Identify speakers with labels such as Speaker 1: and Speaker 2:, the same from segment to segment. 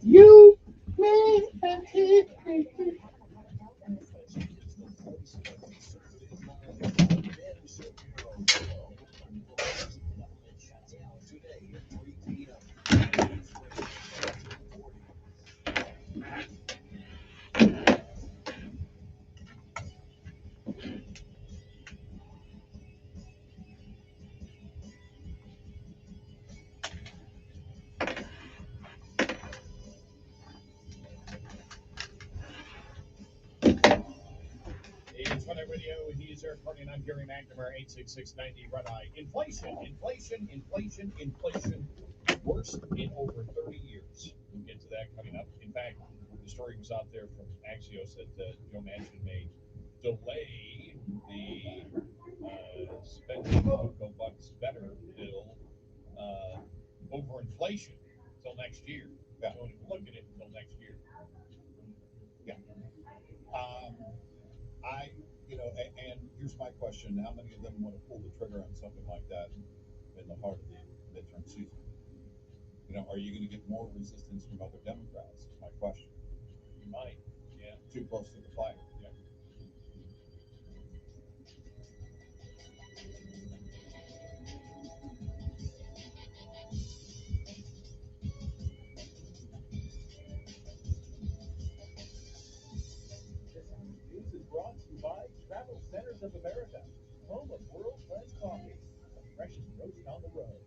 Speaker 1: You, me, and he.
Speaker 2: It's Red Eye Radio. He is Eric Carney, and I'm Gary McNamara, 86690 Red Eye. Inflation, inflation, inflation, inflation. Worst in over 30 years. We'll get to that coming up. In fact, the story was out there from Axios that Joe Manchin may delay the spending Go Bucks Better bill over inflation until next year. Yeah. Don't even look at it until next year.
Speaker 3: Yeah. And here's my question: how many of them want to pull the trigger on something like that in the heart of the midterm season? Are you going to get more resistance from other Democrats? Is my question.
Speaker 2: You might, yeah.
Speaker 3: Too close to the fire.
Speaker 2: Yeah. News is brought to you by Travel Centers of America, home of world-class coffee, the freshest roast on the road.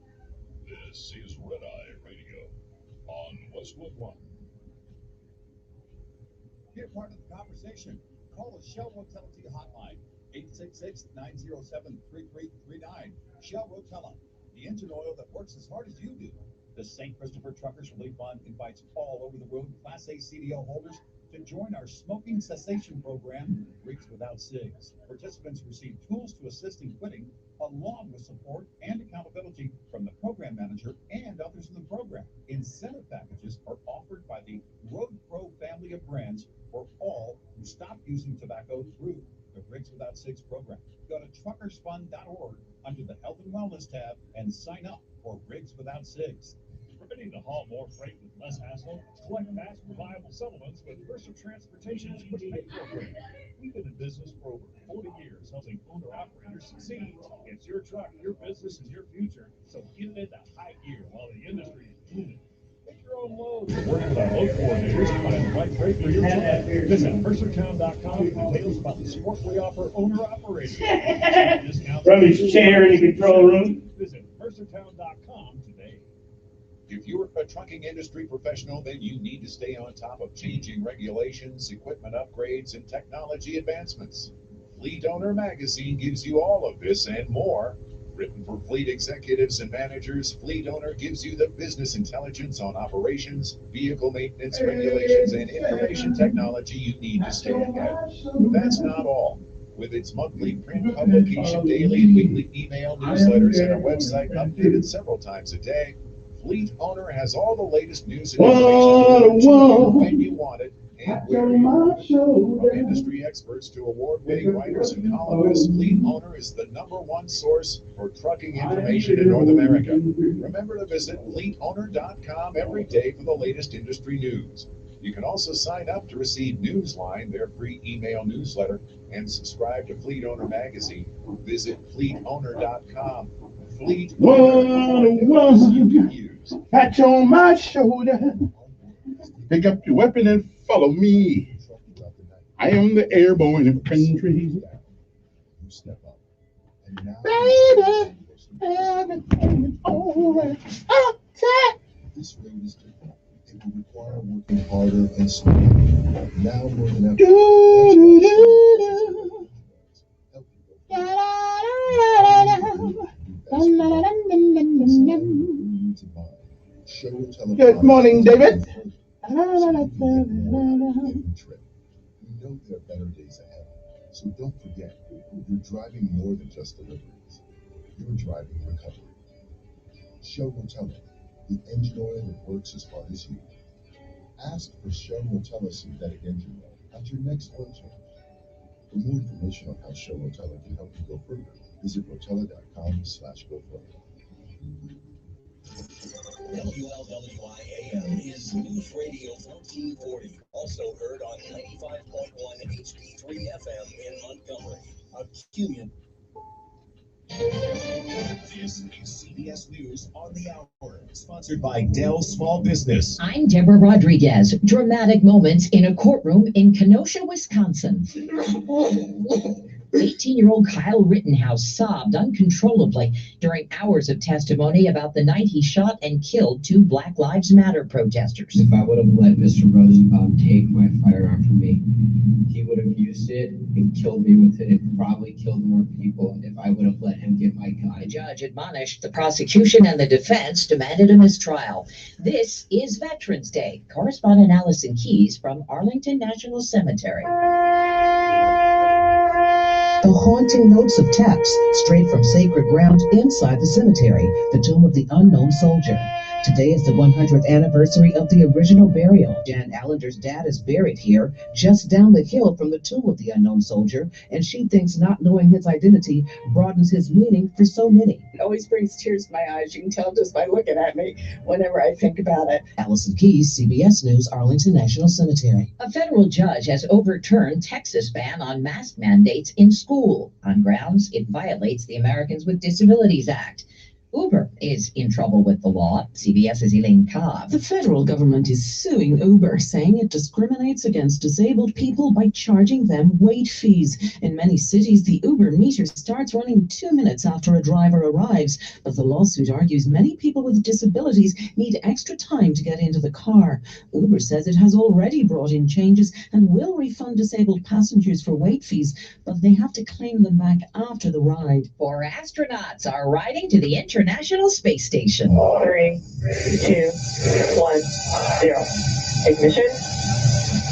Speaker 4: This is Red Eye Radio on Westwood One.
Speaker 3: Be a part of the conversation. Call the Shell Rotella hotline, 866-907-3339. Shell Rotella, the engine oil that works as hard as you do. The St. Christopher Truckers Relief Fund invites all over the road Class A CDL holders to join our smoking cessation program, Rigs Without Cigs. Participants receive tools to assist in quitting, along with support and accountability from the program manager and others in the program. Incentive packages are offered by the Road Pro family of brands for all who stop using tobacco through the Rigs Without Cigs program. Go to truckersfund.org under the Health and Wellness tab and sign up for Rigs Without Cigs.
Speaker 2: Ready to haul more freight with less hassle? Collect fast, reliable settlements with Mercer Transportation's Quick Pay program. We've been in business for over 40 years, helping owner-operators succeed. It's your truck, your business, and your future, so get it into high gear while the industry is booming. Make your own load. Working with our load coordinators to find the right freight for your truck. Visit mercertown.com for details about the support we offer owner-operators.
Speaker 1: From his chair in the control room.
Speaker 2: Visit mercertown.com today.
Speaker 3: If you're a trucking industry professional, then you need to stay on top of changing regulations, equipment upgrades, and technology advancements. Fleet Owner Magazine gives you all of this and more. Written for fleet executives and managers, Fleet Owner gives you the business intelligence on operations, vehicle maintenance, regulations, and information technology you need to stay ahead. That's not all. With its monthly print publication, daily and weekly email newsletters, and a website updated several times a day, Fleet Owner has all the latest news and information delivered when you want it and where you want it. From industry experts to award-winning writers and columnists, Fleet Owner is the #1 source for trucking information in North America. Remember to visit fleetowner.com every day for the latest industry news. You can also sign up to receive Newsline, their free email newsletter, and subscribe to Fleet Owner Magazine. Visit fleetowner.com. Fleet Owner, you can use.
Speaker 1: Patch on my shoulder. Pick up your weapon and follow me. I am the airborne infantry. Baby, everything is alright. Outside.
Speaker 5: This road is different. It will require working harder and smarter. Now more than ever.
Speaker 1: Good morning, David.
Speaker 5: We know there are better days ahead, so don't forget, you're driving more than just deliveries. You're driving recovery. Shell Rotella, the engine oil that works as hard as you. Ask for Shell Rotella synthetic engine oil at your next oil change. For more information on how Shell Rotella can help you go further, visit rotella.com/go further.
Speaker 6: WLWI-AM is News Radio 1440. Also heard on 95.1 HD3 FM in Montgomery. A Cumulus. This is CBS News on the Hour, sponsored by Dell Small Business.
Speaker 7: I'm Deborah Rodriguez. Dramatic moments in a courtroom in Kenosha, Wisconsin. 18-year-old Kyle Rittenhouse sobbed uncontrollably during hours of testimony about the night he shot and killed 2 Black Lives Matter protesters.
Speaker 8: If I would have let Mr. Rosenbaum take my firearm from me, he would have used it and killed me with it and probably killed more people if I would have let him get my gun.
Speaker 7: The judge admonished the prosecution and the defense demanded a mistrial. This is Veterans Day. Correspondent Allison Keyes from Arlington National Cemetery.
Speaker 9: The haunting notes of text straight from sacred ground inside the cemetery, the tomb of the unknown soldier. Today is the 100th anniversary of the original burial. Jan Allender's dad is buried here, just down the hill from the tomb of the unknown soldier, and she thinks not knowing his identity broadens his meaning for so many.
Speaker 10: It always brings tears to my eyes. You can tell just by looking at me whenever I think about it.
Speaker 9: Allison Keyes, CBS News, Arlington National Cemetery.
Speaker 7: A federal judge has overturned Texas' ban on mask mandates in school on grounds it violates the Americans with Disabilities Act. Uber is in trouble with the law. CBS's Elaine Cobb.
Speaker 11: The federal government is suing Uber, saying it discriminates against disabled people by charging them wait fees. In many cities, the Uber meter starts running 2 minutes after a driver arrives, but the lawsuit argues many people with disabilities need extra time to get into the car. Uber says it has already brought in changes and will refund disabled passengers for wait fees, but they have to claim them back after the ride.
Speaker 7: 4 astronauts are riding to the International Space Station.
Speaker 10: 3, 2, 1, 0. Ignition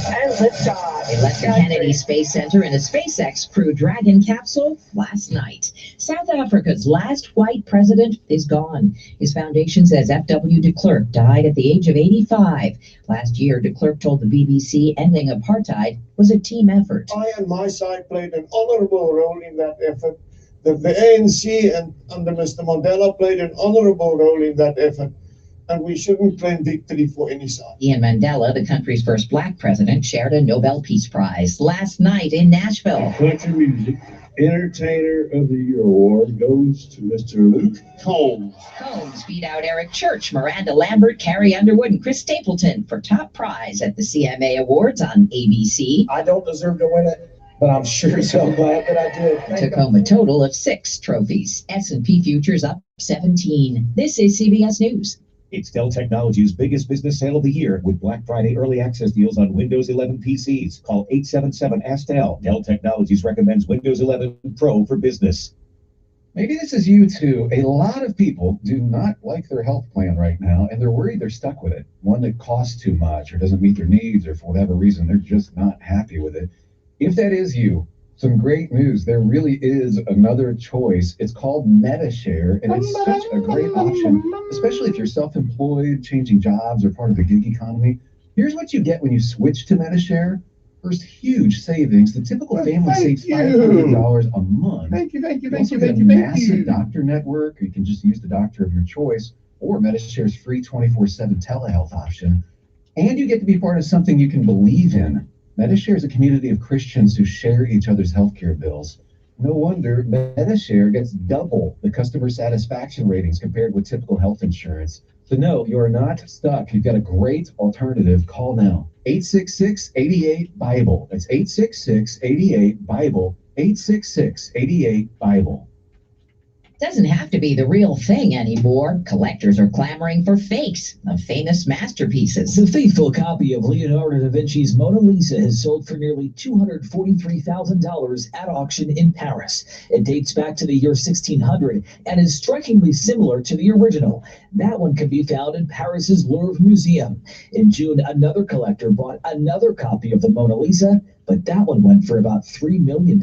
Speaker 10: and liftoff.
Speaker 7: They left the Kennedy Space Center in a SpaceX Crew Dragon capsule last night. South Africa's last white president is gone. His foundation says F.W. de Klerk died at the age of 85. Last year, de Klerk told the BBC ending apartheid was a team effort.
Speaker 12: I and my side played an honorable role in that effort. The ANC and under Mr. Mandela played an honorable role in that effort, and we shouldn't claim victory for any side.
Speaker 7: Ian Mandela, the country's first black president, shared a Nobel Peace Prize last night in Nashville.
Speaker 13: Country Music Entertainer of the Year award goes to Mr. Luke Combs.
Speaker 7: Combs beat out Eric Church, Miranda Lambert, Carrie Underwood, and Chris Stapleton for top prize at the CMA Awards on ABC.
Speaker 14: I don't deserve to win it, but I'm sure so glad that I did.
Speaker 7: Took home a total of 6 trophies. S&P futures up 17. This is CBS News.
Speaker 6: It's Dell Technologies' biggest business sale of the year with Black Friday early access deals on Windows 11 PCs. Call 877-ASK-DELL. Dell Technologies recommends Windows 11 Pro for business.
Speaker 15: Maybe this is you too. A lot of people do not like their health plan right now, and they're worried they're stuck with it. One that costs too much or doesn't meet their needs, or for whatever reason, they're just not happy with it. If that is you, some great news. There really is another choice. It's called MediShare, and it's such a great option, especially if you're self-employed, changing jobs, or part of the gig economy. Here's what you get when you switch to MediShare. First, huge savings. The typical family saves $500 a month.
Speaker 1: Thank you.
Speaker 15: Massive doctor network. You can just use the doctor of your choice, or MediShare's free 24/7 telehealth option. And you get to be part of something you can believe in. MediShare is a community of Christians who share each other's healthcare bills. No wonder MediShare gets double the customer satisfaction ratings compared with typical health insurance. So no, you are not stuck. You've got a great alternative. Call now. 866-88-BIBLE. That's 866-88-BIBLE. 866-88-BIBLE.
Speaker 7: Doesn't have to be the real thing anymore. Collectors are clamoring for fakes of famous masterpieces.
Speaker 16: The faithful copy of Leonardo da Vinci's Mona Lisa has sold for nearly $243,000 at auction in Paris. It dates back to the year 1600 and is strikingly similar to the original. That one can be found in Paris's Louvre Museum. In June, another collector bought another copy of the Mona Lisa, but that one went for about $3 million.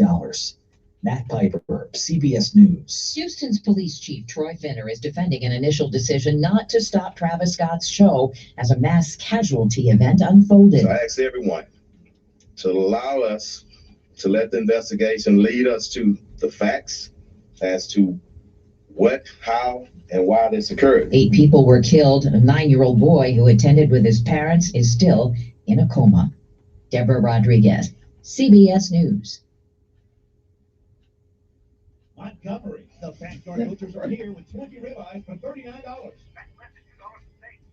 Speaker 16: Matt Piper, CBS News.
Speaker 7: Houston's police chief Troy Finner is defending an initial decision not to stop Travis Scott's show as a mass casualty event unfolded.
Speaker 17: So I asked everyone to allow us to let the investigation lead us to the facts as to what, how, and why this occurred.
Speaker 7: 8 people were killed. A 9-year-old boy who attended with his parents is still in a coma. Deborah Rodriguez, CBS News.
Speaker 18: Montgomery, the backyard butchers are here with 20 ribeyes for $39.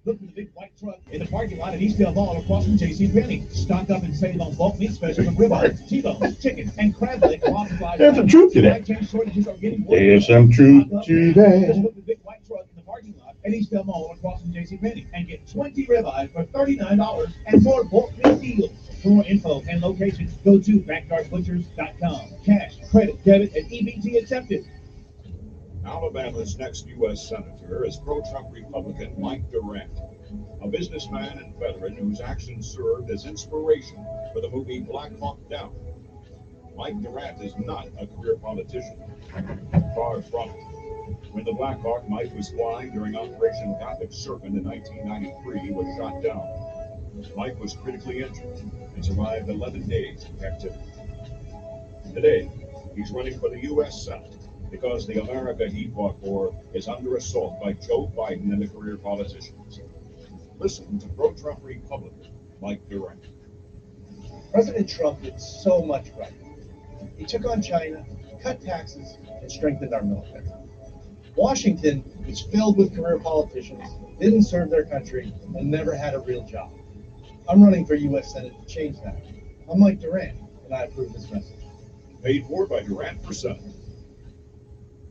Speaker 18: Look for the big white truck in the parking lot at Eastdale Mall across from JCPenney. Stock up and save on bulk meat specials and ribeyes, T-bones, chicken, and crab leg.
Speaker 1: There's some truth to that. There's some truth to that.
Speaker 18: Look for the big white truck in the parking lot at Eastdale Mall across from JCPenney and get 20 ribeyes for $39 and more bulk meat deals. For more info and locations, go to backyardbutchers.com. Cash, credit, debit, and EBT accepted.
Speaker 3: Alabama's next U.S. Senator is pro-Trump Republican Mike Durant, a businessman and veteran whose actions served as inspiration for the movie Black Hawk Down. Mike Durant is not a career politician. Far from it. When the Black Hawk Mike was flying during Operation Gothic Serpent in 1993 was shot down. Mike was critically injured and survived 11 days in captivity. Today, he's running for the U.S. Senate because the America he fought for is under assault by Joe Biden and the career politicians. Listen to pro-Trump Republican Mike Durant.
Speaker 19: President Trump did so much right. He took on China, cut taxes, and strengthened our military. Washington was filled with career politicians, didn't serve their country, and never had a real job. I'm running for U.S. Senate to change that. I'm Mike Durant, and I approve this message.
Speaker 3: Paid for by Durant for Senate.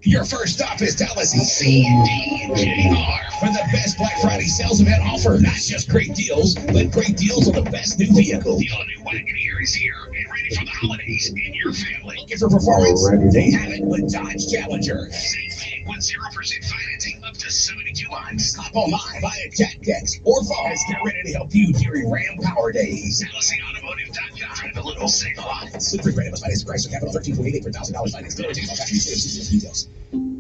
Speaker 20: Your first stop is Dallas CNDJR for the best Black Friday sales event offer. Not just great deals, but great deals on the best new vehicle. The all-new Wagoneer is here and ready for the holidays in your family. Looking for performance? They have it with Dodge Challenger. Save big with 0% financing up to 72 months. Stop online, buy a chat text or phone. Let's get ready to help you during Ram Power Days. DallasAutomotive.com. Drive a little, save a lot. With free credit, must finance the price of capital $13.88 for $1,000 finance. Details.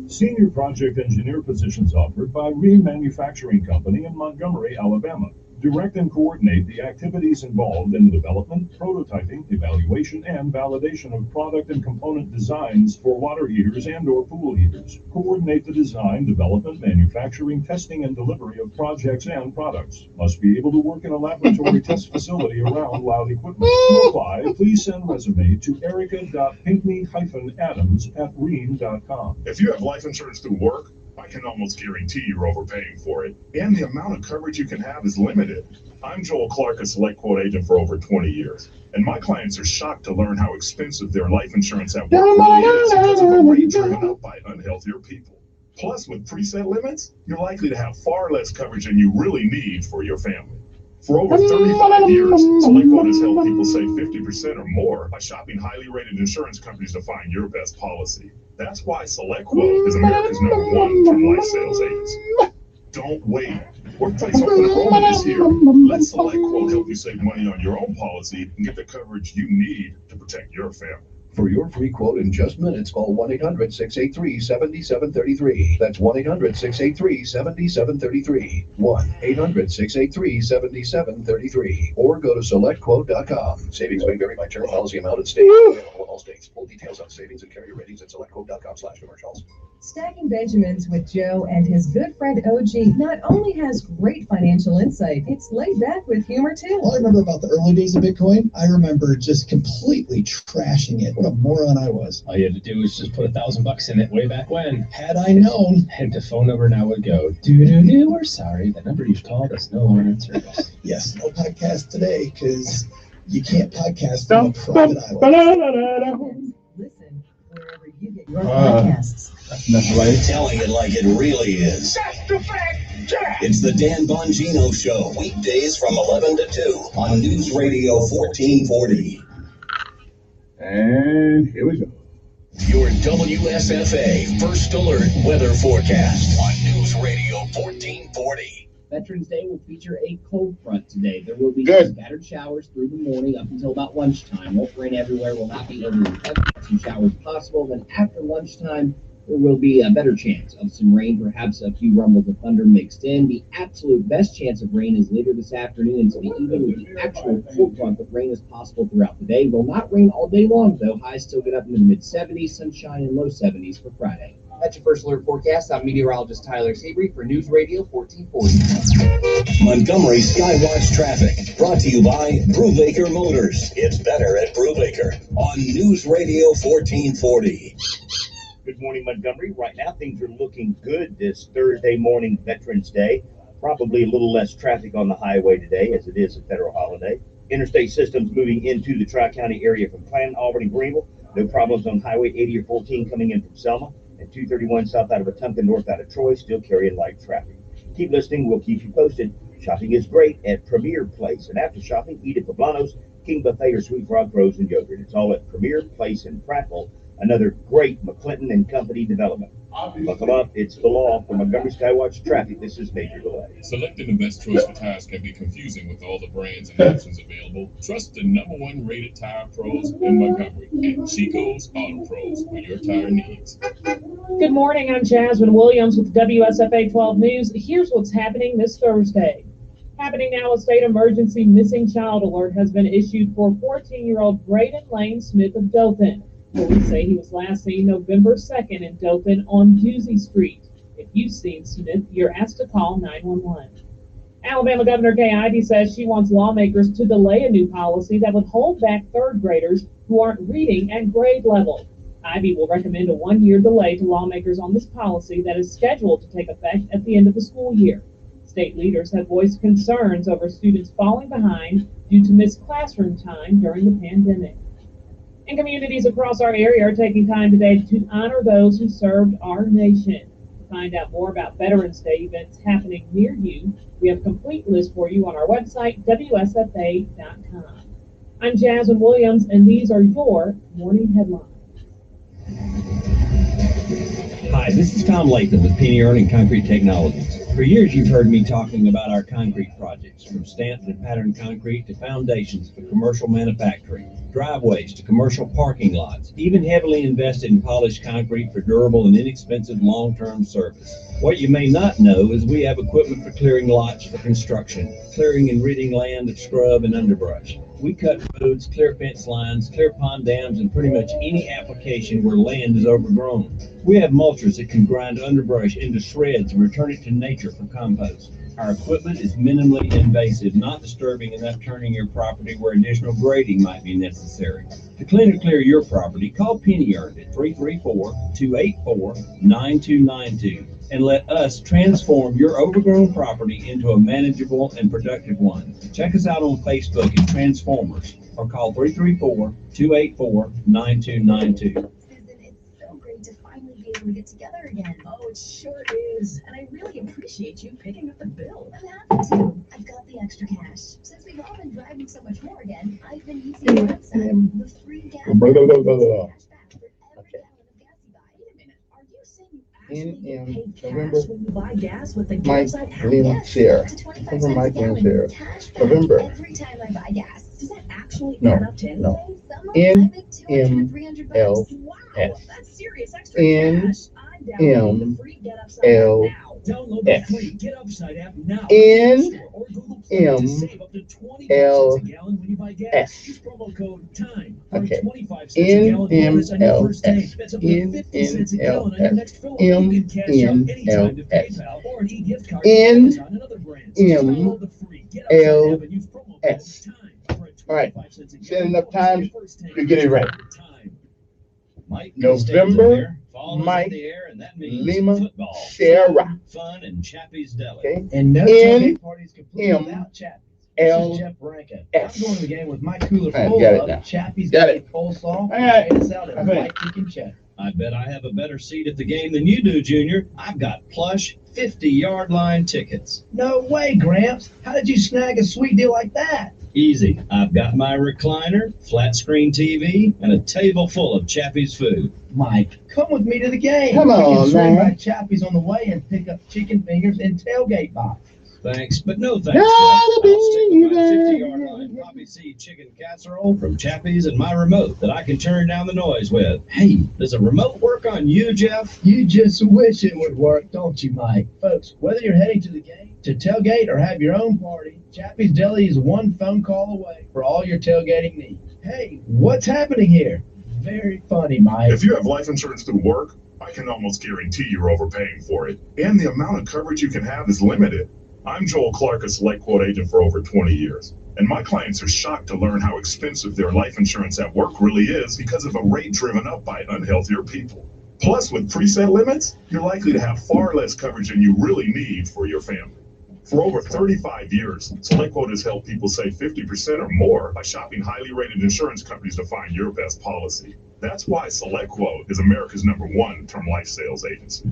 Speaker 4: Senior project engineer positions offered by Rheem Manufacturing Company in Montgomery, Alabama. Direct and coordinate the activities involved in the development, prototyping, evaluation, and validation of product and component designs for water heaters and/or pool heaters. Coordinate the design, development, manufacturing, testing, and delivery of projects and products. Must be able to work in a laboratory test facility around loud equipment. To apply, please send resume to erica.pinkney-adams@rheem.com.
Speaker 21: If you have life insurance through work, I can almost guarantee you're overpaying for it. And the amount of coverage you can have is limited. I'm Joel Clark, a Select Quote agent for over 20 years. And my clients are shocked to learn how expensive their life insurance at work really is because of the rate driven up by unhealthier people. Plus, with preset limits, you're likely to have far less coverage than you really need for your family. For over 35 years, Select Quote has helped people save 50% or more by shopping highly rated insurance companies to find your best policy. That's why Select Quote is America's #1 term life sales agents. Don't wait. Workplace open enrollment is here. Let Select Quote help you save money on your own policy and get the coverage you need to protect your family.
Speaker 22: For your free quote in just minutes, call 1-800-683-7733. That's 1-800-683-7733. 1-800-683-7733. Or go to selectquote.com. Savings may vary by term, policy amount, and state. Available in all states. Full details on savings and carrier ratings at selectquote.com/commercials.
Speaker 23: Stacking Benjamins with Joe and his good friend OG not only has great financial insight, it's laid back with humor too.
Speaker 24: All I remember about the early days of Bitcoin, I remember just completely trashing it. What a moron I was.
Speaker 25: All you had to do was just put $1,000 in it way back when.
Speaker 24: Had I known.
Speaker 25: And the phone number now would go, doo-doo-doo, we're sorry, the number you've called is no longer in service.
Speaker 24: Yes, no podcast today, because you can't podcast from a private island.
Speaker 23: Listen wherever you get your podcasts.
Speaker 20: That's right. Telling it like it really is.
Speaker 23: That's the fact, Jack.
Speaker 20: It's the Dan Bongino Show, weekdays from 11 to 2 on News Radio 1440.
Speaker 1: And here we go.
Speaker 20: Your WSFA First Alert Weather Forecast on News Radio 1440.
Speaker 26: Veterans Day will feature a cold front today. There will be scattered showers through the morning up until about lunchtime. Won't rain everywhere, will not be overly heavy. Some showers possible. Then after lunchtime, there will be a better chance of some rain, perhaps a few rumbles of thunder mixed in. The absolute best chance of rain is later this afternoon into the evening with the actual cold front, but rain is possible throughout the day. Will not rain all day long, though. Highs still get up into the mid-70s, sunshine and low 70s for Friday. That's your first alert forecast. I'm meteorologist Tyler Seabury for News Radio 1440.
Speaker 20: Montgomery Skywatch traffic brought to you by Brubaker Motors. It's better at Brubaker on News Radio 1440.
Speaker 2: Good morning, Montgomery. Right now, things are looking good this Thursday morning, Veterans Day. Probably a little less traffic on the highway today as it is a federal holiday. Interstate systems moving into the Tri-County area from Clanton, Albany, Greenville. No problems on Highway 80 or 14 coming in from Selma. And 231 south out of Wetumpka, north out of Troy, still carrying light traffic. Keep listening. We'll keep you posted. Shopping is great at Premier Place. And after shopping, eat at Poblanos, King Buffet, or Sweet Frog Rose and Yogurt. It's all at Premier Place in Prattville. Another great McClinton and Company development. Buckle up, it's the law. For Montgomery Skywatch traffic, this is Major Delay.
Speaker 5: Selecting the best choice for tires can be confusing with all the brands and options available. Trust the #1 rated tire pros in Montgomery and Chico's Auto Pros for your tire needs.
Speaker 8: Good morning, I'm Jasmine Williams with WSFA 12 News. Here's what's happening this Thursday. Happening now, a state emergency missing child alert has been issued for 14-year-old Braden Lane Smith of Dothan. Police say he was last seen November 2nd in Dothan on Busey Street. If you've seen Smith, you're asked to call 911. Alabama Governor Kay Ivey says she wants lawmakers to delay a new policy that would hold back third graders who aren't reading at grade level. Ivey will recommend a one-year delay to lawmakers on this policy that is scheduled to take effect at the end of the school year. State leaders have voiced concerns over students falling behind due to missed classroom time during the pandemic. And communities across our area are taking time today to honor those who served our nation. To find out more about Veterans Day events happening near you, we have a complete list for you on our website, WSFA.com. I'm Jasmine Williams, and these are your morning headlines.
Speaker 9: Hi, this is Tom Latham with Penny Earning Concrete Technologies. For years, you've heard me talking about our concrete projects, from stamped and patterned concrete to foundations for commercial manufacturing, driveways to commercial parking lots, even heavily invested in polished concrete for durable and inexpensive long-term service. What you may not know is we have equipment for clearing lots for construction, clearing and ridding land of scrub and underbrush. We cut roads, clear fence lines, clear pond dams, and pretty much any application where land is overgrown. We have mulchers that can grind underbrush into shreds and return it to nature for compost. Our equipment is minimally invasive, not disturbing and upturning your property where additional grading might be necessary. To clean or clear your property, call Penny Earned at 334-284-9292 and let us transform your overgrown property into a manageable and productive one. Check us out on Facebook at Transformers or call 334-284-9292.
Speaker 10: To finally be able to get together again. Oh, it sure is. And I really appreciate you picking up the bill. I'm happy to. I've got the extra cash. Since we've all been driving so much more again, I've been using the website. The free gas cashback for every gallon of gas you buy. Wait a minute. Are you saying you actually get paid cash when you buy gas with the gas site? Yes. To 25 cents a gallon cashback every time I buy gas. Does that actually add up to anything? Some months I make $200 to $300. Wow, that's serious extra cash. I'm downloading the free Get Upside app now. Download the free Get Upside app now. Or Google Play to save up to 25 cents a gallon when you buy gas. Use promo code TIME for a 25 cents a gallon bonus on your first tank. That's up to 50 cents a gallon on your next fill. You can cash out anytime to PayPal or an e-gift card from Amazon and other brands. Just download the free Get Upside app and use promo code TIME.
Speaker 1: All right, set enough time to get it right.
Speaker 9: November,
Speaker 1: Mike, Lima, Sierra.
Speaker 9: Fun and Chappie's Deli.
Speaker 1: Okay.
Speaker 24: And no tailgate parties complete without Chappie's. This is Jeff Branca. I'm going to the game with my cooler full of Chappie's Deli coleslaw, potato salad, and white chicken cheddar.
Speaker 9: I bet I have a better seat at the game than you do, Junior. I've got plush 50-yard line tickets.
Speaker 24: No way, Gramps. How did you snag a sweet deal like that?
Speaker 9: Easy. I've got my recliner, flat screen TV, and a table full of Chappie's food.
Speaker 24: Mike, come with me to the game.
Speaker 1: Come on,
Speaker 24: we can swing
Speaker 1: man.
Speaker 24: by Chappie's on the way and pick up chicken fingers and tailgate box.
Speaker 9: Thanks, but no thanks. I'll stick with my 50-yard line poppy seed chicken casserole from Chappie's and my remote that I can turn down the noise with. Hey, does a remote work on you, Jeff?
Speaker 24: You just wish it would work, don't you, Mike? Folks, whether you're heading to the game, to tailgate, or have your own party, Chappie's Deli is one phone call away for all your tailgating needs. Hey, what's happening here? Very funny, Mike.
Speaker 21: If you have life insurance through work, I can almost guarantee you're overpaying for it. And the amount of coverage you can have is limited. I'm Joel Clark, a Select Quote agent for over 20 years. And my clients are shocked to learn how expensive their life insurance at work really is because of a rate driven up by unhealthier people. Plus, with preset limits, you're likely to have far less coverage than you really need for your family. For over 35 years, SelectQuote has helped people save 50% or more by shopping highly rated insurance companies to find your best policy. That's why SelectQuote is America's #1 term life sales agency.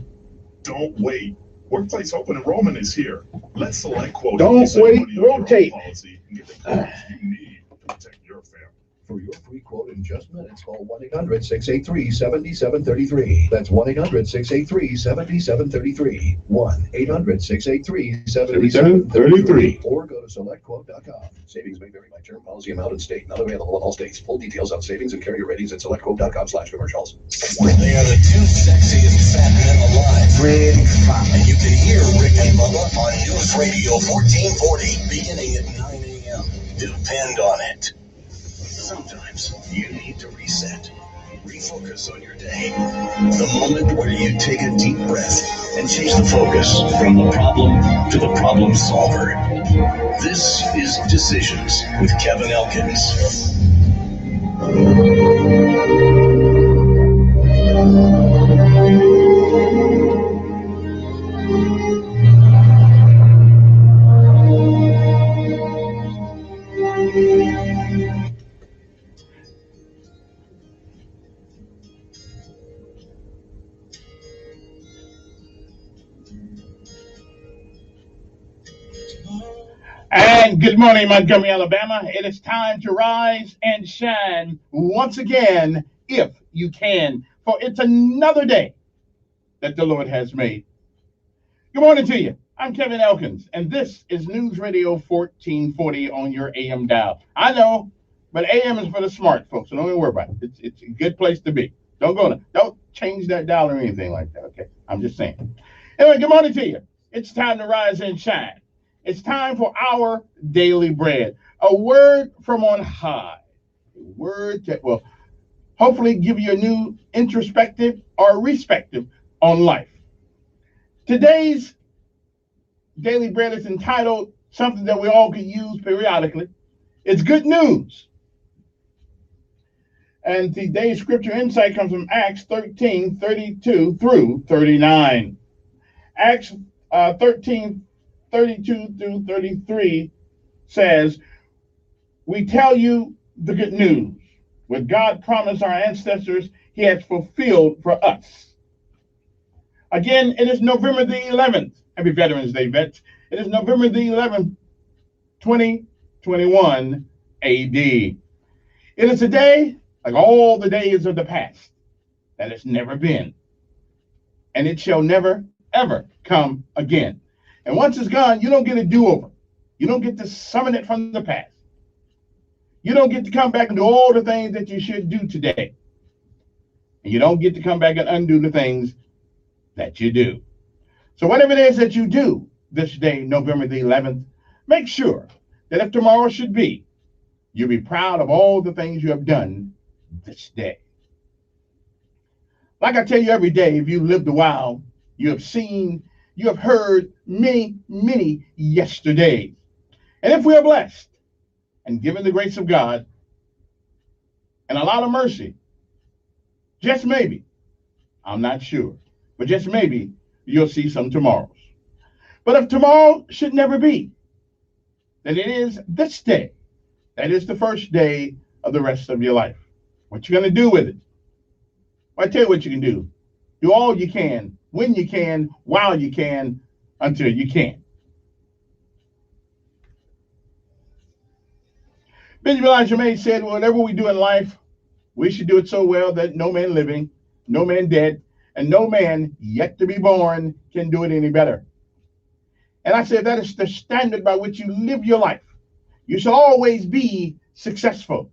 Speaker 21: Don't wait. Workplace open enrollment is here. Let SelectQuote
Speaker 1: Don't wait, rotate.
Speaker 21: Policy and get the coverage you need to protect your family.
Speaker 22: For your free quote and adjustment, call 1-800-683-7733. That's 1-800-683-7733. 1-800-683-7733. Or go to selectquote.com. Savings may vary by term, policy amount, and state. Not available in all states. Full details on savings and carrier ratings at selectquote.com/commercials.
Speaker 20: They are the two sexiest fat men alive. Rick and you can hear Rick and Bubba on News Radio 1440 beginning at 9 a.m. Depend on it. Sometimes you need to reset, refocus on your day. The moment where you take a deep breath and change the focus from the problem to the problem solver. This is Decisions with Kevin Elkins.
Speaker 1: And good morning, Montgomery, Alabama. It is time to rise and shine once again, if you can, for it's another day that the Lord has made. Good morning to you. I'm Kevin Elkins, and this is News Radio 1440 on your AM dial. I know, but AM is for the smart folks, so don't even worry about it. It's a good place to be. Don't change that dial or anything like that, okay? I'm just saying. Anyway, good morning to you. It's time to rise and shine. It's time for our daily bread, a word from on high, a word that will hopefully give you a new introspective or respective on life. Today's daily bread is entitled something that we all could use periodically. It's good news. And today's scripture insight comes from Acts 13:32 through 39. Acts 13:32 through 33 says, we tell you the good news. What God promised our ancestors, he has fulfilled for us. Again, it is November the 11th. Happy Veterans Day, vets. It is November the 11th, 2021 AD. It is a day, like all the days of the past, that has never been. And it shall never, ever come again. And once it's gone, you don't get a do-over. You don't get to summon it from the past. You don't get to come back and do all the things that you should do today. And you don't get to come back and undo the things that you do. So whatever it is that you do this day, November the 11th, make sure that if tomorrow should be, you'll be proud of all the things you have done this day. Like I tell you every day, if you've lived a while, you have seen, you have heard many, many yesterdays. And if we are blessed and given the grace of God and a lot of mercy, just maybe, I'm not sure, but just maybe you'll see some tomorrows. But if tomorrow should never be, then it is this day. That is the first day of the rest of your life. What you going to do with it? Well, I tell you what you can do. Do all you can, when you can, while you can, until you can't. Benjamin Elijah May said, whatever we do in life, we should do it so well that no man living, no man dead, and no man yet to be born can do it any better. And I said that is the standard by which you live your life. You shall always be successful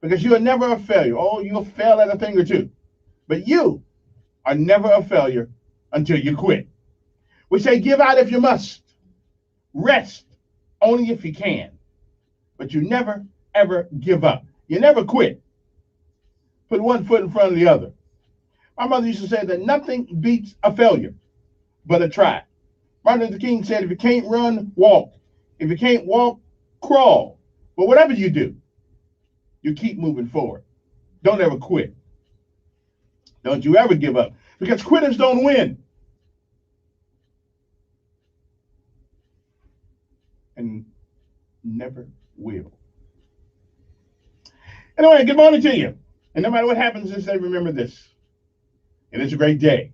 Speaker 1: because you are never a failure. Oh, you'll fail at a thing or two, but you are never a failure until you quit. We say give out if you must, rest only if you can, but you never, ever give up. You never quit. Put one foot in front of the other. My mother used to say that nothing beats a failure but a try. Martin Luther King said, if you can't run, walk. If you can't walk, crawl. But whatever you do, you keep moving forward. Don't ever quit. Don't you ever give up, because quitters don't win. And never will. Anyway, good morning to you. And no matter what happens this day, remember this. It is a great day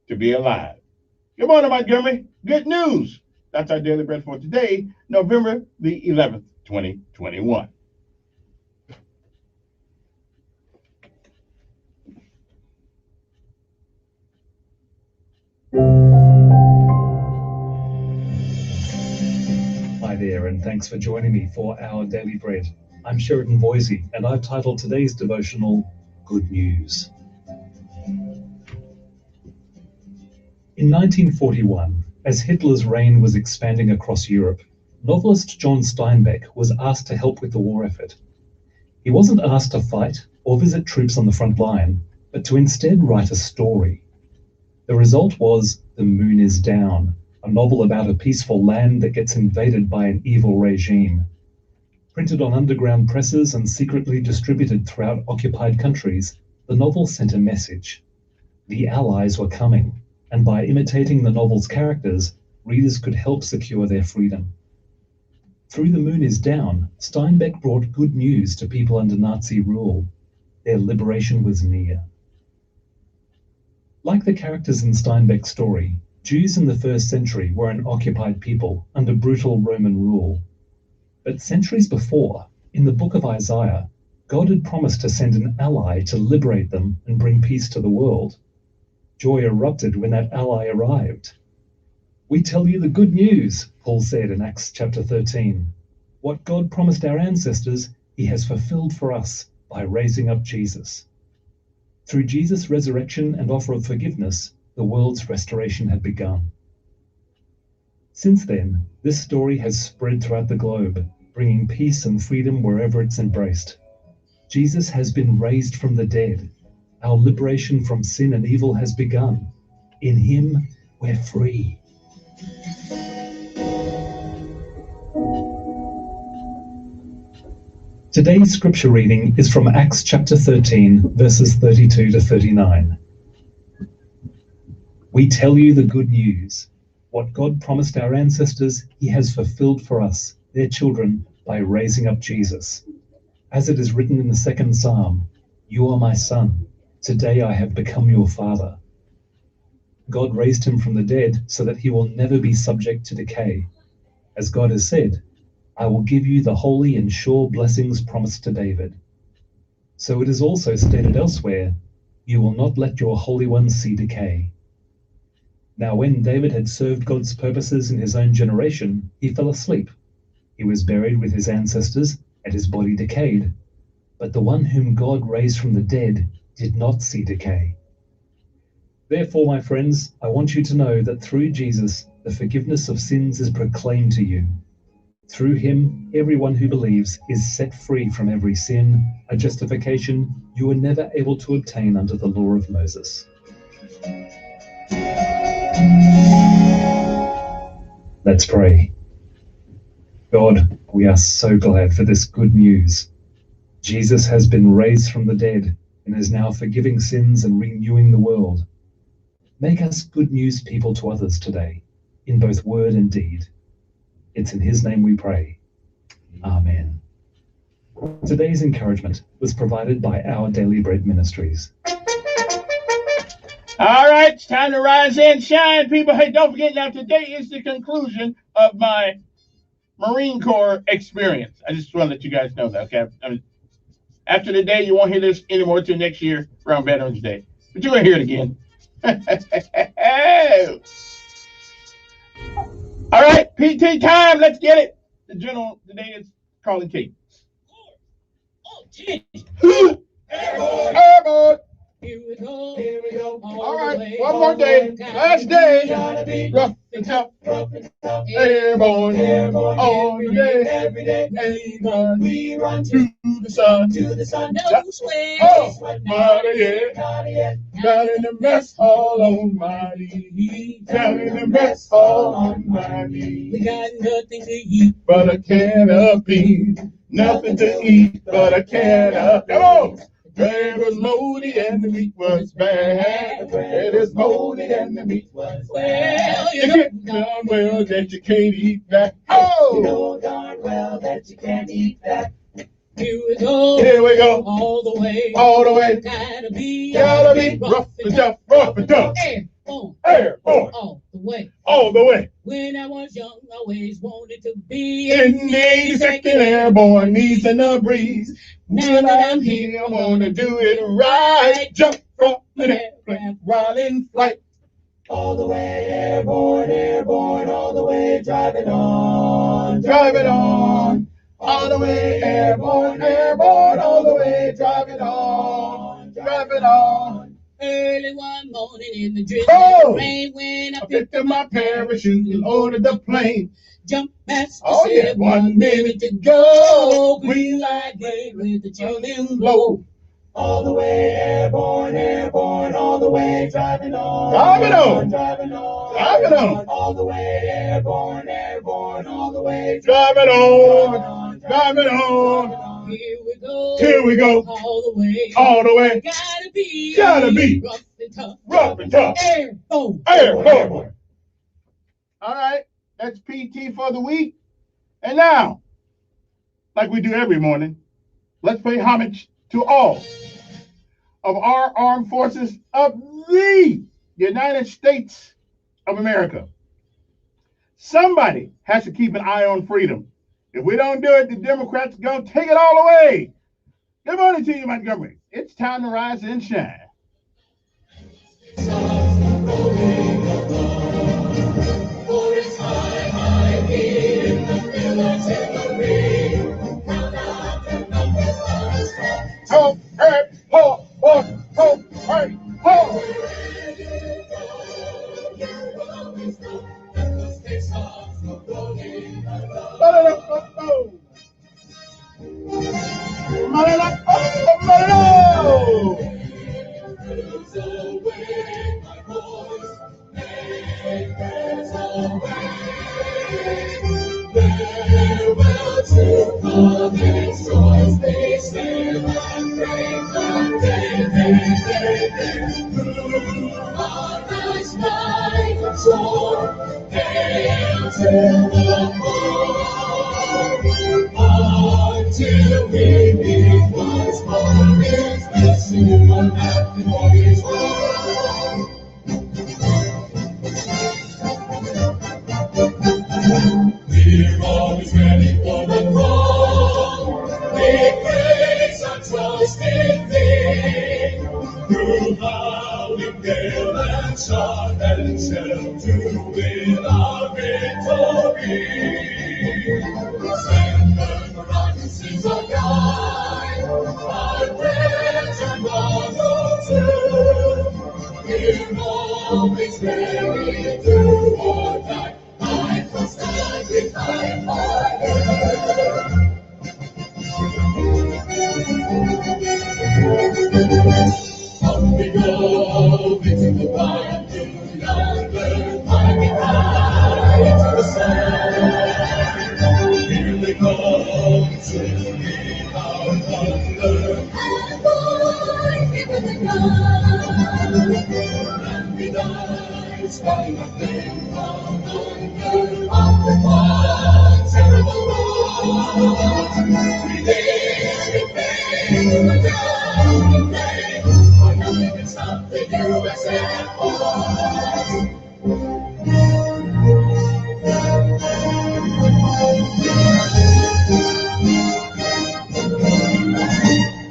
Speaker 1: to be alive. Good morning, Montgomery. Good news. That's our daily bread for today, November the 11th, 2021.
Speaker 6: Hi there, and thanks for joining me for our Daily Bread. I'm Sheridan Boise, and I've titled today's devotional, Good News. In 1941, as Hitler's reign was expanding across Europe, novelist John Steinbeck was asked to help with the war effort. He wasn't asked to fight or visit troops on the front line, but to instead write a story. The result was The Moon is Down, a novel about a peaceful land that gets invaded by an evil regime. Printed on underground presses and secretly distributed throughout occupied countries, the novel sent a message. The Allies were coming, and by imitating the novel's characters, readers could help secure their freedom. Through The Moon is Down, Steinbeck brought good news to people under Nazi rule. Their liberation was near. Like the characters in Steinbeck's story, Jews in the first century were an occupied people under brutal Roman rule. But centuries before, in the book of Isaiah, God had promised to send an ally to liberate them and bring peace to the world. Joy erupted when that ally arrived. We tell you the good news, Paul said in Acts chapter 13. What God promised our ancestors, he has fulfilled for us by raising up Jesus. Through Jesus' resurrection and offer of forgiveness, the world's restoration had begun. Since then, this story has spread throughout the globe, bringing peace and freedom wherever it's embraced. Jesus has been raised from the dead. Our liberation from sin and evil has begun. In him, we're free. Today's scripture reading is from Acts chapter 13, verses 32 to 39. We tell you the good news. What God promised our ancestors, he has fulfilled for us, their children, by raising up Jesus. As it is written in the second Psalm, you are my son. Today I have become your father. God raised him from the dead so that he will never be subject to decay. As God has said, I will give you the holy and sure blessings promised to David. So it is also stated elsewhere, you will not let your Holy One see decay. Now when David had served God's purposes in his own generation, he fell asleep. He was buried with his ancestors, and his body decayed. But the one whom God raised from the dead did not see decay. Therefore, my friends, I want you to know that through Jesus, the forgiveness of sins is proclaimed to you. Through him, everyone who believes is set free from every sin, a justification you were never able to obtain under the law of Moses. Let's pray. God, we are so glad for this good news. Jesus has been raised from the dead and is now forgiving sins and renewing the world. Make us good news people to others today, in both word and deed. It's in his name we pray. Amen. Today's encouragement was provided by Our Daily Bread Ministries.
Speaker 1: All right, it's time to rise and shine, people. Hey, don't forget, now today is the conclusion of my Marine Corps experience. I just want to let you guys know that, okay? I mean, after today, you won't hear this anymore till next year around Veterans Day. But you're going to hear it again. All right, PT time. Let's get it. The general today is calling Kate. Airborne.
Speaker 8: Here we go.
Speaker 1: All right, one more day. Last day. Rough and tough. Airborne. All day. Every day. We run to the sun. No sweat. Oh, but yeah. Down in the mess hall on my knees. Down in the mess hall on my knees. We got nothing to eat but a can of beans. Nothing to eat but a can of beans. Bread was moldy and the meat was bad. Bread is moldy and the meat was bad. You know darn well that you can't eat that. Oh! You know darn well that you can't eat that. Here we go. Here we go. All the way. All the way. Gotta be rough and tough. Rough and tough. Airborne. All the way. All the way. When I was young, I always wanted to be in the 82nd Airborne, easing the breeze. Now that I'm here, I wanna do it right. Jump from an airplane while in flight. All the way airborne, airborne, all the way driving on, driving on. All the way airborne, airborne, all the way driving on, driving on. Early one morning in the drizzling rain, when I picked up my parachute and ordered the plane. Jump master said 1 minute to go. Green light gray with the chilling blow. All the way airborne, airborne, all the way driving on. Driving on. Driving on. Driving on. All the way airborne, airborne, all the way driving on. Driving on. Here we go. Here we go. All the way. All the way. Gotta be rough and tough. Rough and tough. Airborne. Airborne. All right. That's PT for the week. And now, like we do every morning, let's pay homage to all of our armed forces of the United States of America. Somebody has to keep an eye on freedom. If we don't do it, the Democrats are going to take it all away. Good morning to you, Montgomery. It's time to rise and shine. Ho, hey, ho, ho, ho, hey, ho. Until we meet once more, it's missing one after always one. We're always ready for the call. We place our trust in Thee. Through howling gale and shot and shell to win our victory. Send the miraculous our guide, our friends and follow too. We're always ready to or die. I will stand behind my word. Up we go into the wild blue yonder, climbing high into the sun. Here they come to meet our thunder. And boys, give it the gun. And we die, spying a thing from thunder. Up the one terrible road. We live in pain, we're down in pain. For nothing can stop the U.S. Air Force.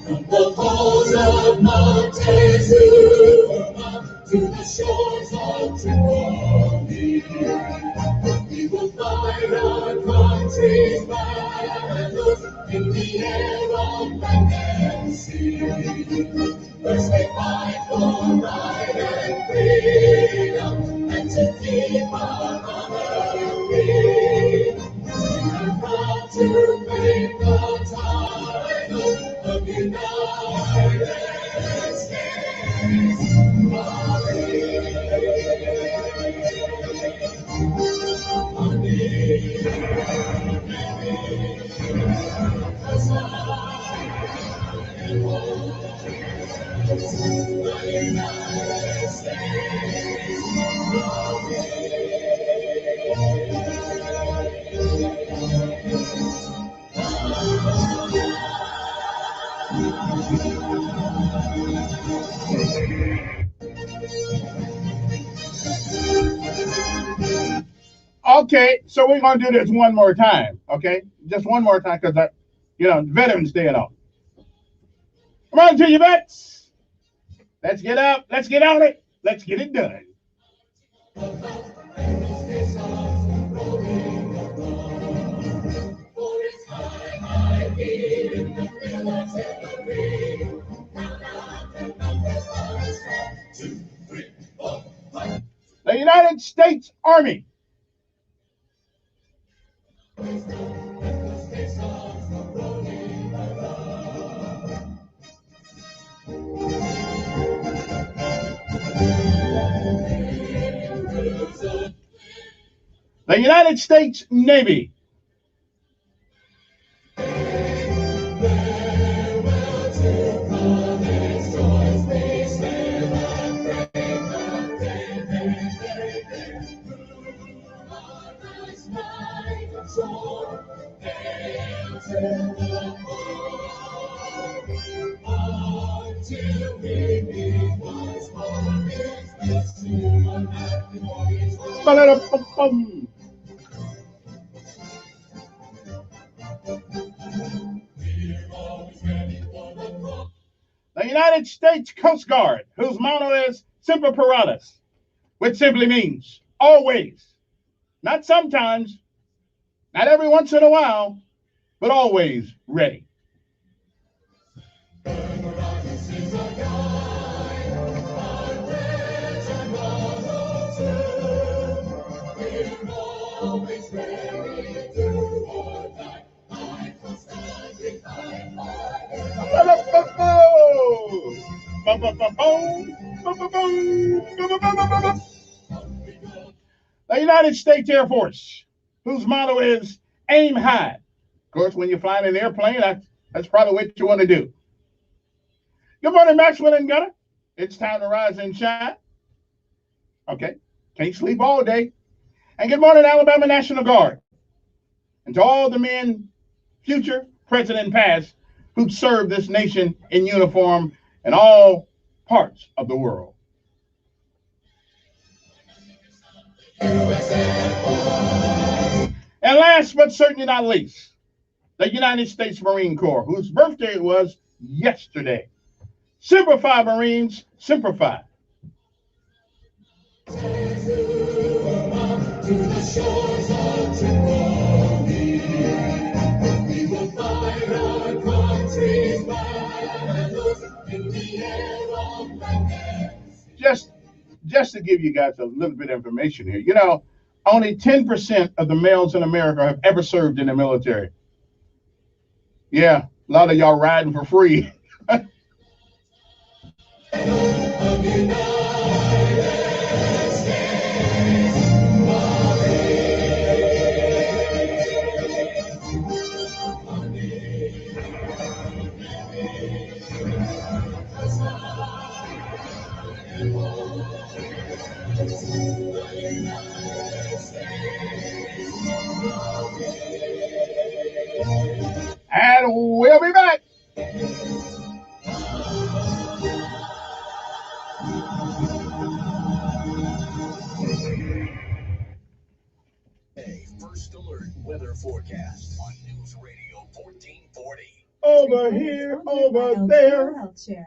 Speaker 1: From the halls of Montezuma to the shore
Speaker 20: shores of Tripoli. We will fight our country's battles in the air of land and sea. First we fight for right and freedom, and to keep our honor free. We're proud to claim the title of United States
Speaker 1: Okay, so we're gonna do this one more time. Okay, just one more time because Veterans Day and all. Come on to you, vets. Let's get up. Let's get on it. Let's get it done. The United States Army. The United States Navy. The United States Coast Guard, whose motto is Semper Paratus, which simply means always, not sometimes, not every once in a while, but always ready. The United States Air Force, whose motto is aim high. Of course, when you're flying an airplane, that's probably what you want to do. Good morning, Maxwell and Gunner. It's time to rise and shine. Okay, can't sleep all day. And good morning, Alabama National Guard. And to all the men, future, present, and past, who've served this nation in uniform in all parts of the world. And last but certainly not least, the United States Marine Corps, whose birthday was yesterday. Semper Fi, Marines, Semper Fi. To the shores of Tripoli, we will fight our country's battles in the air of land. Just to give you guys a little bit of information here, only 10% of the males in America have ever served in the military. Yeah, a lot of y'all riding for free. And we'll be back.
Speaker 20: First alert weather forecast on News Radio 1440.
Speaker 1: over here, over there.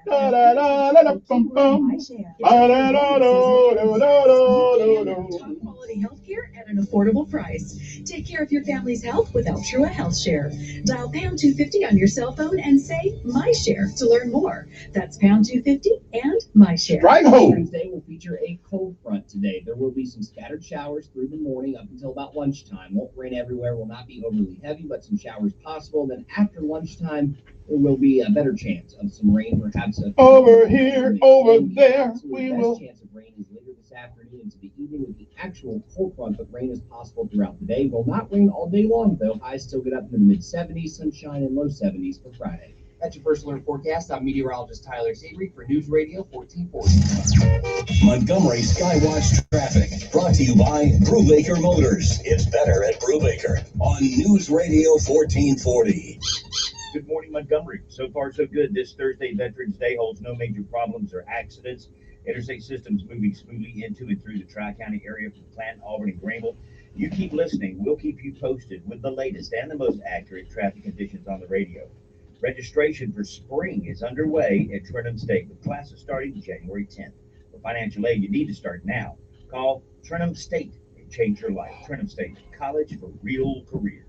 Speaker 1: Da da da da da bum bum. Da da da da da da da.
Speaker 11: Top quality healthcare at an affordable price. Take care of your family's health with Altrua Health Share. Dial pound 250 on your cell phone and say My Share to learn more. That's pound 250 and My Share.
Speaker 1: Right home.
Speaker 26: Thursday will feature a cold front today. There will be some scattered showers through the morning up until about lunchtime. Won't rain everywhere, will not be overly heavy, but some showers possible. Then after lunchtime, there will be a better chance of some rain, perhaps
Speaker 1: over here, over there. We will.
Speaker 26: Chance of rain is later this afternoon into the evening with the actual cold front, but rain is possible throughout the day. Will not rain all day long, though. Highs still get up into the mid-70s, sunshine and low 70s for Friday.
Speaker 12: That's your first alert forecast. I'm meteorologist Tyler Sabry for News Radio 1440.
Speaker 20: Montgomery Skywatch traffic brought to you by Brubaker Motors. It's better at Brubaker on News Radio 1440.
Speaker 2: Good morning, Montgomery. So far, so good. This Thursday, Veterans Day, holds no major problems or accidents. Interstate systems moving smoothly into and through the Tri-County area from Clanton, Auburn, and Greenville. You keep listening. We'll keep you posted with the latest and the most accurate traffic conditions on the radio. Registration for spring is underway at Trenton State, with classes starting January 10th. For financial aid, you need to start now. Call Trenton State and change your life. Trenton State, college for real careers.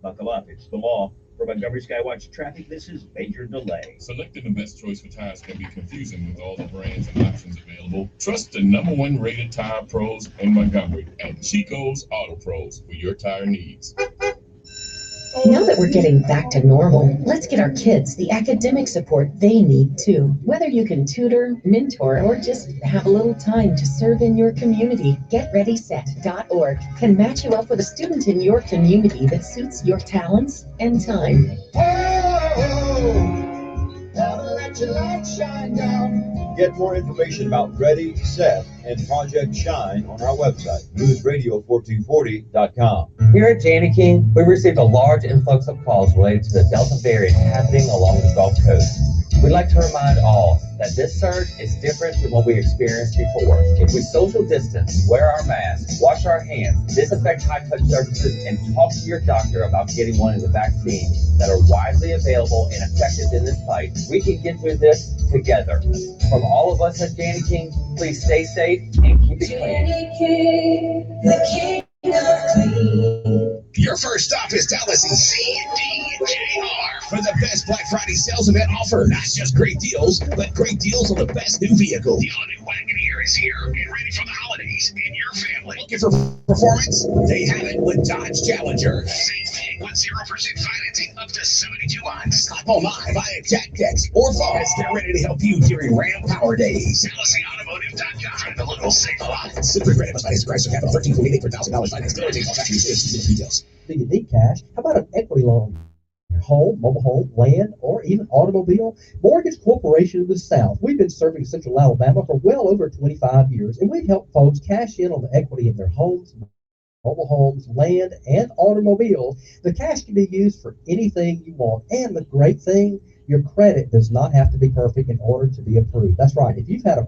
Speaker 2: Buckle up. It's the law. For Montgomery Skywatch traffic, this is Major Delay.
Speaker 5: Selecting the best choice for tires can be confusing with all the brands and options available. Trust the #1 rated tire pros in Montgomery at Chico's Auto Pros for your tire needs.
Speaker 7: Now that we're getting back to normal, let's get our kids the academic support they need too. Whether you can tutor, mentor, or just have a little time to serve in your community, GetReadySet.org can match you up with a student in your community that suits your talents and time.
Speaker 13: Let your light shine down. Get more information about Ready, Set, and Project Shine on our website, newsradio1440.com.
Speaker 14: Here at Janney King, we received a large influx of calls related to the Delta variant happening along the Gulf Coast. We'd like to remind all that this surge is different than what we experienced before. If we social distance, wear our masks, wash our hands, disinfect high-touch surfaces, and talk to your doctor about getting one of the vaccines that are widely available and effective in this fight, we can get through this together. From all of us at Janney King, please stay safe and keep it clean.
Speaker 11: Janney King, the king of clean.
Speaker 20: Your first stop is Dallas and C&D&JR for the best Black Friday sales event offer. Not just great deals, but great deals on the best new vehicle. The all-new Wagoneer is here and ready for the holidays in your family. Looking for performance? They have it with Dodge Challenger. Same thing with 0% financing up to 72 months. Stop online, buy a chat text or phone as they're ready to help you during Ram Power Days. DallasAutomotive.com. The local save a lot. Simply credit must finance the price of capital $1,348 per $1,000 finance. Guaranteed all factory details.
Speaker 15: Do you need cash? How about an equity loan? Home, mobile home, land, or even automobile? Mortgage Corporation of the South. We've been serving Central Alabama for well over 25 years, and we've helped folks cash in on the equity of their homes, mobile homes, land, and automobiles. The cash can be used for anything you want. And the great thing, your credit does not have to be perfect in order to be approved. That's right. If you've had a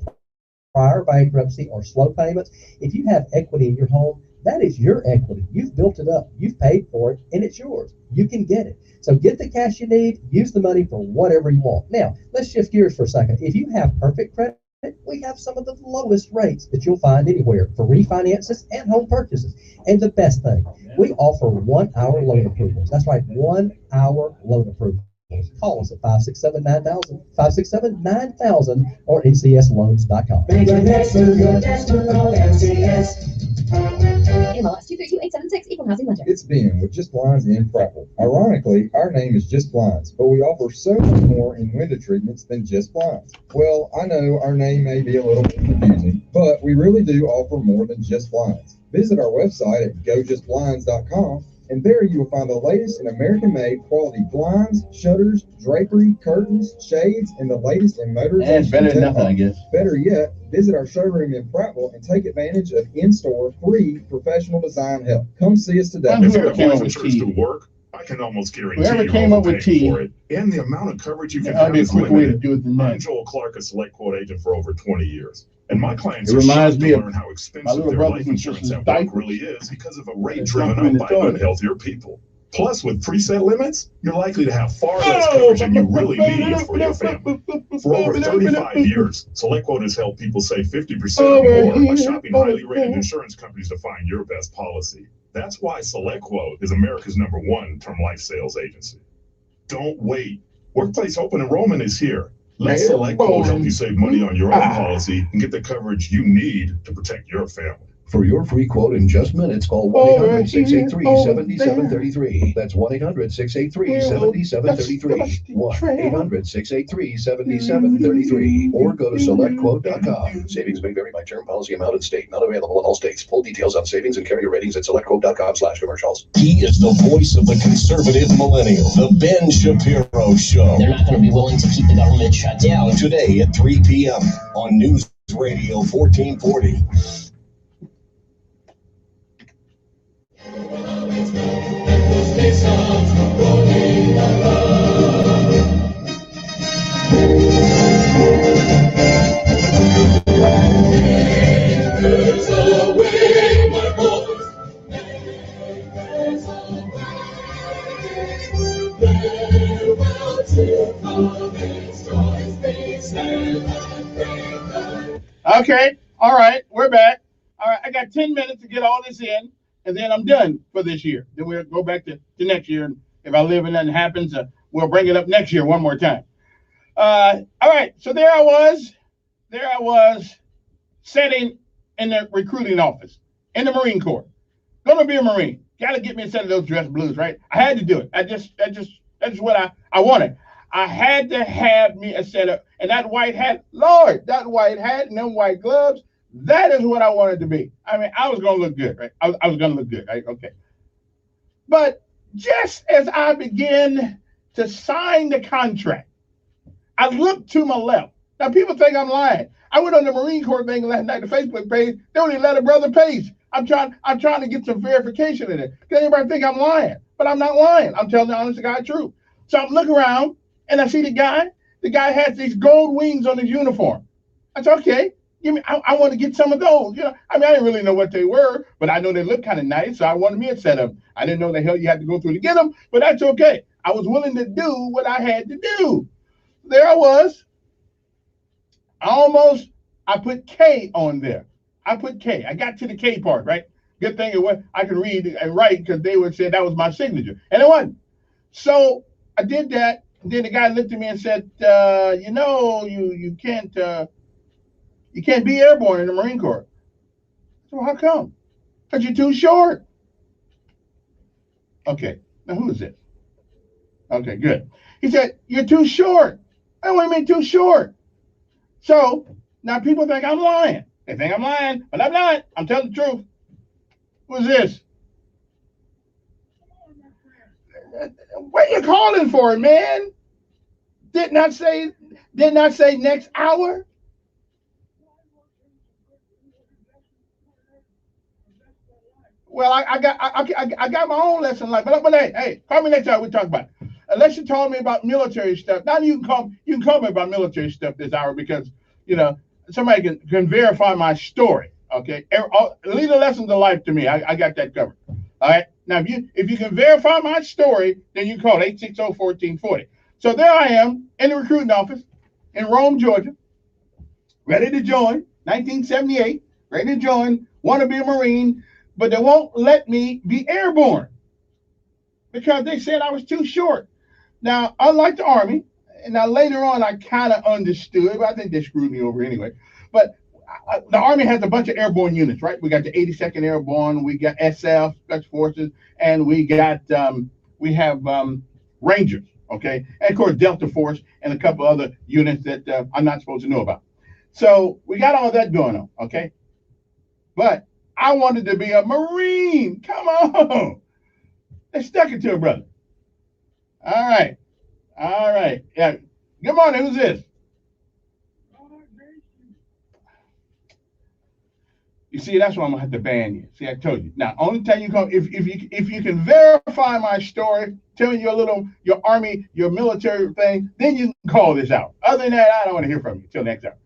Speaker 15: prior bankruptcy or slow payments, if you have equity in your home, that is your equity. You've built it up. You've paid for it, and it's yours. You can get it. So get the cash you need. Use the money for whatever you want. Now, let's shift gears for a second. If you have perfect credit, we have some of the lowest rates that you'll find anywhere for refinances and home purchases. And the best thing, we offer 1 hour loan approvals. That's right, 1 hour loan approvals. Call us at 567-9000, 567-9000, or ncsloans.com.
Speaker 11: Make your next move your destiny on NCS.
Speaker 16: MLS 232876, Equal Housing Lender.
Speaker 27: It's Ben with Just Blinds in Prattville. Ironically, our name is Just Blinds, but we offer so much more in window treatments than just blinds. Well, I know our name may be a little bit confusing, but we really do offer more than just blinds. Visit our website at gojustblinds.com, and there you will find the latest in American-made quality blinds, shutters, drapery, curtains, shades, and the latest in motorization.
Speaker 1: And better than nothing, I guess.
Speaker 27: Better yet, visit our showroom in Prattville and take advantage of in-store free professional design help. Come see us today.
Speaker 21: If you're applying for church to work, I can almost guarantee
Speaker 1: Whoever
Speaker 21: you're
Speaker 1: came up with
Speaker 21: overpaying
Speaker 1: T,
Speaker 21: for it. And the amount of coverage you can
Speaker 1: that'd
Speaker 21: have
Speaker 1: be a
Speaker 21: is
Speaker 1: quick way to
Speaker 21: limited.
Speaker 1: do it than that.
Speaker 21: I'm Joel Clark, a select quote agent for over 20 years. And my clients
Speaker 1: It
Speaker 21: are
Speaker 1: reminds
Speaker 21: shocked
Speaker 1: me
Speaker 21: to
Speaker 1: of
Speaker 21: learn how
Speaker 1: my
Speaker 21: expensive
Speaker 1: little
Speaker 21: their
Speaker 1: brothers
Speaker 21: life
Speaker 1: and
Speaker 21: insurance
Speaker 1: sisters'
Speaker 21: at work
Speaker 1: diapers.
Speaker 21: really is because of a rate
Speaker 1: That's
Speaker 21: driven
Speaker 1: jumping in
Speaker 21: up
Speaker 1: the
Speaker 21: by
Speaker 1: toilet.
Speaker 21: unhealthier people. Plus, with preset limits, you're likely to have far less coverage than you really need for your family. For over 35 years, SelectQuote has helped people save 50% or more by shopping highly rated insurance companies to find your best policy. That's why SelectQuote is America's #1 term life sales agency. Don't wait. Workplace open enrollment is here. Let SelectQuote help you save money on your own policy and get the coverage you need to protect your family.
Speaker 22: For your free quote in just minutes, call 1-800-683-7733. That's 1-800-683-7733. 1-800-683-7733. Or go to selectquote.com. Savings may vary by term, policy amount, and state. Not available in all states. Full details on savings and carrier ratings at selectquote.com/commercials.
Speaker 20: He is the voice of the conservative millennial, the Ben Shapiro Show.
Speaker 3: They're not going to be willing to keep the government shut down.
Speaker 20: Today at 3 p.m. on News Radio 1440.
Speaker 1: Okay, all right, we're back. All right, I got 10 minutes to get all this in, and then I'm done for this year. Then we'll go back to next year, and if I live and nothing happens, we'll bring it up next year one more time. All right, so there I was sitting in the recruiting office in the Marine Corps. Gonna be a Marine. Gotta get me a set of those dress blues, right? I had to do it. That's what I wanted. I had to have me a set of, and that white hat, Lord, that white hat and them white gloves, that is what I wanted to be. I mean, I was gonna look good, right? I was gonna look good, right? Okay. But just as I began to sign the contract, I looked to my left. Now people think I'm lying. I went on the Marine Corps thing last night, the Facebook page. They only let a brother page. I'm trying to get some verification in it. Because everybody think I'm lying, but I'm not lying. I'm telling the honest to God truth. So I'm looking around and I see the guy. The guy has these gold wings on his uniform. I said, okay, give me. I want to get some of those. You know, I mean, I didn't really know what they were, but I know they look kind of nice, so I wanted me a set of them. I didn't know the hell you had to go through to get them, but that's okay. I was willing to do what I had to do. There I was. I put K on there. I put K. I got to the K part, right? Good thing it was I could read and write because they would say that was my signature, and it wasn't. So I did that. And then the guy looked at me and said, "You know, you can't be airborne in the Marine Corps." So how come? Because you're too short. Okay. Now who is it? Okay, good. He said, "You're too short." I what do you mean too short? So now people think I'm lying. They think I'm lying, but I'm not. I'm telling the truth. Who's this? What are you calling for, man? Did not say next hour. Well, I got my own lesson life, but hey, call me next time we talk about it. Unless you told me about military stuff. Now you can call me about military stuff this hour because you know somebody can verify my story. Okay, lead the lessons of life to me. I got that covered. All right. Now if you can verify my story, then you call 860-1440. So there I am in the recruiting office in Rome, Georgia, ready to join. 1978, ready to join. Want to be a Marine, but they won't let me be airborne because they said I was too short. Now, unlike the Army, and now later on I kind of understood, but I think they screwed me over anyway. But the Army has a bunch of airborne units, right? We got the 82nd Airborne, we got SF, Special Forces, and we have Rangers, okay? And of course, Delta Force and a couple other units that I'm not supposed to know about. So we got all that going on, okay? But I wanted to be a Marine. Come on. They stuck it to a brother. All right. Yeah. Good morning. Who's this? You see, that's why I'm gonna have to ban you. See, I told you. Now, only time you come if you can verify my story, tell me your Army, your military thing, then you can call this out. Other than that, I don't want to hear from you till next hour.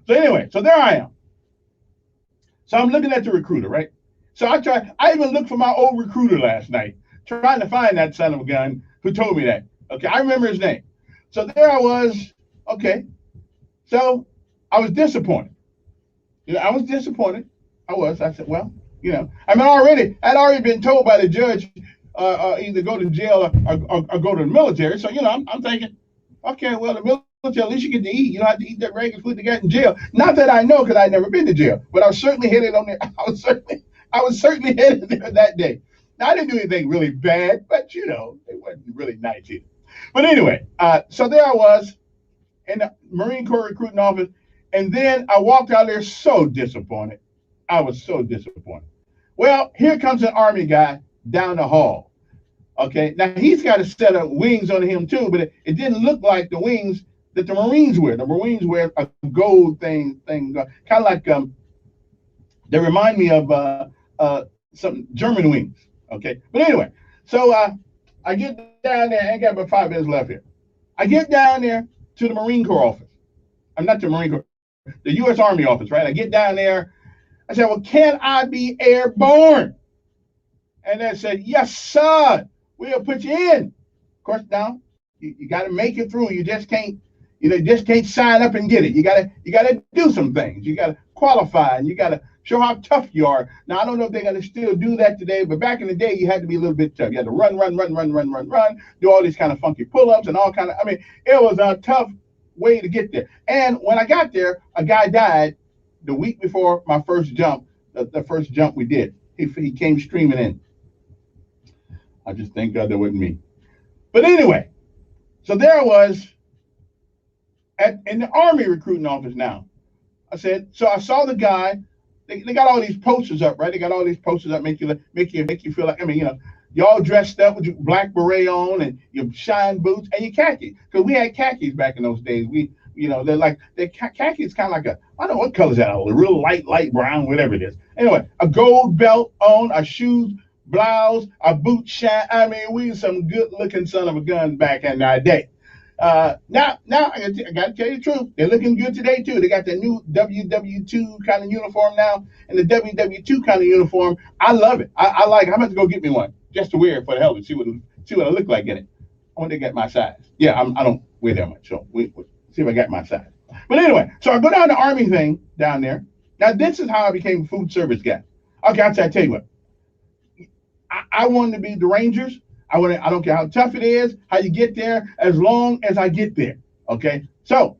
Speaker 1: So anyway, so there I am. So I'm looking at the recruiter, right? So I even looked for my old recruiter last night, trying to find that son of a gun who told me that. Okay, I remember his name. So there I was. Okay, so I was disappointed. I was disappointed. I said, well, I'd already been told by the judge either go to jail or go to the military. So, I'm thinking, okay, well, the military, at least you get to eat. You don't have to eat that regular food to get in jail. Not that I know, because I'd never been to jail, but I was certainly headed on there. I was certainly headed there that day. Now, I didn't do anything really bad, but, it wasn't really nice either. But anyway, so there I was in the Marine Corps recruiting office. And then I walked out there so disappointed. I was so disappointed. Well, here comes an Army guy down the hall. Okay, now he's got a set of wings on him too, but it didn't look like the wings that the Marines wear. The Marines wear a gold thing, kind of like they remind me of some German wings. Okay, but anyway, so I get down there. I ain't got about 5 minutes left here. I get down there to the Marine Corps office. I'm not the Marine Corps, the U.S. Army office, right? I get down there. I said, well, can I be airborne? And they said, yes, sir. We'll put you in. Of course, now you got to make it through. You just can't sign up and get it. You got to do some things. You got to qualify, and you got to show how tough you are. Now, I don't know if they're going to still do that today, but back in the day, you had to be a little bit tough. You had to run, do all these kind of funky pull-ups and all kind of. It was a tough way to get there. And when I got there, a guy died the week before my first jump, the first jump we did. He came streaming in. I just thank God that wasn't me. But anyway, so there I was in the Army recruiting office now. I said, so I saw the guy. They got all these posters up, right? They got all these posters up, make you feel like, you're all dressed up with your black beret on and your shine boots and your khakis. Because we had khakis back in those days. Khakis kind of like I don't know what color is that, a real light brown, whatever it is. Anyway, a gold belt on, a shoes, blouse, a boot shine. We some good looking son of a gun back in our day. Now I got to tell you the truth. They're looking good today too. They got the new WW2 kind of uniform now, and the WW2 kind of uniform. I love it. I like it. I'm about to go get me one just to wear it for the hell to see what I look like in it. I want to get my size. Yeah, I don't wear that much, so we see if I got my size. But anyway, so I go down the Army thing down there. Now this is how I became a food service guy. Okay, I'll tell you what. I wanted to be the Rangers. I don't care how tough it is, how you get there, as long as I get there. Okay, so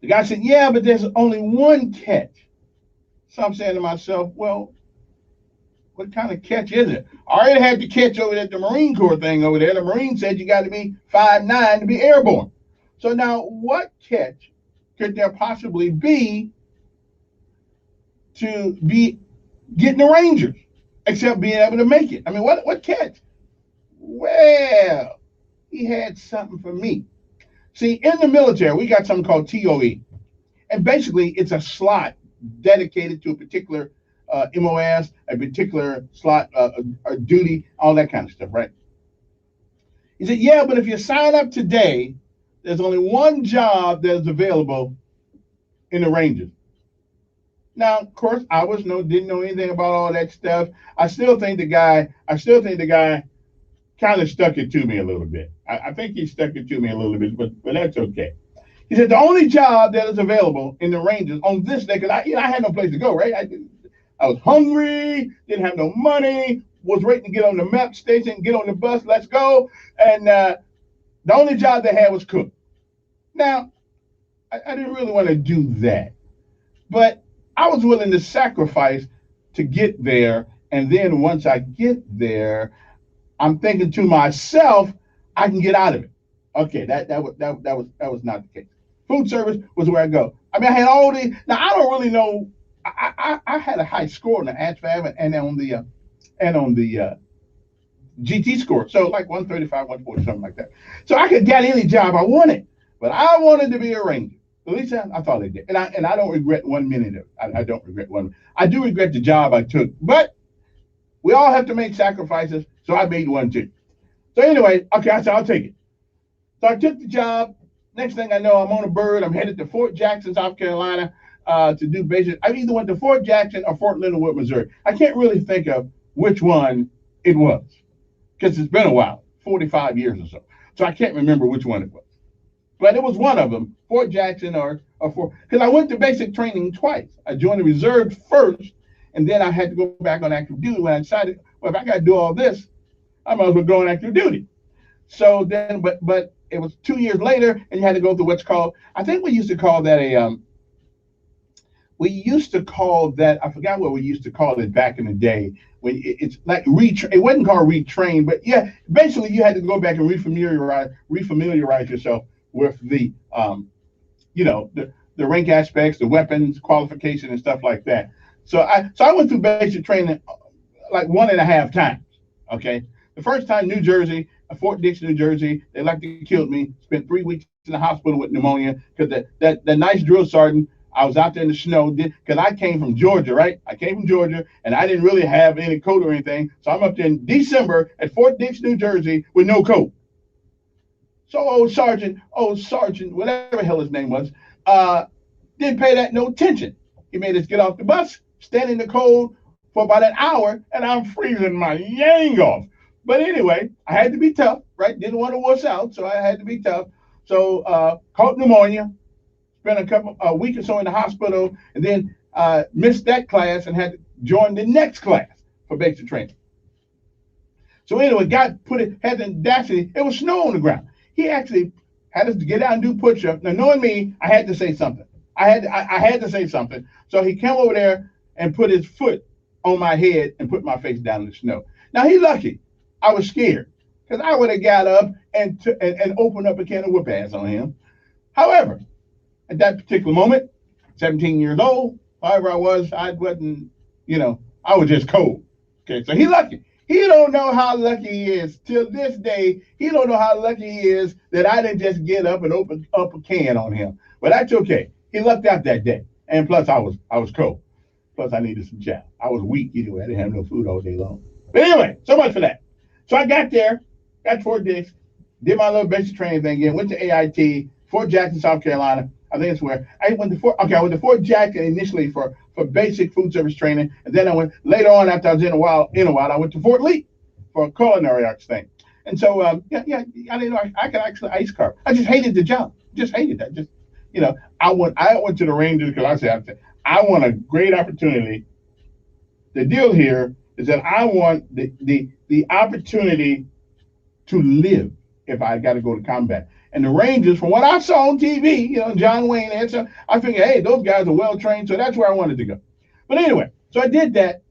Speaker 1: the guy said, yeah, but there's only one catch. So I'm saying to myself, well, what kind of catch is it? I already had the catch over there at the Marine Corps thing over there. The Marine said you got to be 5'9" to be airborne. So now what catch could there possibly be to be getting the Rangers, except being able to make it? What catch? Well, he had something for me. See, in the military, we got something called TOE. And basically, it's a slot dedicated to a particular MOS, a particular slot, a duty, all that kind of stuff, right? He said, yeah, but if you sign up today, there's only one job that is available in the Rangers. Now, of course, didn't know anything about all that stuff. I still think the guy kind of stuck it to me a little bit. I think he stuck it to me a little bit, but that's okay. He said the only job that is available in the Rangers on this day, because I had no place to go, right? I was hungry, didn't have no money, was waiting to get on the map station, get on the bus, let's go. And the only job they had was cook. Now, I didn't really want to do that, but I was willing to sacrifice to get there. And then once I get there, I'm thinking to myself, I can get out of it. Okay, that was not the case. Food service was where I go. I had all the. Now I don't really know. I had a high score on the ASVAB and on the GT score, so like 135, 140, something like that. So I could get any job I wanted, but I wanted to be a Ranger. At least I thought I did, and I don't regret 1 minute of it. I don't regret one. I do regret the job I took, but we all have to make sacrifices, so I made one too. So anyway, okay, I said I'll take it. So I took the job. Next thing I know, I'm on a bird. I'm headed to Fort Jackson, South Carolina, to do basic. I either went to Fort Jackson or Fort Leonard Wood, Missouri. I can't really think of which one It was, because it's been a while, 45 years or so. So I can't remember which one it was. But it was one of them, Fort Jackson or Fort, because I went to basic training twice. I joined the reserve first, and then I had to go back on active duty when I decided, well, if I got to do all this, I might as well go on active duty. So then, but it was 2 years later, and you had to go through what's called, I think we used to call that I forgot what we used to call it back in the day. When it's like it wasn't called retrain, but yeah, basically you had to go back and refamiliarize yourself with the the rank aspects, the weapons, qualification, and stuff like that. So I went through basic training like 1.5 times. Okay, the first time, New Jersey, Fort Dix, New Jersey, they like to kill me. Spent 3 weeks in the hospital with pneumonia because that nice drill sergeant. I was out there in the snow because I came from Georgia, right? I came from Georgia, and I didn't really have any coat or anything. So I'm up there in December at Fort Dix, New Jersey, with no coat. So old sergeant, whatever the hell his name was, didn't pay that no attention. He made us get off the bus, stand in the cold for about an hour, and I'm freezing my yang off. But anyway, I had to be tough, right? Didn't want to wuss out, so I had to be tough. So caught pneumonia. Spent a week or so in the hospital, and then missed that class and had to join the next class for basic training. So anyway, had the audacity. It was snow on the ground. He actually had us to get out and do push-ups. Now, knowing me, I had to say something. I had to say something. So he came over there and put his foot on my head and put my face down in the snow. Now he's lucky. I was scared because I would have got up and opened up a can of whoop ass on him. However, at that particular moment, 17 years old, however I wasn't, I was just cold. Okay, so he's lucky. He don't know how lucky he is. Till this day, he don't know how lucky he is that I didn't just get up and open up a can on him. But that's okay. He lucked out that day. And plus, I was cold. Plus, I needed some chow. I was weak anyway. I didn't have no food all day long. But anyway, so much for that. So I got there, got Fort Dix, did my little basic training thing again, went to AIT, Fort Jackson, South Carolina. I think it's where I went to Fort Jackson initially for basic food service training, and then I went later on after I was in a while, I went to Fort Lee for a culinary arts thing. And so I didn't know I could actually ice carve. I just hated the job. Just hated that. I went to the Rangers because I said I want a great opportunity. The deal here is that I want the opportunity to live if I got to go to combat. And the Rangers, from what I saw on TV, John Wayne and so I figured, hey, those guys are well trained, so that's where I wanted to go. But anyway, so I did that,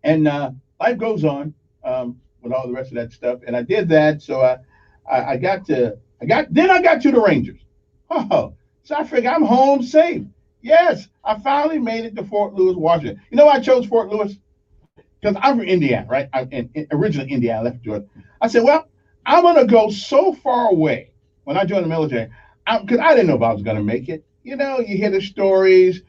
Speaker 1: and life goes on with all the rest of that stuff. And I did that, so I got to the Rangers. Oh, so I figured I'm home safe. Yes, I finally made it to Fort Lewis, Washington. You know why I chose Fort Lewis? Because I'm from Indiana, right? Originally Indiana, I left Georgia. I said, well, I'm going to go so far away when I joined the military, because I didn't know if I was going to make it. You hear the stories,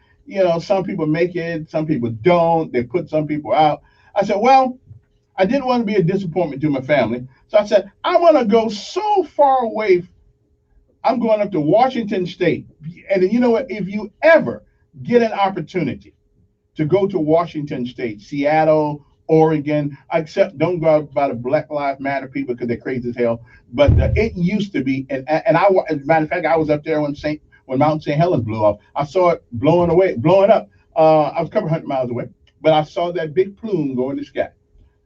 Speaker 1: some people make it, some people don't. They put some people out. I said, well, I didn't want to be a disappointment to my family. So I said, I want to go so far away. I'm going up to Washington State. And you know what? If you ever get an opportunity to go to Washington State, Seattle, Oregon, except don't go out by the Black Lives Matter people because they're crazy as hell. But it used to be, and as a matter of fact, I was up there when Mount St. Helens blew off. I saw it blowing up. I was a couple hundred miles away, but I saw that big plume go in the sky.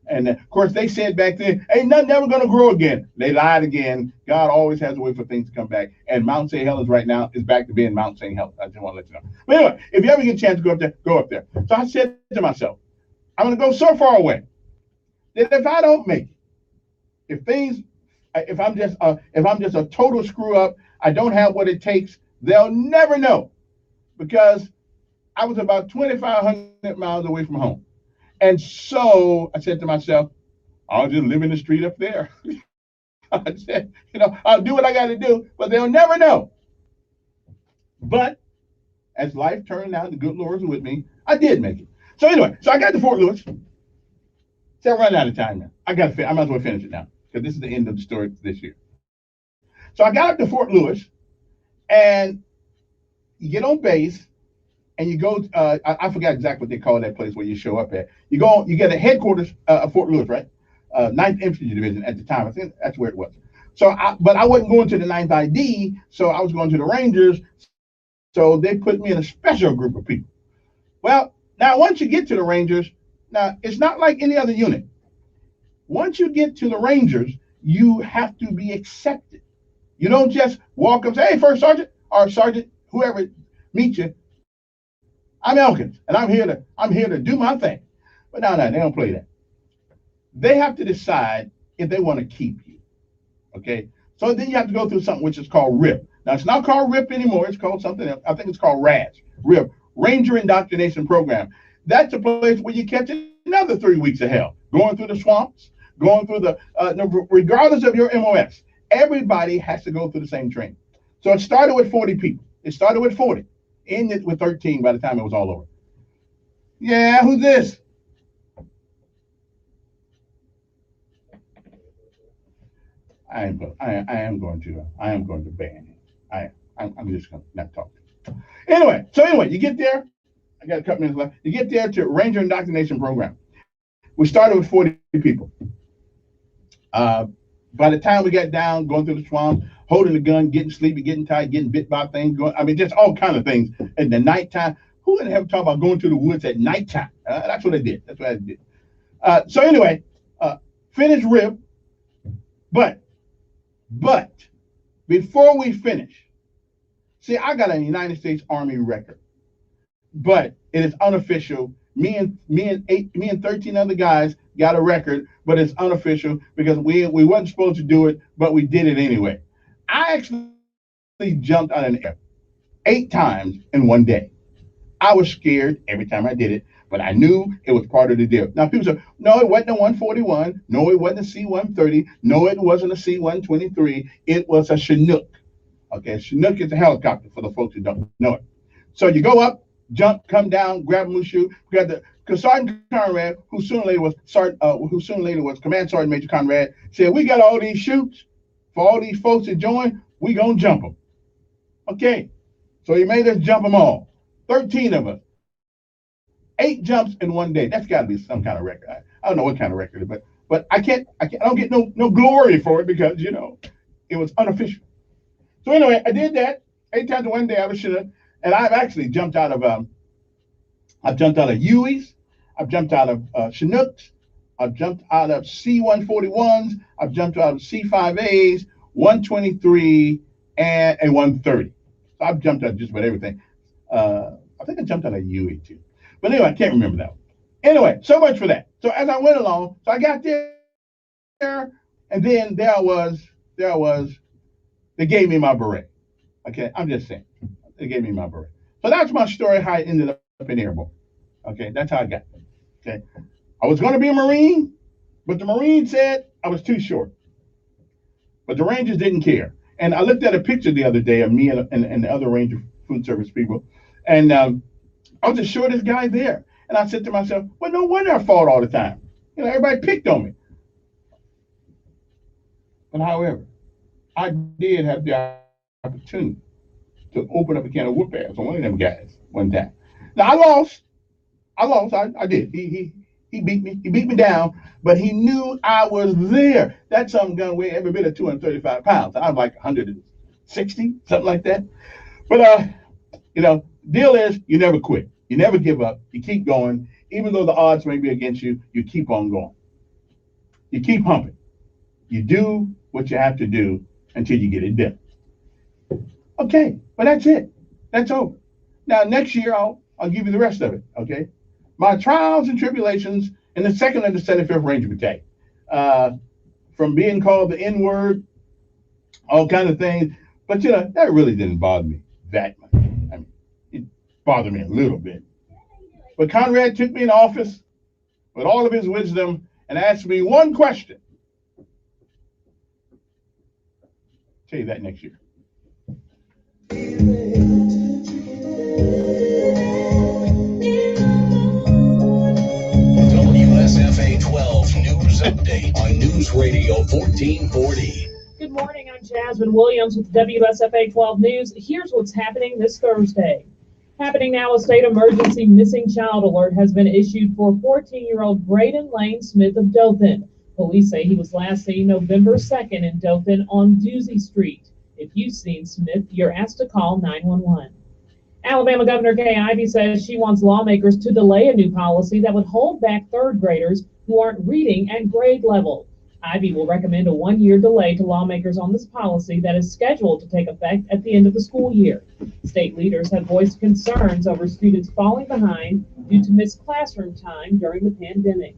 Speaker 1: And of course, they said back then, ain't nothing ever going to grow again. They lied again. God always has a way for things to come back. And Mount St. Helens right now is back to being Mount St. Helens. I just want to let you know. But anyway, if you ever get a chance to go up there, go up there. So I said to myself, I'm going to go so far away that if I don't make it, if I'm just a total screw up, I don't have what it takes, they'll never know, because I was about 2,500 miles away from home. And so I said to myself, I'll just live in the street up there. I said, I'll do what I got to do, but they'll never know. But as life turned out, the good Lord's with me, I did make it. So anyway, I got to Fort Lewis. So I'm running out of time now. I might as well finish it now, because this is the end of the story this year. So I got up to Fort Lewis, and you get on base, and you go. I forgot exactly what they call that place where you show up at. You go. You get a headquarters of Fort Lewis, right? 9th Infantry Division at the time. I think that's where it was. So, but I wasn't going to the 9th ID, so I was going to the Rangers. So they put me in a special group of people. Well, now once you get to the Rangers, now it's not like any other unit. Once you get to the Rangers, you have to be accepted. You don't just walk up and say, "Hey, First Sergeant or Sergeant, whoever meet you, I'm Elkins, and I'm here to do my thing." But no, they don't play that. They have to decide if they want to keep you. Okay, so then you have to go through something which is called RIP. Now it's not called RIP anymore. It's called something else. I think it's called RAS, RIP, Ranger Indoctrination Program. That's a place where you catch another 3 weeks of hell, going through the swamps, going through regardless of your MOS. Everybody has to go through the same training. So it started with 40 people. It started with 40, ended with 13 by the time it was all over. Yeah, who's this? I am going to ban him. I'm just going to not talk to him. Anyway, you get there. I got a couple minutes left. You get there to Ranger Indoctrination Program. We started with 40 people. By the time we got down, going through the swamp, holding the gun, getting sleepy, getting tired, getting bit by things, just all kind of things. At the nighttime, who in the hell talk about going to the woods at nighttime? That's what I did. That's what I did. So anyway, finish RIP, but before we finish, see, I got a United States Army record, but it is unofficial. Me and 13 other guys got a record, but it's unofficial because we wasn't supposed to do it, but we did it anyway. I actually jumped out of the air 8 times in one day. I was scared every time I did it, but I knew it was part of the deal. Now people say, no, it wasn't a 141. No, it wasn't a C-130. No, it wasn't a C-123. It was a Chinook. Okay, Chinook is a helicopter for the folks who don't know it. So you go up, jump, come down, grab a Mushu. We got because Sergeant Conrad, who sooner or later was Command Sergeant Major Conrad, said, "We got all these chutes for all these folks that join. We gonna jump them." Okay, so he made us jump them all. 13 of us. 8 jumps in one day. That's got to be some kind of record. I don't know what kind of record, but I don't get no glory for it because it was unofficial. So anyway, I did that 8 times in one day. I was Chinook, and I've actually jumped out of Hueys, I've jumped out of Chinooks, I've jumped out of C-141s, I've jumped out of C-5As, 123, and a 130. So I've jumped out just about everything. I think I jumped out of Huey too. But anyway, I can't remember that one. Anyway, so much for that. So as I went along, so I got there, and then there was, they gave me my beret. Okay, I'm just saying. They gave me my beret. So that's my story, how I ended up in airborne. Okay, that's how I got there. Okay, I was going to be a Marine, but the Marine said I was too short. But the Rangers didn't care. And I looked at a picture the other day of me and the other Ranger food service people, and I was the shortest guy there. And I said to myself, well, no wonder I fought all the time. Everybody picked on me. But however, I did have the opportunity to open up a can of whoop ass on one of them guys one time. Now I lost. I did. He beat me. He beat me down, but he knew I was there. That some gun weighed every bit of 235 pounds. I was like 160, something like that. But deal is you never quit. You never give up. You keep going. Even though the odds may be against you, you keep on going. You keep humping. You do what you have to do until you get it done. Okay, but that's it. That's over. Now next year I'll give you the rest of it. Okay, my trials and tribulations in the 2nd and the 75th Ranger Battalion, from being called the N-word, all kind of things. But that really didn't bother me that much. I mean, it bothered me a little bit. But Conrad took me in office with all of his wisdom and asked me one question. I'll tell you that next year.
Speaker 20: WSFA 12 News Update on News Radio 1440.
Speaker 8: Good morning, I'm Jasmine Williams with WSFA 12 News. Here's what's happening this Thursday. Happening now, a state emergency missing child alert has been issued for 14-year-old Braden Lane Smith of Dothan. Police say he was last seen November 2nd in Dothan on Doozy Street. If you've seen Smith, you're asked to call 911. Alabama Governor Kay Ivey says she wants lawmakers to delay a new policy that would hold back third graders who aren't reading at grade level. Ivey will recommend a one-year delay to lawmakers on this policy that is scheduled to take effect at the end of the school year. State leaders have voiced concerns over students falling behind due to missed classroom time during the pandemic.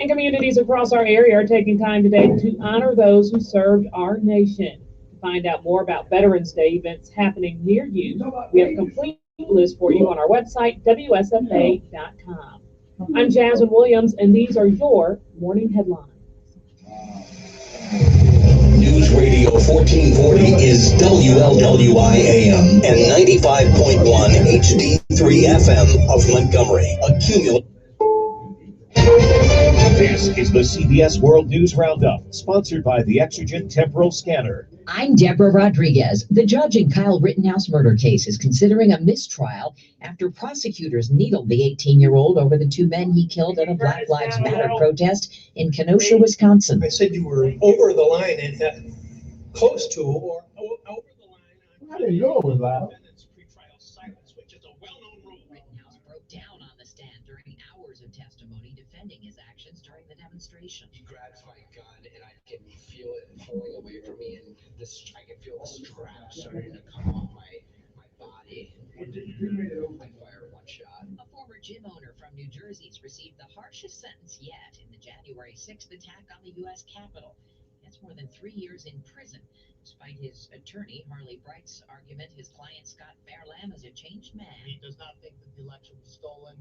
Speaker 8: And communities across our area are taking time today to honor those who served our nation. To find out more about Veterans Day events happening near you, we have a complete list for you on our website, WSFA.com. I'm Jasmine Williams, and these are your morning headlines.
Speaker 20: News Radio 1440 is WLWI AM and 95.1 HD3 FM of Montgomery.
Speaker 4: This is the CBS World News Roundup, sponsored by the Exergent Temporal Scanner.
Speaker 7: I'm Deborah Rodriguez. The judge in Kyle Rittenhouse murder case is considering a mistrial after prosecutors needled the 18-year-old over the two men he killed at a Black Lives Matter protest in Kenosha, Wisconsin.
Speaker 10: I said you were over the line and close to or over the line.
Speaker 1: I didn't know it was loud.
Speaker 7: Rittenhouse broke down on the stand during hours of testimony defending his actions during the demonstration.
Speaker 17: He grabs my gun and I can feel it pulling away from me, and I can feel the strap starting to come off my body. I fire one shot.
Speaker 7: A former gym owner from New Jersey's received the harshest sentence yet in the January 6th attack on the U.S. Capitol. That's more than 3 years in prison. Despite his attorney, Harley Bright's argument, his client Scott Fairlamb is a changed man.
Speaker 18: He does not think that the election was stolen.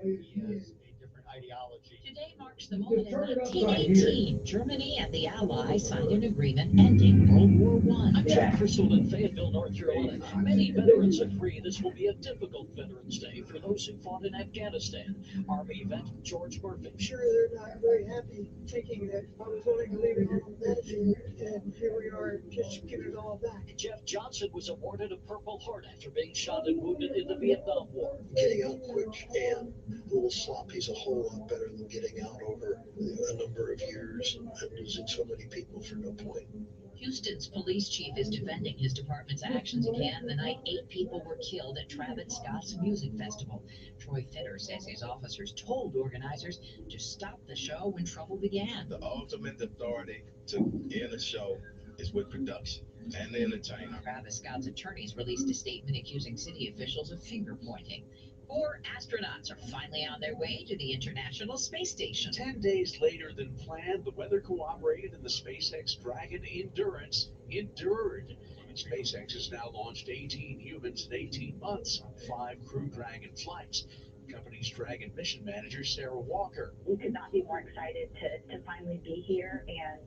Speaker 18: He has a different ideology.
Speaker 7: Today marks the moment in 1918. Germany and the Allies signed an agreement ending World War I.
Speaker 19: I'm Jack Crystal in Fayetteville, North Carolina. Many veterans agree this will be a difficult Veterans Day for those who fought in Afghanistan. Army vet George Murphy.
Speaker 23: I'm sure they're not very happy thinking that I was only leaving all of that, and here we are just giving it all back.
Speaker 19: Jeff Johnson was awarded a Purple Heart after being shot and wounded in the Vietnam War.
Speaker 25: Getting out quick and a little sloppy is a whole lot better than getting out over a number of years and losing so many people for no point.
Speaker 7: Houston's police chief is defending his department's actions again the night 8 people were killed at Travis Scott's music festival. Troy Fitter says his officers told organizers to stop the show when trouble began.
Speaker 28: The ultimate authority to end a show is with production and the entertainer.
Speaker 7: Travis Scott's attorneys released a statement accusing city officials of finger pointing. 4 astronauts are finally on their way to the International Space Station.
Speaker 19: 10 days later than planned, the weather cooperated and the SpaceX Dragon Endurance endured. SpaceX has now launched 18 humans in 18 months, 5 Crew Dragon flights. The company's Dragon mission manager, Sarah Walker.
Speaker 29: We could not be more excited to finally be here and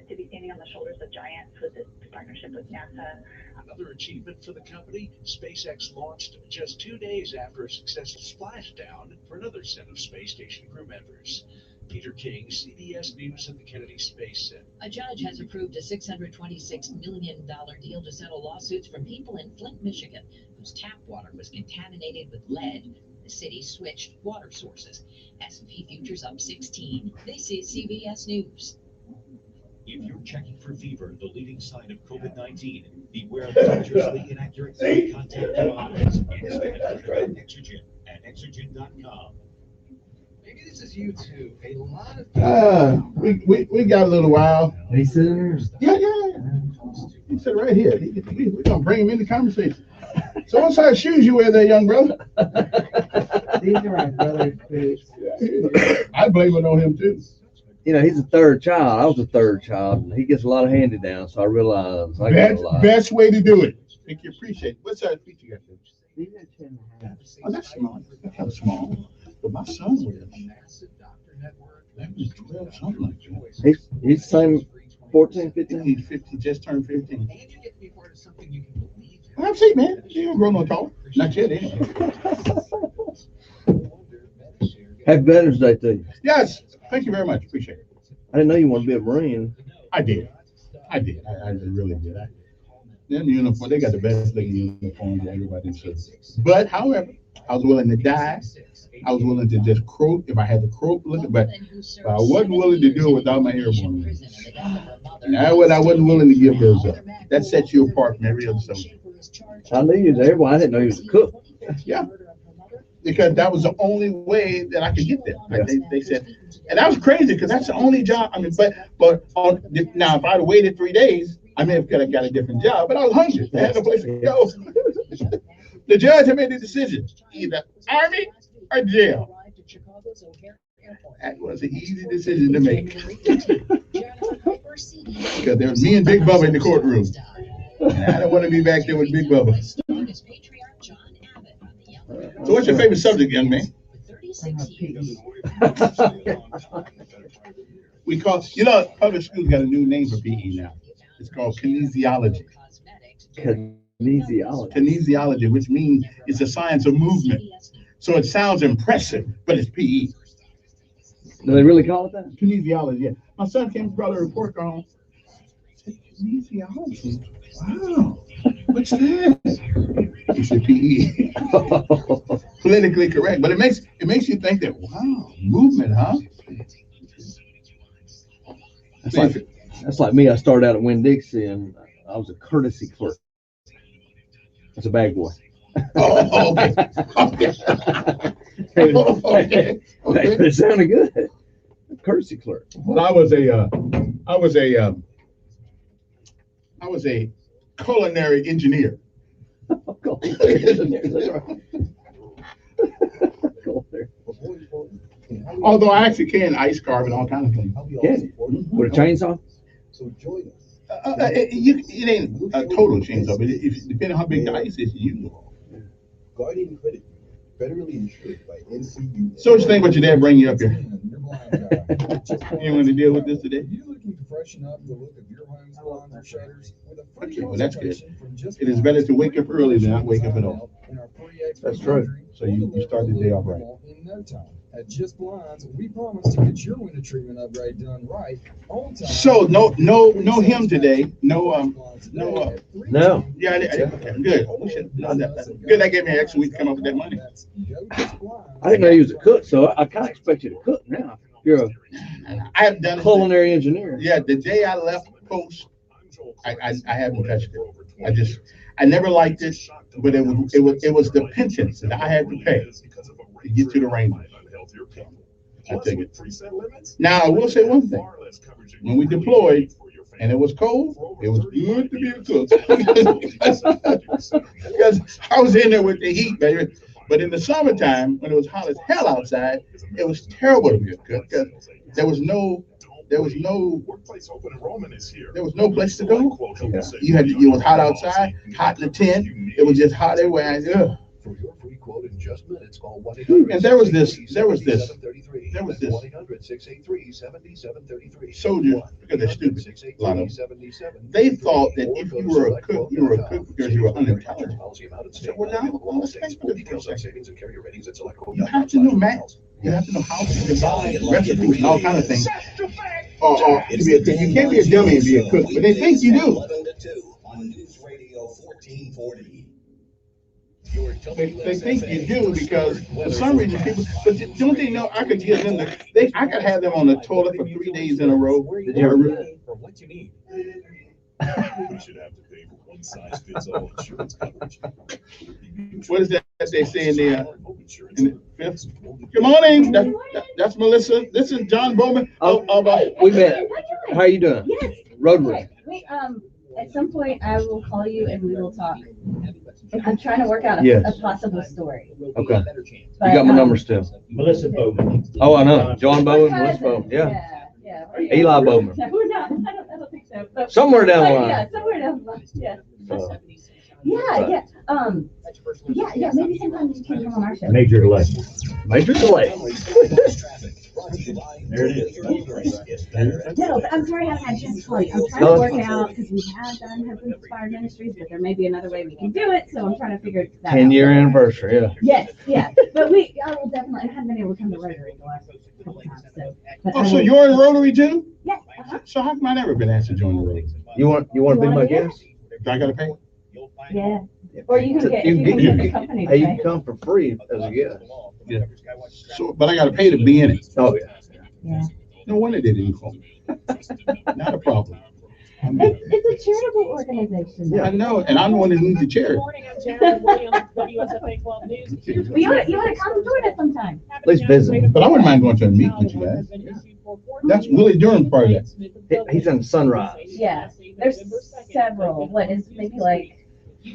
Speaker 29: to be standing on the shoulders of giants with this partnership with NASA.
Speaker 19: Another achievement for the company, SpaceX launched just 2 days after a successful splashdown for another set of space station crew members. Peter King, CBS News at the Kennedy Space Center.
Speaker 7: A judge has approved a $626 million deal to settle lawsuits from people in Flint, Michigan, whose tap water was contaminated with lead. The city switched water sources. S&P futures up 16. This is CBS News.
Speaker 4: If you're checking for fever, the leading sign of COVID-19, beware of dangerously inaccurate contact thermometers. Exergent at exergent.com.
Speaker 10: Maybe this is you too. A lot of
Speaker 1: We got a little while.
Speaker 10: He said,
Speaker 1: Yeah. He said right here. We're gonna bring him into conversation. So what size shoes you wear there, young brother?
Speaker 30: These are my brother's boots.
Speaker 1: I blame it on him too.
Speaker 31: You know, he's a third child. I was a third child. He gets a lot of hand-me-downs, so I realized I get a lot.
Speaker 1: Best way to do it. Make you appreciate it. What size feet you got?
Speaker 30: These are 10.5.
Speaker 1: Oh, that's small. That's kind of small. But my son was 12, something like that.
Speaker 31: He's the same 14, 15.
Speaker 1: He's 15, just turned 15. I've seen, man. She don't grow no taller. Not yet, anyway.
Speaker 31: Happy Veterans Day to you.
Speaker 1: Yes. Thank you very much. Appreciate it.
Speaker 31: I didn't know you wanted to be a Marine.
Speaker 1: I did. I really did. Them uniform, they got the best looking uniforms that everybody says. But however, I was willing to die. I was willing to just croak if I had to croak a little, but I wasn't willing to do it without my airborne wings. And I wasn't willing to give those up. That sets you apart from every other soldier.
Speaker 31: I knew you was airborne. I didn't know you was a cook.
Speaker 1: Yeah. Because that was the only way that I could get there. Like they said, and that was crazy because that's the only job. I mean, but now if I'd have waited 3 days, I may have got a different job. But I was hungry. I had no place to go. The judge had made the decision: either Army or jail. That was an easy decision to make because there was me and Big Bubba in the courtroom, and I don't want to be back there with Big Bubba. So what's your favorite subject, young man? We call, public schools got a new name for PE now. It's called kinesiology. Kinesiology, which means it's a science of movement. So it sounds impressive, but it's PE.
Speaker 31: Do they really call it that?
Speaker 1: Kinesiology, yeah. My son came and brought a report card home. Kinesiology? Wow. What's that? It's a PE. Politically correct, but it makes you think that, wow, movement, huh?
Speaker 31: That's like me. I started out at Winn-Dixie and I was a courtesy clerk. That's a bag boy.
Speaker 1: Oh, okay. Okay.
Speaker 31: It sounded good. Courtesy clerk.
Speaker 1: Well, I was a culinary engineer. Although I actually can ice carve and all kinds of things.
Speaker 31: Can you? With a chainsaw?
Speaker 22: So join us.
Speaker 1: It ain't a total chainsaw, but depending on how big the ice is, you.
Speaker 22: Guardian Credit, federally insured by NCU.
Speaker 1: So what you think about your dad bringing you up here? You want to deal with this today?
Speaker 27: You're looking to freshen up the look of your home's blinds or shutters with a free
Speaker 1: Okay, well, that's good.
Speaker 27: consultation from Just
Speaker 1: It is better to wake up early than not wake up at all.
Speaker 27: in our pre-expert
Speaker 1: That's true.
Speaker 27: laundry
Speaker 1: So you start the day off right.
Speaker 27: in no time. At Just Blinds, we promise to get your window treatment upgrade done right on time.
Speaker 1: So no him today. No.
Speaker 31: No.
Speaker 1: Yeah, good. We should know that. Good, that gave me an extra week to come up with that money.
Speaker 31: I didn't know you was a cook, so I kind of expect you to cook now. You're
Speaker 1: I have done
Speaker 31: culinary engineer.
Speaker 1: Yeah, the day I left Post, I haven't touched it. I never liked it, but it was the penance that I had to pay to get to the Rangers. I take it. Now I will say one thing: when we deployed and it was cold, it was good to be a cook because I was in there with the heat, baby. But in the summertime, when it was hot as hell outside, it was terrible to be a cook because there was no place to go. Yeah. It was hot outside, hot in the tent. It was just hot everywhere.
Speaker 22: For your free quote in just minutes, call 1-800.
Speaker 1: And there was this soldier, because they're stupid, a lot of them. They thought that if you were a cook, you were a cook because you were unintelligent. So, well, now, let's think for this for a second. You have to know math. You have to know how to divide recipes and all kinds of things. Or you can't be a dummy and be a cook, but they think you do.
Speaker 20: On News Radio 1440.
Speaker 1: They think you do because for some reason people, but don't they know I could give them I could have them on the toilet for 3 days in a row.
Speaker 4: Did you ever for what you need? We should have to pay for one size fits all insurance coverage.
Speaker 1: What is that they say in the fifth? Good morning. That's Melissa. This is John Bowman.
Speaker 31: We met. How are you doing?
Speaker 16: Yes.
Speaker 31: Rotary.
Speaker 16: Wait, at some point I will call you and we will talk. I'm trying to work out a possible story.
Speaker 31: Okay. You got my number still.
Speaker 2: Melissa Bowman.
Speaker 31: Oh, I know. John Bowman, Melissa Bowman. Yeah. Eli Bowman.
Speaker 16: No, we're not. I don't think so. But,
Speaker 31: Somewhere down the line.
Speaker 16: Yeah, somewhere down the line. Yeah. Yeah. Maybe sometimes you can come on our show.
Speaker 2: Major delay.
Speaker 31: Major delay.
Speaker 2: There it is.
Speaker 16: No, but I'm sorry I haven't had a chance to call you. I'm trying to work it out because we have done Husband Inspired Ministries, but there may be another way we can do it. So I'm trying to figure that out.
Speaker 31: 10-year anniversary, yeah.
Speaker 16: Yes, yeah. But I will definitely, I haven't been able to come to Rotary the last couple times.
Speaker 1: So you're in Rotary too?
Speaker 16: Yes.
Speaker 1: So how come I never been asked to join the Rotary?
Speaker 31: You want to be my guest?
Speaker 1: Do I gotta pay?
Speaker 16: Yeah. Or you can get,
Speaker 31: You
Speaker 16: you can
Speaker 31: get-
Speaker 16: get the company to
Speaker 31: Hey, you
Speaker 16: pay.
Speaker 31: can come for free as a guest.
Speaker 1: Yeah. So, but I gotta pay to be in it.
Speaker 31: Oh, yeah.
Speaker 16: Yeah.
Speaker 1: No wonder they didn't call me. Not a problem.
Speaker 16: It's a charitable organization.
Speaker 1: Yeah, I know, and I'm the one that needs the chair.
Speaker 8: Good morning, I'm Janet Williams, WSFA 12 News. Here's
Speaker 16: Well, you wanna come join us sometime?
Speaker 31: At least visit.
Speaker 1: But I wouldn't mind going to a meeting with you guys. That's Willie Durham part of that.
Speaker 31: He's in Sunrise.
Speaker 16: Yeah, there's several, what is maybe like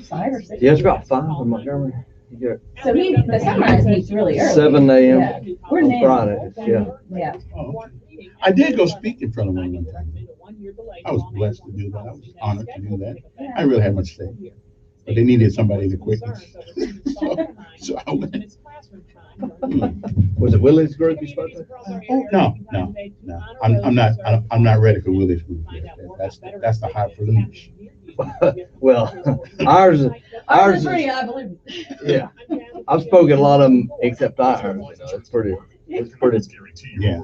Speaker 16: 5 or 6?
Speaker 31: Yeah, it's about 5 in Montgomery. You get
Speaker 16: So the sunrise meets really early.
Speaker 31: 7 a.m.
Speaker 16: Yeah. We're
Speaker 31: on
Speaker 16: named.
Speaker 31: Fridays. Yeah.
Speaker 16: Yeah.
Speaker 1: Oh, okay. I did go speak in front of one time. I was blessed to do that. I was honored to do that. I really had much to say. But they needed somebody to quit. so I went.
Speaker 31: Was it Willie's group you spoke to?
Speaker 1: No. I'm not ready for Willie's group yet. That's the high privilege.
Speaker 31: Well, ours is,
Speaker 16: pretty, I believe.
Speaker 31: yeah. I've spoken a lot of them except ours. You know, it's pretty.
Speaker 1: Yeah.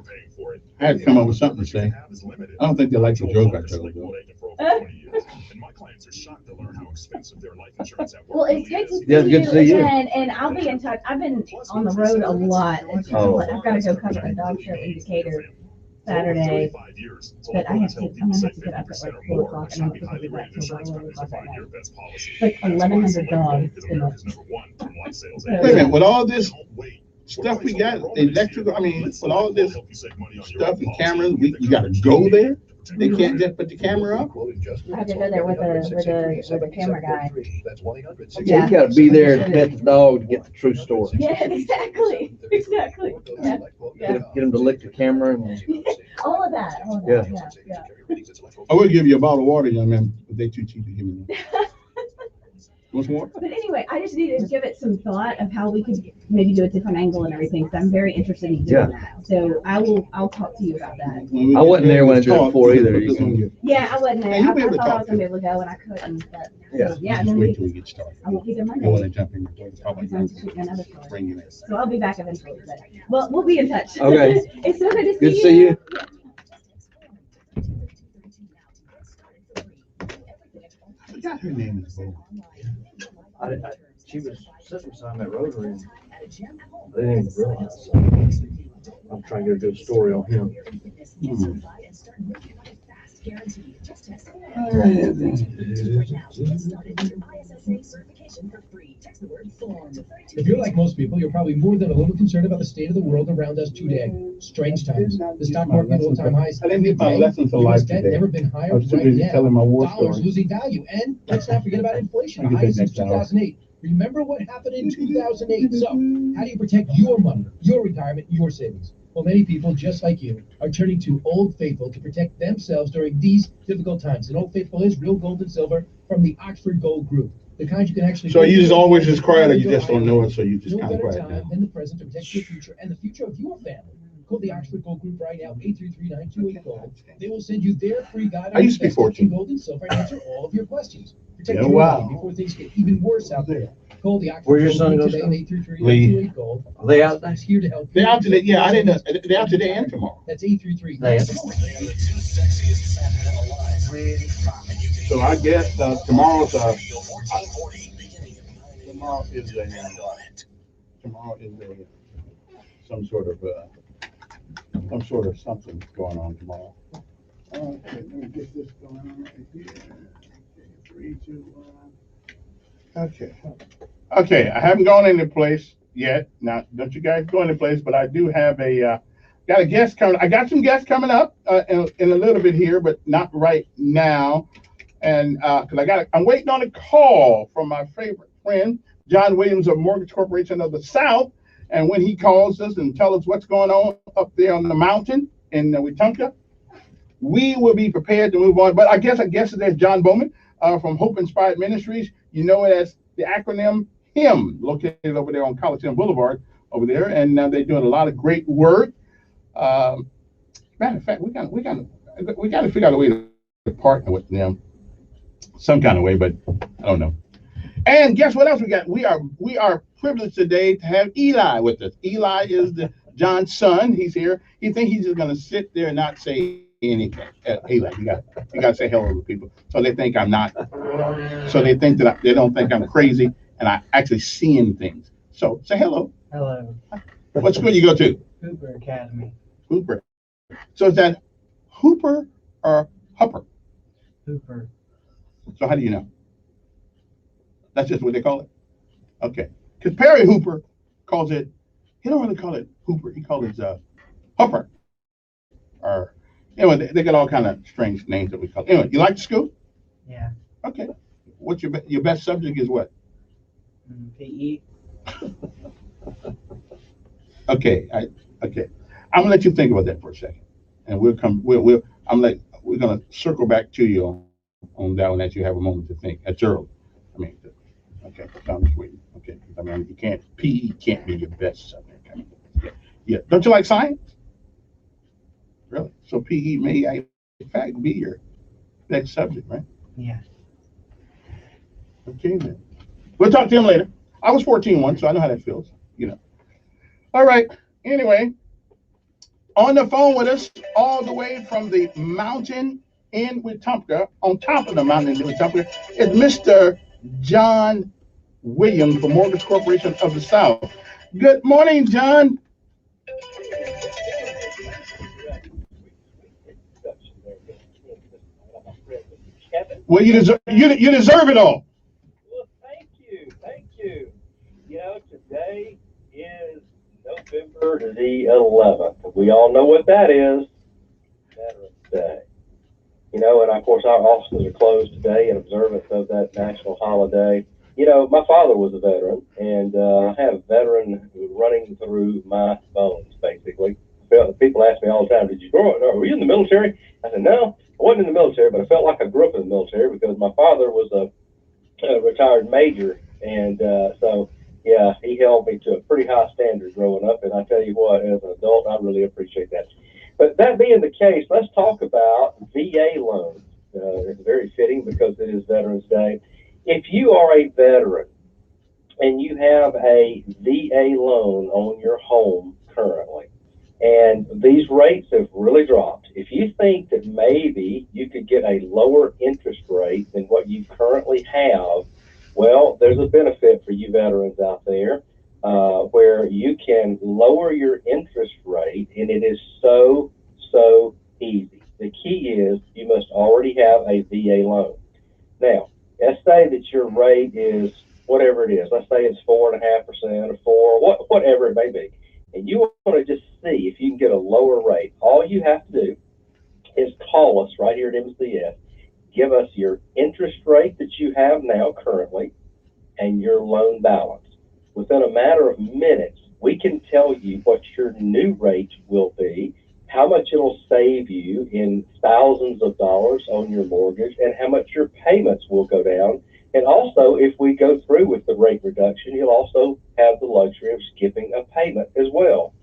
Speaker 1: I had to come up with something to say. I don't think they like the joke I told though.
Speaker 16: Well, it's good to see
Speaker 31: Yeah, it's good to see you.
Speaker 16: and I'll be in touch. I've been on the road a lot.
Speaker 31: Oh.
Speaker 16: I've got to go cover a dog show in Decatur Saturday, but I'm gonna have to get up at like 4 o'clock and I'm supposed to be back till about 11 o'clock at night. Like 1,100 dogs.
Speaker 1: Wait a minute, with all this stuff we got, the electrical, I mean, with all this stuff and cameras, you gotta go there? They can't just put the camera up?
Speaker 16: I have to go there with a camera guy.
Speaker 31: Yeah, you gotta be there to pet the dog to get the true story.
Speaker 16: Yeah, exactly. Yeah.
Speaker 31: Get him to lick the camera and
Speaker 16: All of that. Yeah.
Speaker 1: I will give you a bottle of water, young man, but they too cheap to give me one. Want some water?
Speaker 16: But anyway, I just needed to give it some thought of how we could maybe do a different angle and everything. So I'm very interested in doing that. So I'll talk to you about that.
Speaker 31: I wasn't there when I did it before either.
Speaker 16: Yeah, I wasn't there.
Speaker 1: Hey, you'll
Speaker 16: I
Speaker 1: be able to
Speaker 16: thought I
Speaker 1: talk
Speaker 16: was gonna be able to go and I couldn't. But
Speaker 31: Yeah.
Speaker 16: yeah.
Speaker 1: Just wait till we get started.
Speaker 16: I won't be there
Speaker 1: You
Speaker 16: Monday.
Speaker 1: want to jump in your door, talk
Speaker 16: Because
Speaker 1: about
Speaker 16: I'm shooting another story.
Speaker 1: bring you in.
Speaker 16: So I'll be back eventually. But well, we'll be in touch.
Speaker 31: Okay.
Speaker 16: It's so good to see
Speaker 31: Good to see you.
Speaker 1: I forgot her name is Bo.
Speaker 31: She was sitting beside that rotary and they didn't even realize. I'm trying to get a good story on him.
Speaker 5: If you're like most people, you're probably more than a little concerned about the state of the world around us today. Strange times. The stock market at all-time highs.
Speaker 1: I didn't get my lessons of
Speaker 5: US
Speaker 1: life
Speaker 5: debt
Speaker 1: today.
Speaker 5: never been
Speaker 1: I
Speaker 5: higher
Speaker 1: was too
Speaker 5: right
Speaker 1: busy
Speaker 5: now.
Speaker 1: telling my war
Speaker 5: Dollars
Speaker 1: story.
Speaker 5: losing value. And let's not forget about inflation,
Speaker 1: I'll get
Speaker 5: highest
Speaker 1: that
Speaker 5: since
Speaker 1: next hour.
Speaker 5: 2008. Remember what happened in 2008. So, how do you protect your money, your retirement, your savings? Well, many people, just like you, are turning to Old Faithful to protect themselves during these difficult times. And Old Faithful is real gold and silver from the Oxford Gold Group. The kind you can actually...
Speaker 1: So you just always just quiet, or you just don't know it, so you just
Speaker 5: No
Speaker 1: kind of
Speaker 5: better
Speaker 1: quiet
Speaker 5: time
Speaker 1: down?
Speaker 5: than the present to protect your future and the future of your family. Call the Oxford Gold Group right now, 833-928-GOLD. They will send you their free guide
Speaker 1: I used to be
Speaker 5: investing in
Speaker 1: 14.
Speaker 5: gold and silver and answer all of your questions. Protect
Speaker 1: Yeah,
Speaker 5: your
Speaker 1: wow.
Speaker 5: money before things get even worse out there. Call the Oxford
Speaker 31: Where's your
Speaker 5: Gold
Speaker 31: son
Speaker 5: Group
Speaker 31: go
Speaker 5: today,
Speaker 31: to?
Speaker 5: 833-928-GOLD.
Speaker 31: Are they out there?
Speaker 5: He's here to help.
Speaker 1: They're out today, yeah, I didn't know, they're out today and tomorrow.
Speaker 5: That's 833.
Speaker 1: So I guess tomorrow is some sort of something going on tomorrow. Okay, let me get this going on right here. Okay, 3, 2, 1. Okay, I haven't gone into place yet. Now, don't you guys go into place, but I do have got a guest coming. I got some guests coming up in a little bit here, but not right now. And because I'm waiting on a call from my favorite friend, John Williams of Mortgage Corporation of the South. And when he calls us and tells us what's going on up there on the mountain in Wetumpka, we will be prepared to move on. But I guess there's John Bowman from Hope Inspired Ministries. You know it as the acronym HIM, located over there on Coliseum Boulevard over there. And they're doing a lot of great work. Matter of fact, we got to figure out a way to partner with them some kind of way, but I don't know. And guess what else we got? We are privileged today to have Eli with us. Eli is John's son. He's here. He thinks he's just going to sit there and not say any. Eli, you got to say hello to people, so they think I'm not. So they think that they don't think I'm crazy, and I actually seeing things. So say hello.
Speaker 30: Hello.
Speaker 1: What school you go to?
Speaker 30: Cooper Academy.
Speaker 1: Hooper. So is that Hooper or Hupper?
Speaker 30: Hooper.
Speaker 1: So how do you know? That's just what they call it. Okay. Because Perry Hooper calls it. He don't really call it Hooper. He calls it Hupper. Or anyway, they got all kind of strange names that we call. Anyway, you like school?
Speaker 30: Yeah.
Speaker 1: Okay. What's your best subject is what?
Speaker 30: PE.
Speaker 1: Okay. Okay. I'm gonna let you think about that for a second, and we'll come. We're gonna circle back to you on that one as you have a moment to think. That's early. I mean, okay. So I'm just waiting. Okay. I mean, you can't. PE can't be your best subject. I mean, yeah. Don't you like science? Really? So PE may, in fact, be your next subject, right?
Speaker 30: Yeah.
Speaker 1: Okay, then. We'll talk to him later. I was 14 once, so I know how that feels. All right. Anyway, on the phone with us, all the way from the mountain in Wetumpka, on top of the mountain in Wetumpka, is Mr. John Williams from Mortgage Corporation of the South. Good morning, John. Well, you deserve it all.
Speaker 3: Well, thank you. Today is November the 11th. We all know what that is. Veterans Day. And of course our offices are closed today in observance of that national holiday. My father was a veteran, and I have a veteran running through my bones, basically. People ask me all the time, were you in the military? I said, no, I wasn't in the military, but I felt like I grew up in the military because my father was a retired major, and so yeah, he held me to a pretty high standard growing up, and I tell you what, as an adult, I really appreciate that. But that being the case, let's talk about VA loans. It's very fitting because it is Veterans Day. If you are a veteran and you have a VA loan on your home currently, and these rates have really dropped, if you think that maybe you could get a lower interest rate than what you currently have, well, there's a benefit for you veterans out there where you can lower your interest rate, and it is so easy. The key is you must already have a VA loan. Now, let's say that your rate is whatever it is. Let's say it's 4.5% or whatever it may be, and you want to just see if you can get a lower rate. All you have to do is call us right here at MCS. Give us your interest rate that you have now currently and your loan balance. Within a matter of minutes, we can tell you what your new rate will be, how much it'll save you in thousands of dollars on your mortgage, and how much your payments will go down. And also, if we go through with the rate reduction, you'll also have the luxury of skipping a payment as well.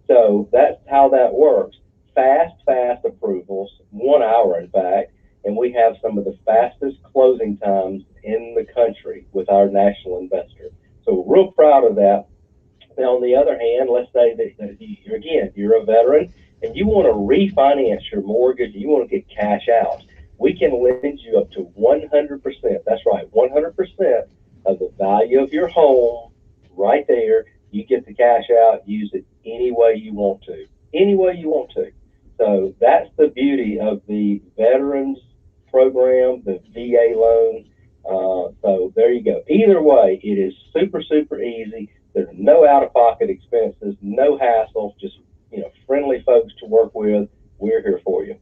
Speaker 3: So that's how that works. Fast approvals, 1 hour in fact, and we have some of the fastest closing times in the country with our national investor. So we're real proud of that. Now, on the other hand, let's say that you're a veteran and you want to refinance your mortgage, you want to get cash out. We can lend you up to 100%, that's right, 100% of the value of your home right there. You get the cash out, use it any way you want to. So that's the beauty of the Veterans Program, the VA loan. So there you go. Either way, it is super easy. There's no out-of-pocket expenses, no hassle, just friendly folks to work with. We're here for you.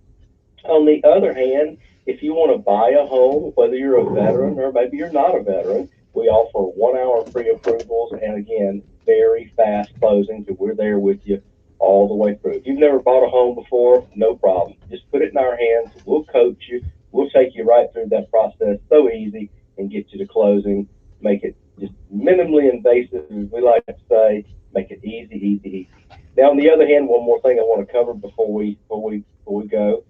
Speaker 3: On the other hand, if you want to buy a home, whether you're a veteran or maybe you're not a veteran, we offer 1 hour pre-approvals, and again, very fast closings, and we're there with you all the way through. If you've never bought a home before, no problem. Just put it in our hands. We'll coach you. We'll take you right through that process. So easy, and get you to closing. Make it just minimally invasive, as we like to say. Make it easy. Now, on the other hand, one more thing I want to cover before we go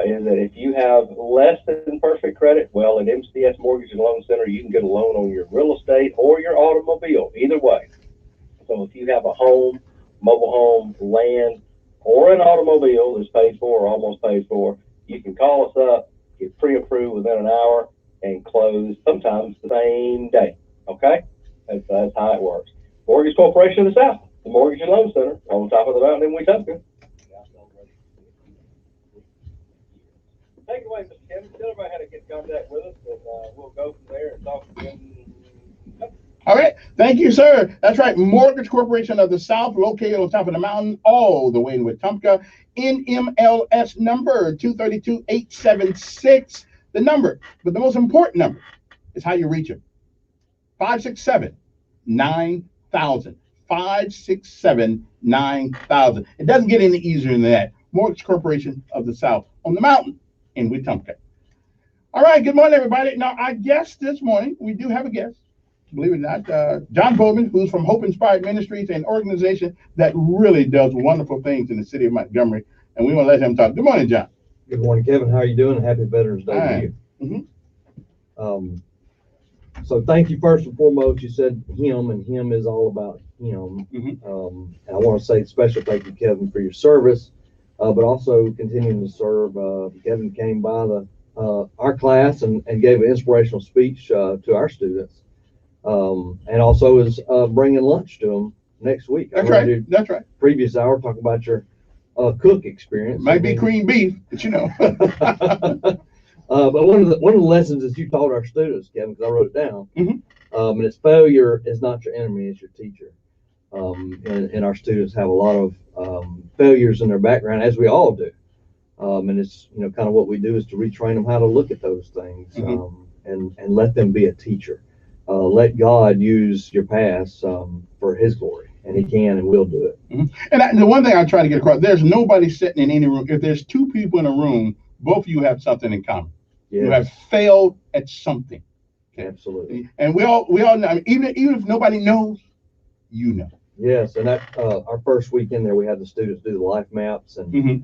Speaker 3: is that if you have less than perfect credit, well, at MCS Mortgage and Loan Center, you can get a loan on your real estate or your automobile, either way. So if you have a home, mobile home, land, or an automobile that's paid for or almost paid for, you can call us up, get pre-approved within an hour, and close sometimes the same day. Okay? That's how it works. Mortgage Corporation of the South, the Mortgage and Loan Center on top of the mountain in Wetumpka. Take it away, Mr. Kevin. Tell everybody how to get in contact with us, and we'll go from there and talk again.
Speaker 1: All right. Thank you, sir. That's right. Mortgage Corporation of the South, located on top of the mountain, all the way in Wetumpka. NMLS number 232876. The number, but the most important number is how you reach them. 567-9000. 567-9000. It doesn't get any easier than that. Mortgage Corporation of the South on the mountain in Wetumpka. All right. Good morning, everybody. Now, our guest this morning, we do have a guest. Believe it or not, John Bowman, who's from Hope Inspired Ministries, an organization that really does wonderful things in the city of Montgomery. And we want to let him talk. Good morning, John.
Speaker 31: Good morning, Kevin. How are you doing? Happy Veterans Day to you.
Speaker 1: Mm-hmm.
Speaker 31: So thank you first and foremost. You said him, and him is all about him.
Speaker 1: Mm-hmm.
Speaker 31: And I want to say special thank you, Kevin, for your service, but also continuing to serve. Kevin came by our class and gave an inspirational speech to our students. And also is bringing lunch to them next week.
Speaker 1: That's right. That's right.
Speaker 31: Previous hour, talking about your cook experience.
Speaker 1: Might be cream beef, but you know.
Speaker 31: But one of the lessons that you taught our students, Kevin, because I wrote it down,
Speaker 1: mm-hmm.
Speaker 31: And it's failure is not your enemy, it's your teacher. And our students have a lot of failures in their background, as we all do. And it's kind of what we do is to retrain them how to look at those things,
Speaker 1: mm-hmm.
Speaker 31: and let them be a teacher. Let God use your past for His glory, and He can and will do it.
Speaker 1: Mm-hmm. And the one thing I try to get across: there's nobody sitting in any room. If there's two people in a room, both of you have something in common.
Speaker 31: Yes.
Speaker 1: You have failed at something.
Speaker 31: Okay? Absolutely.
Speaker 1: And we all know. I mean, even if nobody knows, you know.
Speaker 31: Yes, and that our first week in there, we had the students do the life maps, and
Speaker 1: mm-hmm.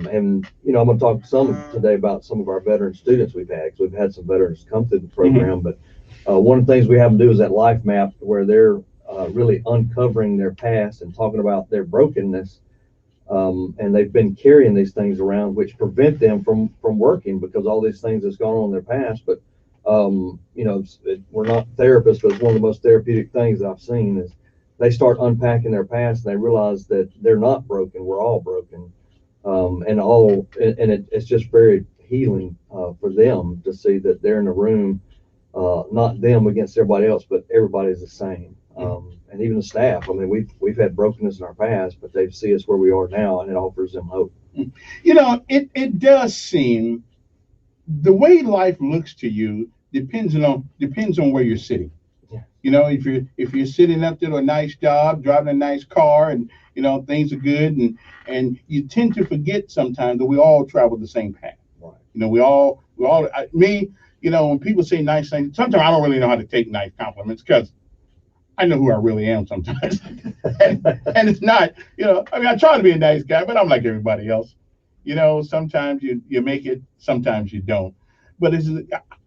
Speaker 31: And I'm going to talk some today about some of our veteran students we've had, because we've had some veterans come through the program,
Speaker 1: mm-hmm.
Speaker 31: but. One of the things we have them do is that life map where they're really uncovering their past and talking about their brokenness. And they've been carrying these things around, which prevent them from working because all these things that's gone on in their past. But, we're not therapists, but it's one of the most therapeutic things that I've seen is they start unpacking their past and they realize that they're not broken. We're all broken. It's just very healing for them to see that they're in a room. Not them against everybody else, but everybody's the same. And even the staff. I mean, we've had brokenness in our past, but they see us where we are now, and it offers them hope.
Speaker 1: It does seem the way life looks to you depends on where you're sitting.
Speaker 31: Yeah.
Speaker 1: If you're sitting up to a nice job, driving a nice car, and things are good, and you tend to forget sometimes that we all travel the same path.
Speaker 31: Right.
Speaker 1: When people say nice things, sometimes I don't really know how to take nice compliments because I know who I really am sometimes. and it's not, I try to be a nice guy, but I'm like everybody else. Sometimes you make it, sometimes you don't. But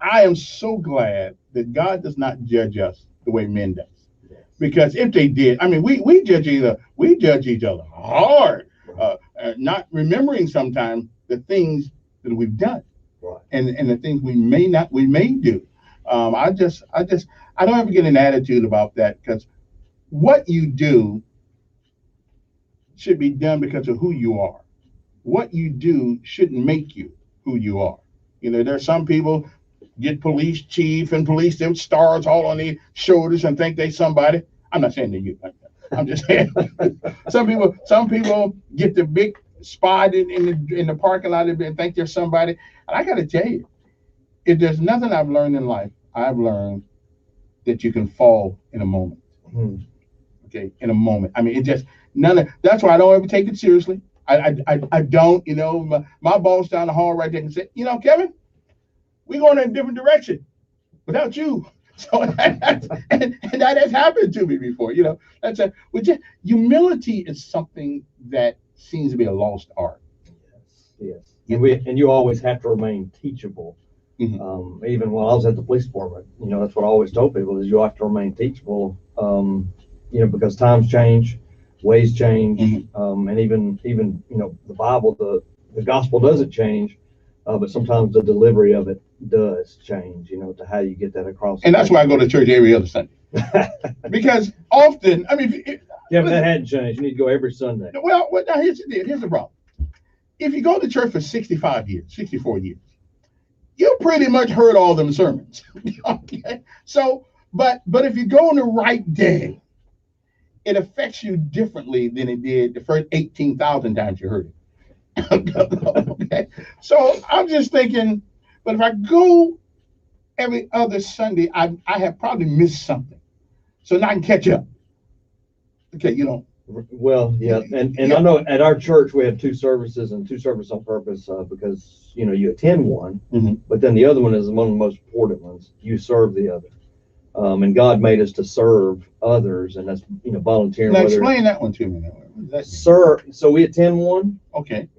Speaker 1: I am so glad that God does not judge us the way men does.
Speaker 31: Yes.
Speaker 1: Because if they did, we judge each other hard, not remembering sometimes the things that we've done.
Speaker 31: Right.
Speaker 1: And the things we may do. I don't ever get an attitude about that, because what you do should be done because of who you are. What you do shouldn't make you who you are. There's some people get police chief and police them stars all on their shoulders and think they somebody. I'm not saying that you. I'm just saying some people get the big spot in the parking lot and think they're somebody. And I got to tell you, if there's nothing I've learned in life, I've learned that you can fall in a moment.
Speaker 31: Mm-hmm.
Speaker 1: Okay, in a moment. That's why I don't ever take it seriously. I don't, my boss down the hall right there can say, Kevin, we're going in a different direction without you. So and that has happened to me before. Humility is something that seems to be a lost art.
Speaker 31: Yes. And you always have to remain teachable.
Speaker 1: Mm-hmm.
Speaker 31: Even when I was at the police department, that's what I always told people is you have to remain teachable. Because times change. ways change,
Speaker 1: Mm-hmm.
Speaker 31: and even the Bible, the gospel doesn't change, but sometimes the delivery of it does change. To how you get that across.
Speaker 1: And that's why I go to church every other Sunday. Because often, I mean,
Speaker 31: yeah, but that hadn't changed. You need to go every Sunday.
Speaker 1: Well, now here's the problem. If you go to church for 65 years, 64 years, you pretty much heard all them sermons. Okay. So, but if you go on the right day, it affects you differently than it did the first 18,000 times you heard it. Okay. So I'm just thinking, but if I go every other Sunday, I have probably missed something. So now I can catch up. Okay,
Speaker 31: Well, yeah, and I know at our church we have two services and two services on purpose because you attend one,
Speaker 1: mm-hmm.
Speaker 31: but then the other one is one of the most important ones. You serve the other, and God made us to serve others, and that's volunteering.
Speaker 1: Now explain that one to me.
Speaker 31: So we attend one,
Speaker 1: okay,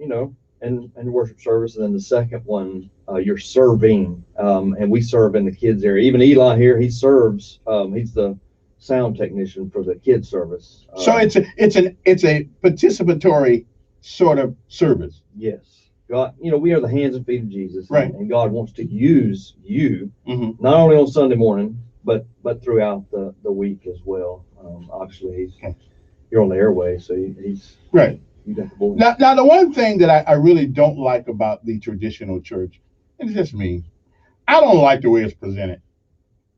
Speaker 31: and worship service, and then the second one you're serving, and we serve in the kids area. Even Eli here, he serves. He's the sound technician for the kids service.
Speaker 1: So it's a participatory sort of service.
Speaker 31: Yes, God, we are the hands and feet of Jesus,
Speaker 1: right?
Speaker 31: And God wants to use you,
Speaker 1: mm-hmm.
Speaker 31: not only on Sunday morning, but throughout the week as well. Obviously, you're on the airway, so he's
Speaker 1: right.
Speaker 31: You got the voice.
Speaker 1: Now, the one thing that I really don't like about the traditional church, and it's just me, I don't like the way it's presented.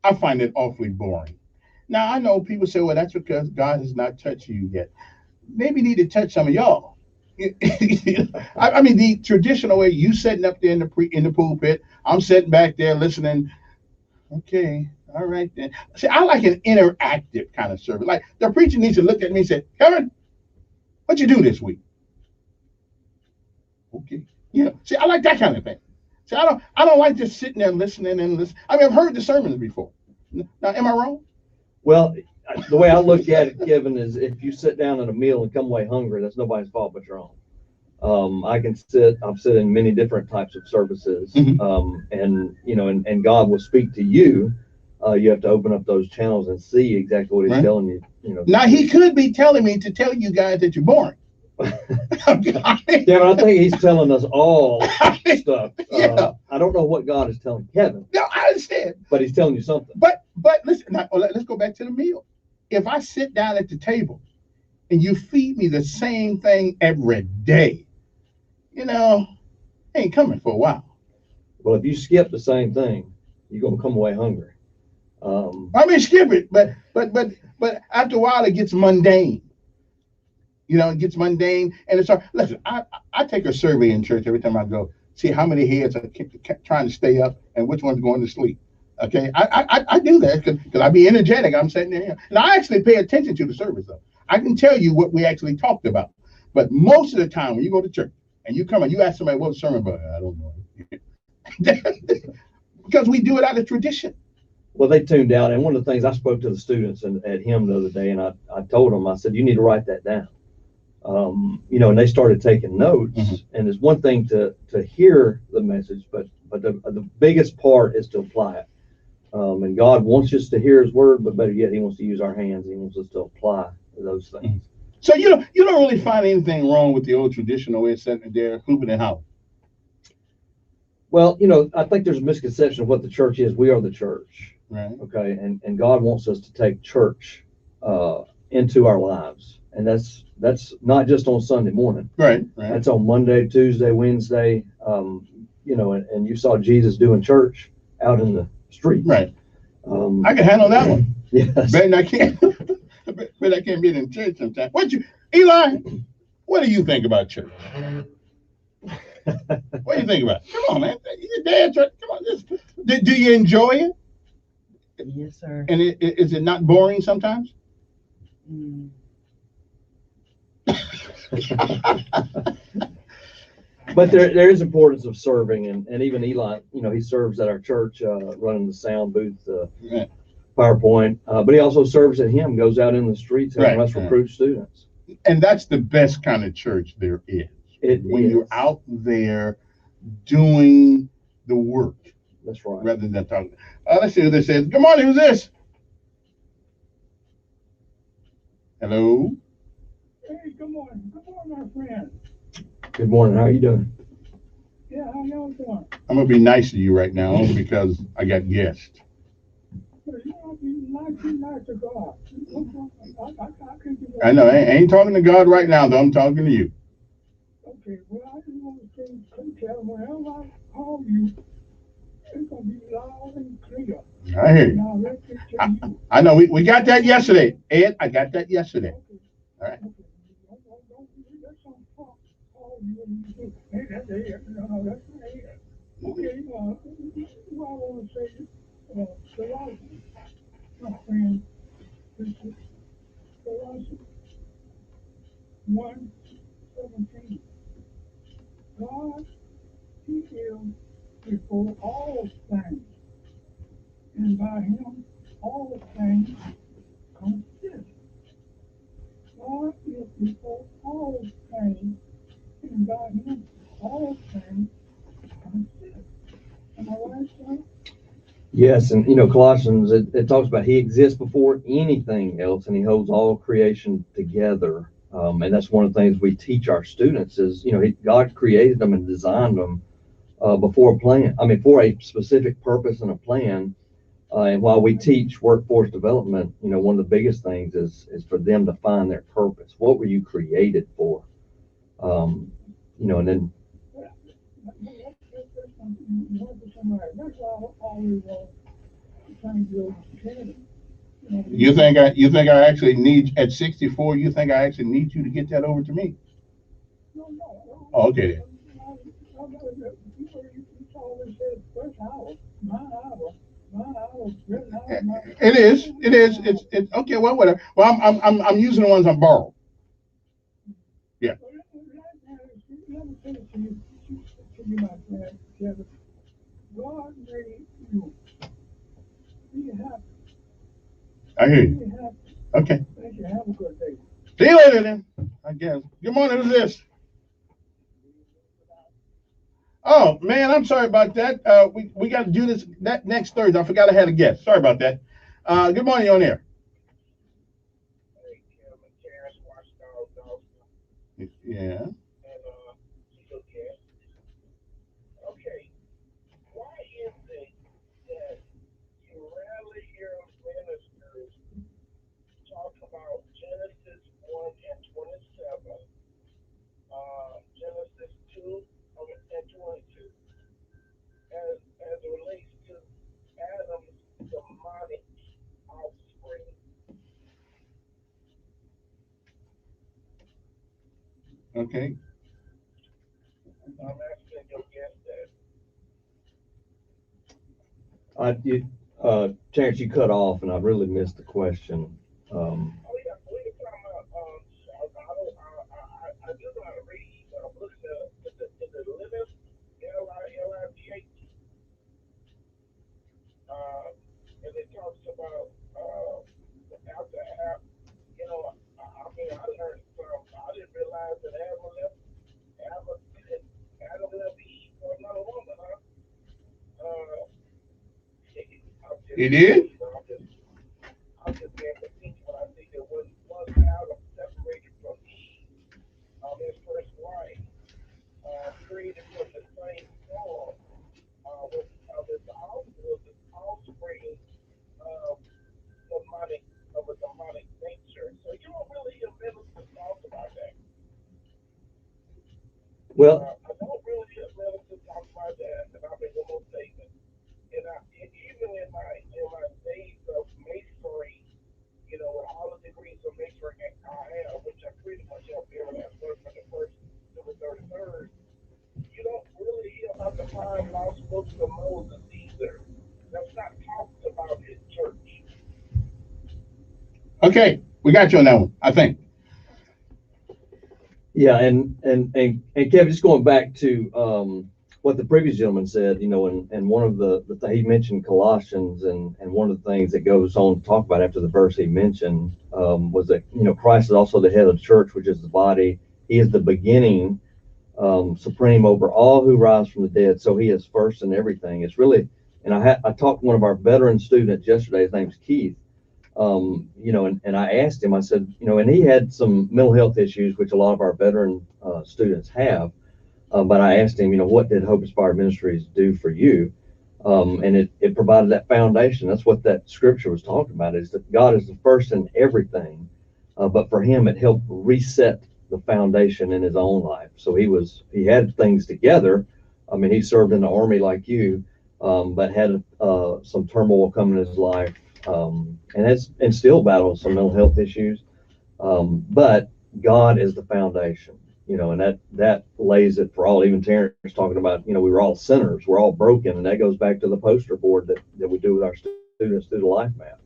Speaker 1: I find it awfully boring. Now, I know people say, well, that's because God has not touched you yet. Maybe need to touch some of y'all. I mean, the traditional way, you sitting up there in the pulpit, I'm sitting back there listening. Okay, all right then. See, I like an interactive kind of service. Like the preacher needs to look at me and say, Kevin, what'd you do this week? Okay. See, I like that kind of thing. See, I don't like just sitting there listening and listening. I mean, I've heard the sermons before. Now, am I wrong?
Speaker 31: Well, the way I look at it, Kevin, is if you sit down at a meal and come away hungry, that's nobody's fault but your own. I've sit in many different types of services,
Speaker 1: mm-hmm.
Speaker 31: and God will speak to you. You have to open up those channels and see exactly what He's telling you.
Speaker 1: Now He could be telling me to tell you guys that you're boring.
Speaker 31: Kevin, I think He's telling us all stuff.
Speaker 1: Yeah.
Speaker 31: I don't know what God is telling Kevin.
Speaker 1: No, I understand.
Speaker 31: But He's telling you something.
Speaker 1: But listen, now, let's go back to the meal. If I sit down at the table and you feed me the same thing every day, ain't coming for a while.
Speaker 31: Well, if you skip the same thing, you're gonna come away hungry.
Speaker 1: I mean, skip it, but after a while it gets mundane. It gets mundane, and it's hard. Listen, I take a survey in church every time I go, see how many heads are trying to stay up and which one's going to sleep. Okay, I do that because I be energetic. I'm sitting there, and I actually pay attention to the service though. I can tell you what we actually talked about, but most of the time when you go to church and you come and you ask somebody what the sermon about, I don't know, because we do it out of tradition.
Speaker 31: Well, they tuned out, and one of the things I spoke to the students at HIM the other day, and I told them, I said, you need to write that down. And they started taking notes,
Speaker 1: mm-hmm.
Speaker 31: and it's one thing to hear the message, but the biggest part is to apply it. And God wants us to hear His word, but better yet, He wants to use our hands. He wants us to apply those things.
Speaker 1: Mm-hmm. So you don't really find anything wrong with the old traditional way of sitting there hooping and hollering?
Speaker 31: Well, I think there's a misconception of what the church is. We are the church.
Speaker 1: Right.
Speaker 31: Okay. And God wants us to take church into our lives. And that's not just on Sunday morning.
Speaker 1: Right.
Speaker 31: That's on Monday, Tuesday, Wednesday. And you saw Jesus doing church out in the street.
Speaker 1: Right. I can handle that one.
Speaker 31: Yes.
Speaker 1: But I can't. But I can't be in church sometimes. Eli? What do you think about church? What do you think about it? Come on, man. You're dad church. Come on. Do you enjoy it?
Speaker 30: Yes, sir.
Speaker 1: And is it not boring sometimes?
Speaker 31: But there is importance of serving, and even Eli, he serves at our church, running the sound booth, PowerPoint, but he also serves at HIM, goes out in the streets, helping us recruit students.
Speaker 1: And that's the best kind of church there is. When you're out there doing the work.
Speaker 31: That's right.
Speaker 1: Rather than talking. Let's see who this is. Good morning. Who's this? Hello?
Speaker 6: Hey, good morning. Good morning, my friend.
Speaker 31: Good morning. How are you doing?
Speaker 6: Yeah, how y'all doing?
Speaker 1: I'm gonna be nice to you right now because I got guests.
Speaker 6: You know, be nice to God. I can do that.
Speaker 1: I know. I ain't talking to God right now, though. I'm talking to you.
Speaker 6: Okay, well, I just want to say, tell whenever I call you, it's going to be loud and clear.
Speaker 1: I hear you.
Speaker 6: Now, let's get to you.
Speaker 1: I know. We got that yesterday, Ed. I got that yesterday. All right.
Speaker 6: Hey, that's it. No, that's not it. Okay, what I want to say, Colossians, my friend, this is Colossians 1:17. God, He is before all things, and by Him all things consist. God is before all things, and by Him all things consist. Am I right, sir?
Speaker 31: Yes, and Colossians, it talks about he exists before anything else, and he holds all creation together. And that's one of the things we teach our students is, God created them and designed them before a plan. I mean, for a specific purpose and a plan. And while we teach workforce development, one of the biggest things is for them to find their purpose. What were you created for? And then.
Speaker 1: You think I actually need at 64? You think I actually need you to get that over to me? Oh, okay. It is. It is. It's okay. Well, whatever. Well, I'm using the ones I borrowed. Yeah.
Speaker 6: God made you. Be happy.
Speaker 1: I hear you. Okay.
Speaker 6: Thank you. Have a good day.
Speaker 1: See you later then, I guess. Good morning. Who's this? Oh man, I'm sorry about that. We got to do this that next Thursday. I forgot I had a guest. Sorry about that. Good morning, you on air. Yeah. Okay.
Speaker 31: Terrence, you cut off, and I really missed the question.
Speaker 1: He did?
Speaker 31: Well,
Speaker 1: Okay, we got you on that one, I think.
Speaker 31: yeah, and Kevin, just going back to what the previous gentleman said, and one of the he mentioned Colossians, and one of the things that goes on to talk about after the verse he mentioned was that Christ is also the head of the church, which is the body. He is the beginning, supreme over all who rise from the dead. So he is first in everything. It's really, and I talked to one of our veteran students yesterday. His name's Keith, And I asked him, I said, and he had some mental health issues, which a lot of our veteran students have. But I asked him, what did Hope Inspired Ministries do for you? And it provided that foundation. That's what that scripture was talking about, is that God is the first in everything. But for him, it helped reset the foundation in his own life. So he had things together. I mean, he served in the army like you, but had some turmoil come in his life, and still battles some mental health issues. But God is the foundation, and that lays it for all. Even Terrence talking about, we were all sinners, we're all broken, and that goes back to the poster board that we do with our students through the life map.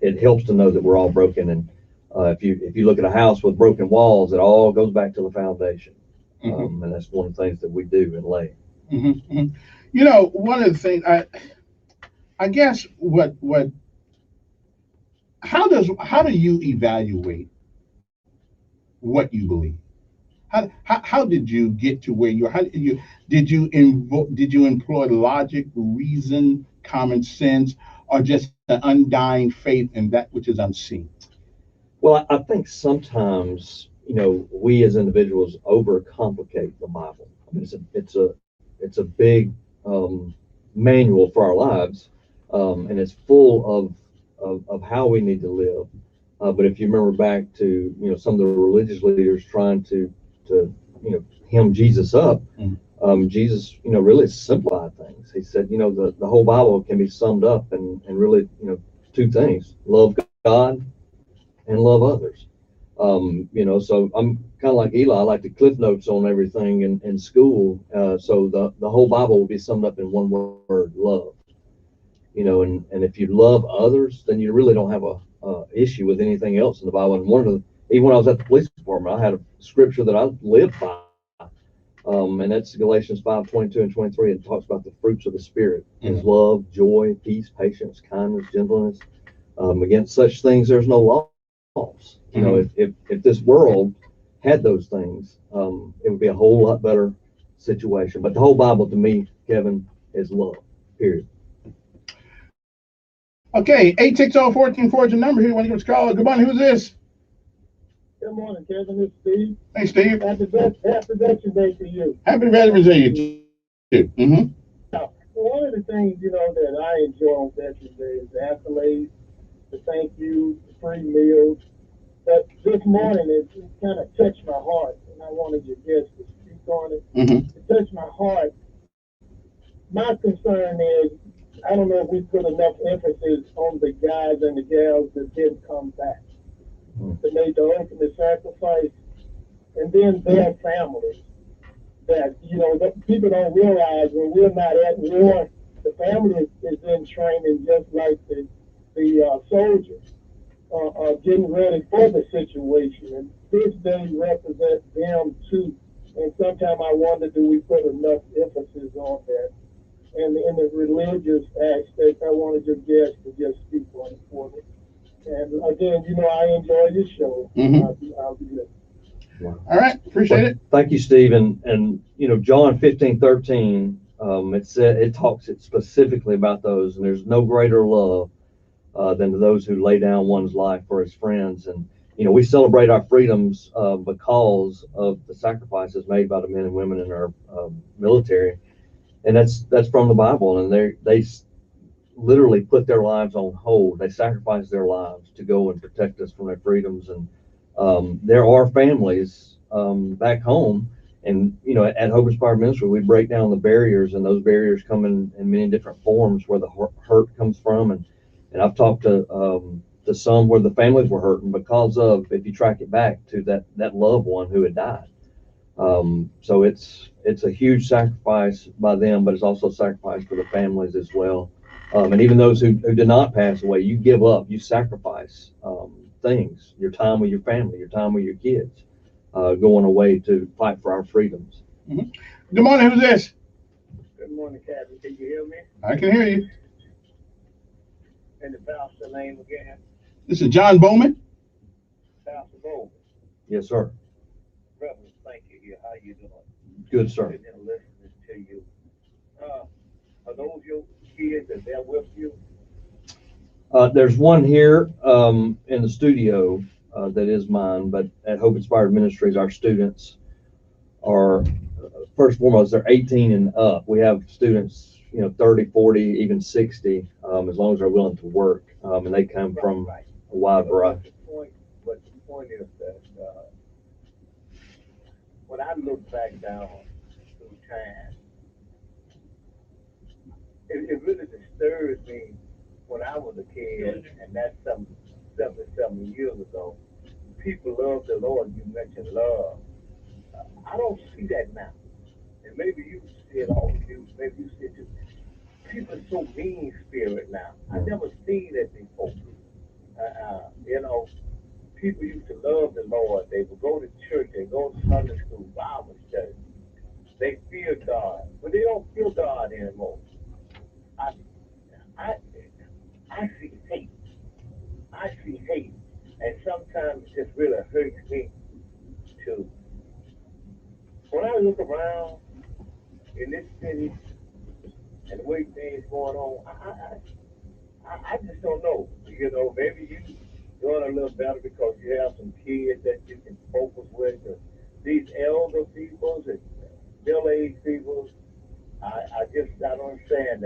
Speaker 31: It helps to know that we're all broken, and if you look at a house with broken walls, it all goes back to the foundation. And that's one of the things that we do and lay.
Speaker 1: One of the things I guess how do you evaluate what you believe? How did you get to where you are? Did you employ logic, reason, common sense, or just an undying faith in that which is unseen?
Speaker 31: Well, I think sometimes, we as individuals overcomplicate the Bible. I mean, it's a big manual for our lives, and it's full of how we need to live. But if you remember back to some of the religious leaders trying to hem Jesus up, Jesus really simplified things. He said, the whole Bible can be summed up in really two things: love God and love others. So I'm kind of like Eli. I like the cliff notes on everything in school. So the whole Bible will be summed up in one word: love. And if you love others, then you really don't have a issue with anything else in the Bible. And even when I was at the police department, I had a scripture that I lived by, and that's Galatians 5:22 and 23. It talks about the fruits of the Spirit: is love, joy, peace, patience, kindness, gentleness. Against such things, there's no laws. If this world had those things, it would be a whole lot better situation. But the whole Bible, to me, Kevin, is love. Period.
Speaker 1: Okay, 860-1440 is the number here. Want to give us a call? Good morning. Who's this?
Speaker 9: Good morning, Kevin. It's Steve.
Speaker 1: Hey, Steve.
Speaker 9: Happy Veterans Day to you.
Speaker 1: Happy Veterans Day to you.
Speaker 9: Now, one of the things, that I enjoy on Veterans Day is the accolades, the thank you, the free meals. But this morning, it kind of touched my heart, and I wanted your guests to speak on it. It touched my heart. My concern is, I don't know if we put enough emphasis on the guys and the gals that didn't come back, that made the ultimate sacrifice, and then their families. That, that people don't realize when we're not at war, the family is in training just like the soldiers are getting ready for the situation. And this day represents them too. And sometimes I wonder, do we put enough emphasis on that? And in the religious aspect, I wanted your guests to just speak on it for me. And again, I enjoy your show. I'll be good.
Speaker 1: All right, appreciate it.
Speaker 31: Thank you, Steve. And John 15:13, it talks specifically about those, and there's no greater love than to those who lay down one's life for his friends. And we celebrate our freedoms because of the sacrifices made by the men and women in our military, and that's from the Bible. And they literally put their lives on hold. They sacrificed their lives to go and protect us from their freedoms. And there are families back home, and at Hope Inspired Ministry, we break down the barriers, and those barriers come in many different forms where the hurt comes from. And I've talked to some where the families were hurting because of, if you track it back to that loved one who had died. So it's a huge sacrifice by them, but it's also a sacrifice for the families as well. And even those who did not pass away, you give up, you sacrifice things, your time with your family, your time with your kids, going away to fight for our freedoms.
Speaker 1: Good morning. Who's this?
Speaker 9: Good morning, Captain. Can you hear me?
Speaker 1: I can hear you.
Speaker 9: And the pastor name again?
Speaker 1: This is John Bowman.
Speaker 9: Pastor Bowman.
Speaker 31: Yes, sir.
Speaker 9: Reverend, thank you here. How you doing?
Speaker 31: Good, sir.
Speaker 9: Good in listening to you. Are those your kids that they're with you?
Speaker 31: There's one here in the studio that is mine, but at Hope Inspired Ministries, our students are, first and foremost, they're 18 and up. We have students, 30, 40, even 60, as long as they're willing to work, and they come from a wide variety.
Speaker 3: But the point is that when I look back down through time, it really disturbs me when I was a kid, and that's some 77 years ago. People love the Lord. You mentioned love. I don't see that now. And maybe you see it all. Maybe you see it too. People are so mean spirit now. I never seen that before. People used to love the Lord. They would go to church. They go to Sunday school, Bible study. They fear God, but they don't feel God anymore. I see hate. I see hate, and sometimes it just really hurts me too. When I look around in this city and the way things going on, I just don't know. Maybe you doing a little better because you have some kids that you can focus with. These elder people and middle-aged people, I don't understand.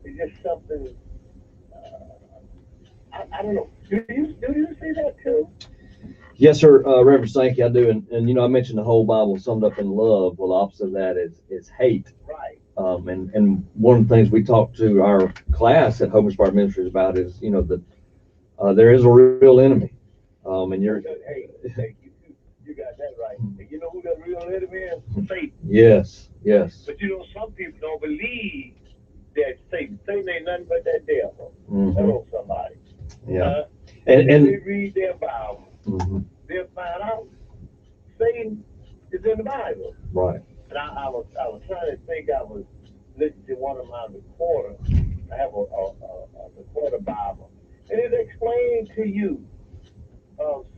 Speaker 3: It's just something. I don't know. Do you see that too?
Speaker 31: Yes, sir, Reverend Sankey, I do. And I mentioned the whole Bible summed up in love. Well, the opposite of that is hate.
Speaker 3: Right.
Speaker 31: And one of the things we talked to our class at Hope Inspired Ministries about is, that there is a real enemy. And you're.
Speaker 3: Hey, you got that right. And you know who that real enemy is? Satan.
Speaker 31: Yes.
Speaker 3: But some people don't believe that Satan ain't nothing but that devil.
Speaker 31: Mm-hmm.
Speaker 3: Hello, somebody.
Speaker 31: Yeah.
Speaker 3: And they read their Bible, they'll find out Satan is in the Bible.
Speaker 31: Right.
Speaker 3: And I was trying to think. I was listening to one of my recorders. I have a recorder Bible, and it explained to you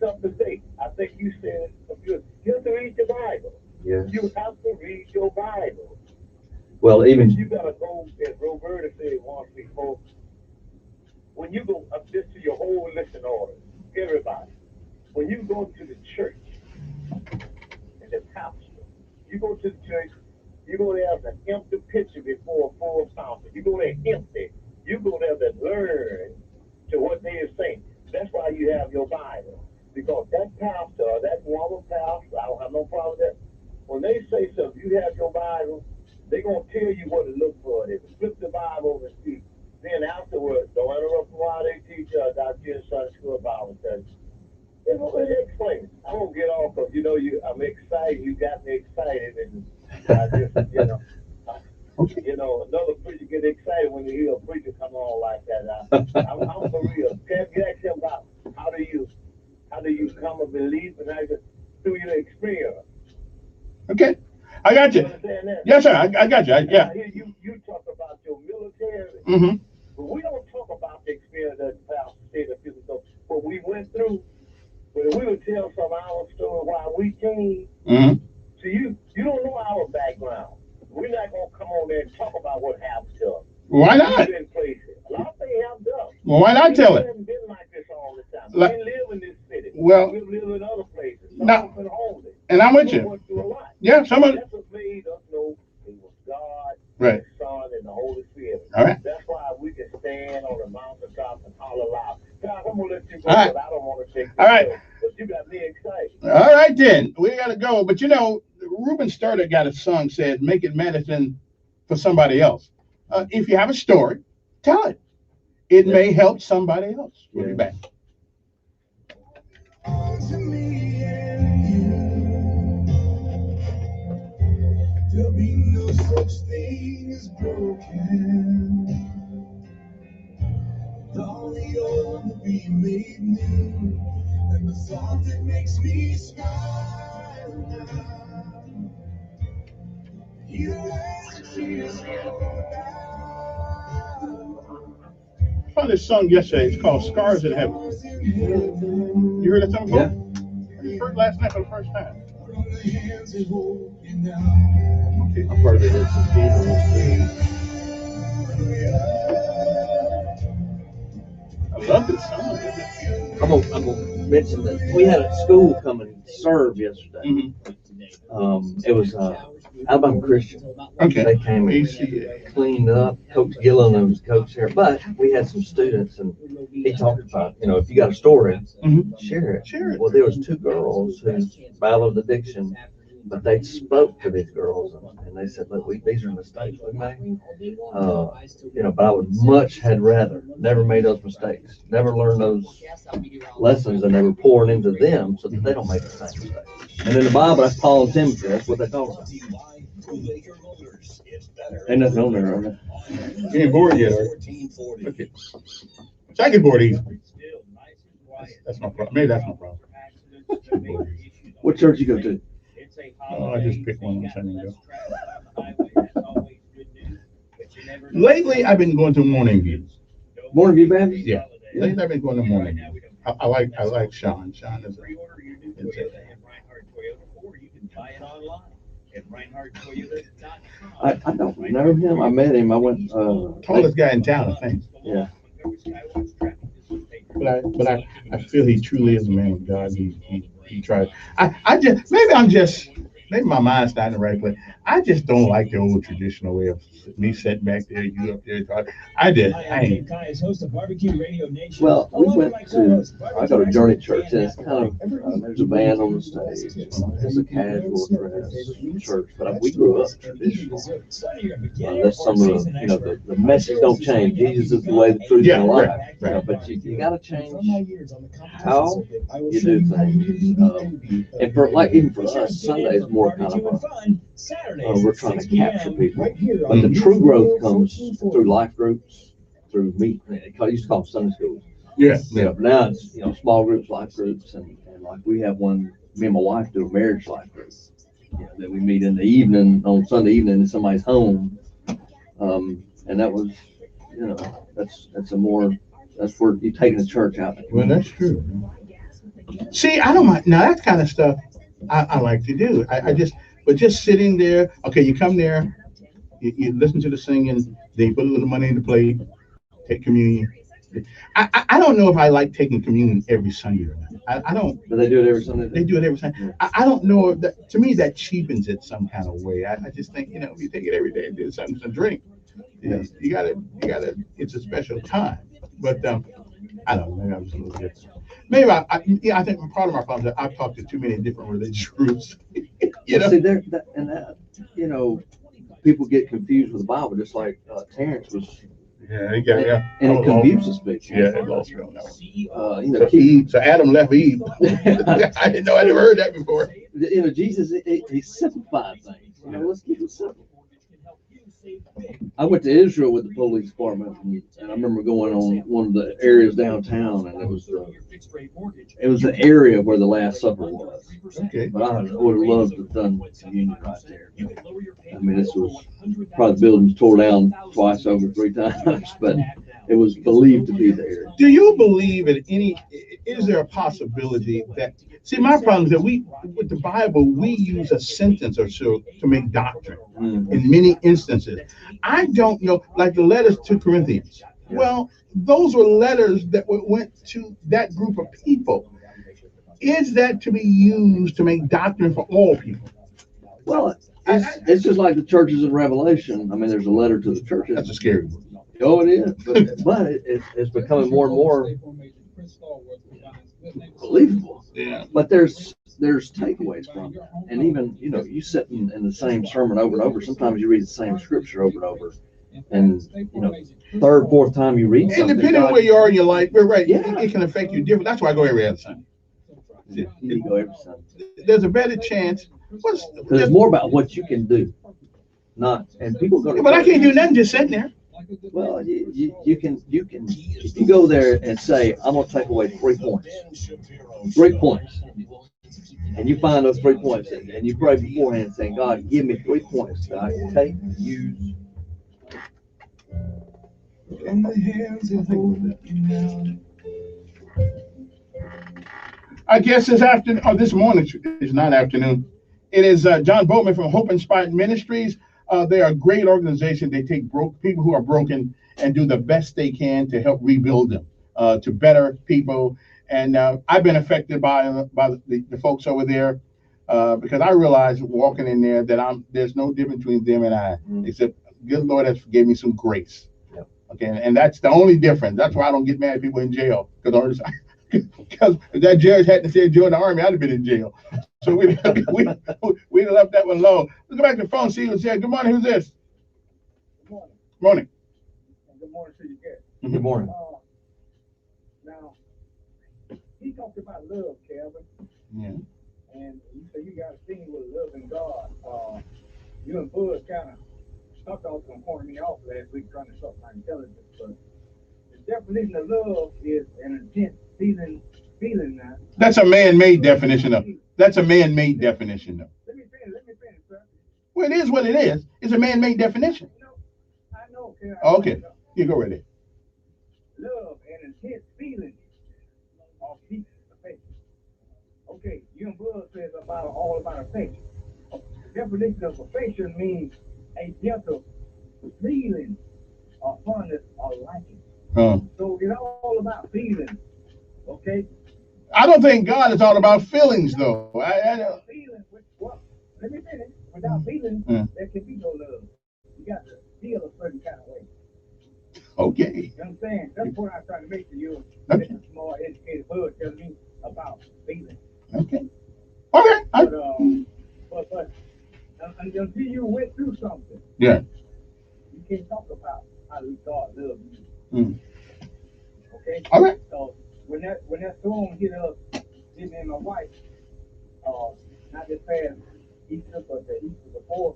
Speaker 3: something big. I think you said you have to read your Bible.
Speaker 31: Yes.
Speaker 3: You have to read your Bible.
Speaker 31: Well, even
Speaker 3: you gotta go, as Roberta said once before. When you go up this to your whole listen order, everybody. When you go to the church and the pastor, you go to the church, you go there as an empty pitcher before a full fountain. You go there empty. You go there to learn to what they are saying. That's why you have your Bible. Because that pastor, that woman pastor, I don't have no problem with that. When they say something, you have your Bible, they're going to tell you what to look for. They flip the Bible over and see. Then afterwards, don't interrupt while they teach Dr. Sunday School Bible study. They don't really explain. I won't get off because, I'm excited. You got me excited. And I just, another preacher get excited when you hear a preacher come on like that. I'm for real. Can you ask him about how do you come to believe and through your experience?
Speaker 1: Okay. I got you. Yes, sir. I got you. Yeah.
Speaker 3: I hear you talk about your military.
Speaker 1: Mm-hmm.
Speaker 3: But we don't talk about the experience that the pastor said a few years ago. What we went through. But we would tell some of our story why we came.
Speaker 1: Mm-hmm.
Speaker 3: So you don't know our background. We're not gonna come on there and talk about what happened to us.
Speaker 1: Why not?
Speaker 3: We've been places. A lot of things happened to us.
Speaker 1: Well, why not tell it?
Speaker 3: We haven't been like this all the time. We didn't live in this city.
Speaker 1: Well,
Speaker 3: we live in other places.
Speaker 1: No.
Speaker 3: Been homeless.
Speaker 1: And I'm with you.
Speaker 3: Went through a lot.
Speaker 1: Yeah, some of it.
Speaker 3: That's what made us know it was God,
Speaker 1: right,
Speaker 3: the Son, and the Holy Spirit.
Speaker 1: All right.
Speaker 3: That's why we can stand on the mountaintop and holler loud. God, I'm gonna let you go,
Speaker 1: All right.
Speaker 3: but I don't want to take
Speaker 1: All right.
Speaker 3: But you got me excited.
Speaker 1: All right, then. We got to go. But, Reuben Sturder got a song said, make it medicine for somebody else. If you have a story, tell it. It may help somebody else. We'll be back.
Speaker 11: There'll be no such thing as broken. All the old will be made new, and the thought that makes me smile now. You as the tears roll down.
Speaker 1: I found this song yesterday. It's called Scars in Heaven. You heard that song before? Yeah. Heard last night for the first time. Okay.
Speaker 31: I've heard it. It's a
Speaker 1: Love this song.
Speaker 31: I'm gonna mention that we had a school come and serve yesterday. It was Alabama Christian.
Speaker 1: Okay.
Speaker 31: They came and cleaned up. Coach Gillen was coach there, but we had some students, and he talked about, if you got a story, share it.
Speaker 1: Share it.
Speaker 31: Well, there was two girls who battled addiction, but they spoke to these girls, and they said, "Look, these are mistakes we made. But I would much had rather never made those mistakes, never learned those lessons, and they were pouring into them so that they don't make the same mistakes." And in the Bible, that's Paul and Timothy. That's what they talk about. Ain't nothing on there, are
Speaker 1: You ain't bored yet, are you? Okay. Second board even. That's my problem. Maybe that's my problem.
Speaker 31: What church you go to?
Speaker 1: Oh, I just picked one on Sunday ago. Lately, I've been going to Morning View.
Speaker 31: Morning View Baptist?
Speaker 1: Yeah. Lately, I've been going to Morning View. I like Sean. Sean is
Speaker 31: I don't know him. I met him. I went.
Speaker 1: Tallest guy in town, I think.
Speaker 31: Yeah.
Speaker 1: But I feel he truly is a man of God. He tried. Maybe my mind's not in the right place. I just don't like the old traditional way of me sitting back there, you up there talking. I ain't.
Speaker 31: Well, we went to, I go to Journey Church, and it's kind of, there's a band on the stage. It's a casual dress church, but we grew up traditional. That's some of the message don't change. Jesus is the way, the truth, and the life.
Speaker 1: Right.
Speaker 31: But you got to change how you do things. And even for us, Sunday is more kind of we're trying to capture people. But the true growth comes through life groups, through I used to call them Sunday schools.
Speaker 1: Yeah.
Speaker 31: Now it's small groups, life groups, and like we have one. Me and my wife do a marriage life group. That we meet in the evening on Sunday evening in somebody's home, and that was, that's where you're taking the church out.
Speaker 1: Well, that's true. See, I don't mind. Now that kind of stuff I like to do. But just sitting there. Okay, you come there, you listen to the singing, then you put a little money in the plate, take communion. I don't know if I like taking communion every Sunday or not. I don't.
Speaker 31: But they do it every Sunday.
Speaker 1: They do it every Sunday. I don't know if that. To me, that cheapens it some kind of way. I just think if you take it every day and do something to drink, you gotta. It's a special time. But I don't know. Maybe I'm just a little different. Maybe I think part of my problem is that I've talked to too many different religious groups.
Speaker 31: See, people get confused with the Bible, just like Terrence was.
Speaker 1: Yeah.
Speaker 31: And it confuses people.
Speaker 1: Yeah, it lost me on that one. So Adam left Eve. I didn't know. I never heard that before.
Speaker 31: Jesus, he simplified things. Let's keep it simple. I went to Israel with the police department, and I remember going on one of the areas downtown, and it was the area where the Last Supper was.
Speaker 1: Okay.
Speaker 31: But I would have loved to have done communion right there. I mean, this was probably the building was tore down twice over 3 times, but it was believed to be the area.
Speaker 1: Do you believe is there a possibility that, see, my problem is that with the Bible, we use a sentence or so to make doctrine in many instances. I don't know, like the letters to Corinthians. Yeah. Well, those were letters that went to that group of people. Is that to be used to make doctrine for all people?
Speaker 31: Well, it's just like the churches in Revelation. I mean, there's a letter to the churches.
Speaker 1: That's a scary one.
Speaker 31: Oh, it is. But it's becoming more and more believable.
Speaker 1: Yeah.
Speaker 31: But there's takeaways from it. And even, you sit in the same sermon over and over. Sometimes you read the same scripture over and over. And, third, fourth time you read something.
Speaker 1: And depending on where you are in your life, we're right. Yeah. It can affect you different. That's why I go every other Sunday.
Speaker 31: You go every Sunday.
Speaker 1: There's a better chance.
Speaker 31: Because it's more about what you can do. And people go to
Speaker 1: but I can't do nothing just sitting there.
Speaker 31: Well, you can if you go there and say, I'm going to take away 3 points. 3 points. And you find those 3 points and you pray beforehand saying, God, give me 3 points that I can take and use.
Speaker 1: I guess this morning is not afternoon. It is John Boatman from Hope Inspired Ministries. They are a great organization. They take people who are broken and do the best they can to help rebuild them. to better people. And I've been affected by the folks over there because I realized walking in there that there's no difference between them and I, except good Lord has gave me some grace.
Speaker 31: Yep.
Speaker 1: Okay, and that's the only difference. That's why I don't get mad at people in jail, because if that judge hadn't said join the army, I'd have been in jail. So we left that one alone. Let's go back to the phone. See who's here. Good morning. Who's this?
Speaker 9: Good morning.
Speaker 1: Morning.
Speaker 9: And good morning to you, Gary.
Speaker 31: Good morning.
Speaker 9: Now, he talked about love, Calvin.
Speaker 1: Yeah.
Speaker 9: And you said you got a thing with loving God. You and Bud kind of stuck off and pointed me off last week trying to suck my intelligence. But the definition of love is an intense feeling that.
Speaker 1: That's a man-made definition of. That's a man-made definition of.
Speaker 9: Let me finish, sir.
Speaker 1: Well, it is what it is. It's a man-made definition.
Speaker 9: I know, okay.
Speaker 1: Okay. You go right there.
Speaker 9: Love and intense feeling of deep affection. Okay, you and Bud says all about affection. The definition of affection means a gentle feeling or fondness or liking. So it's all about feelings. Okay?
Speaker 1: I don't think God is all about feelings, though. I don't.
Speaker 9: Well, let me finish. Without feelings, there can be no love. You got to feel a certain kind of way.
Speaker 1: Okay.
Speaker 9: You understand? That's what I'm trying to make to you. This is more educated Bud telling me about feelings.
Speaker 1: Okay. Okay.
Speaker 9: But until you went through something,
Speaker 1: yeah,
Speaker 9: you can't talk about how God loves you. Okay.
Speaker 1: All right.
Speaker 9: So when that storm hit me and my wife, not this past Easter, but the Easter before,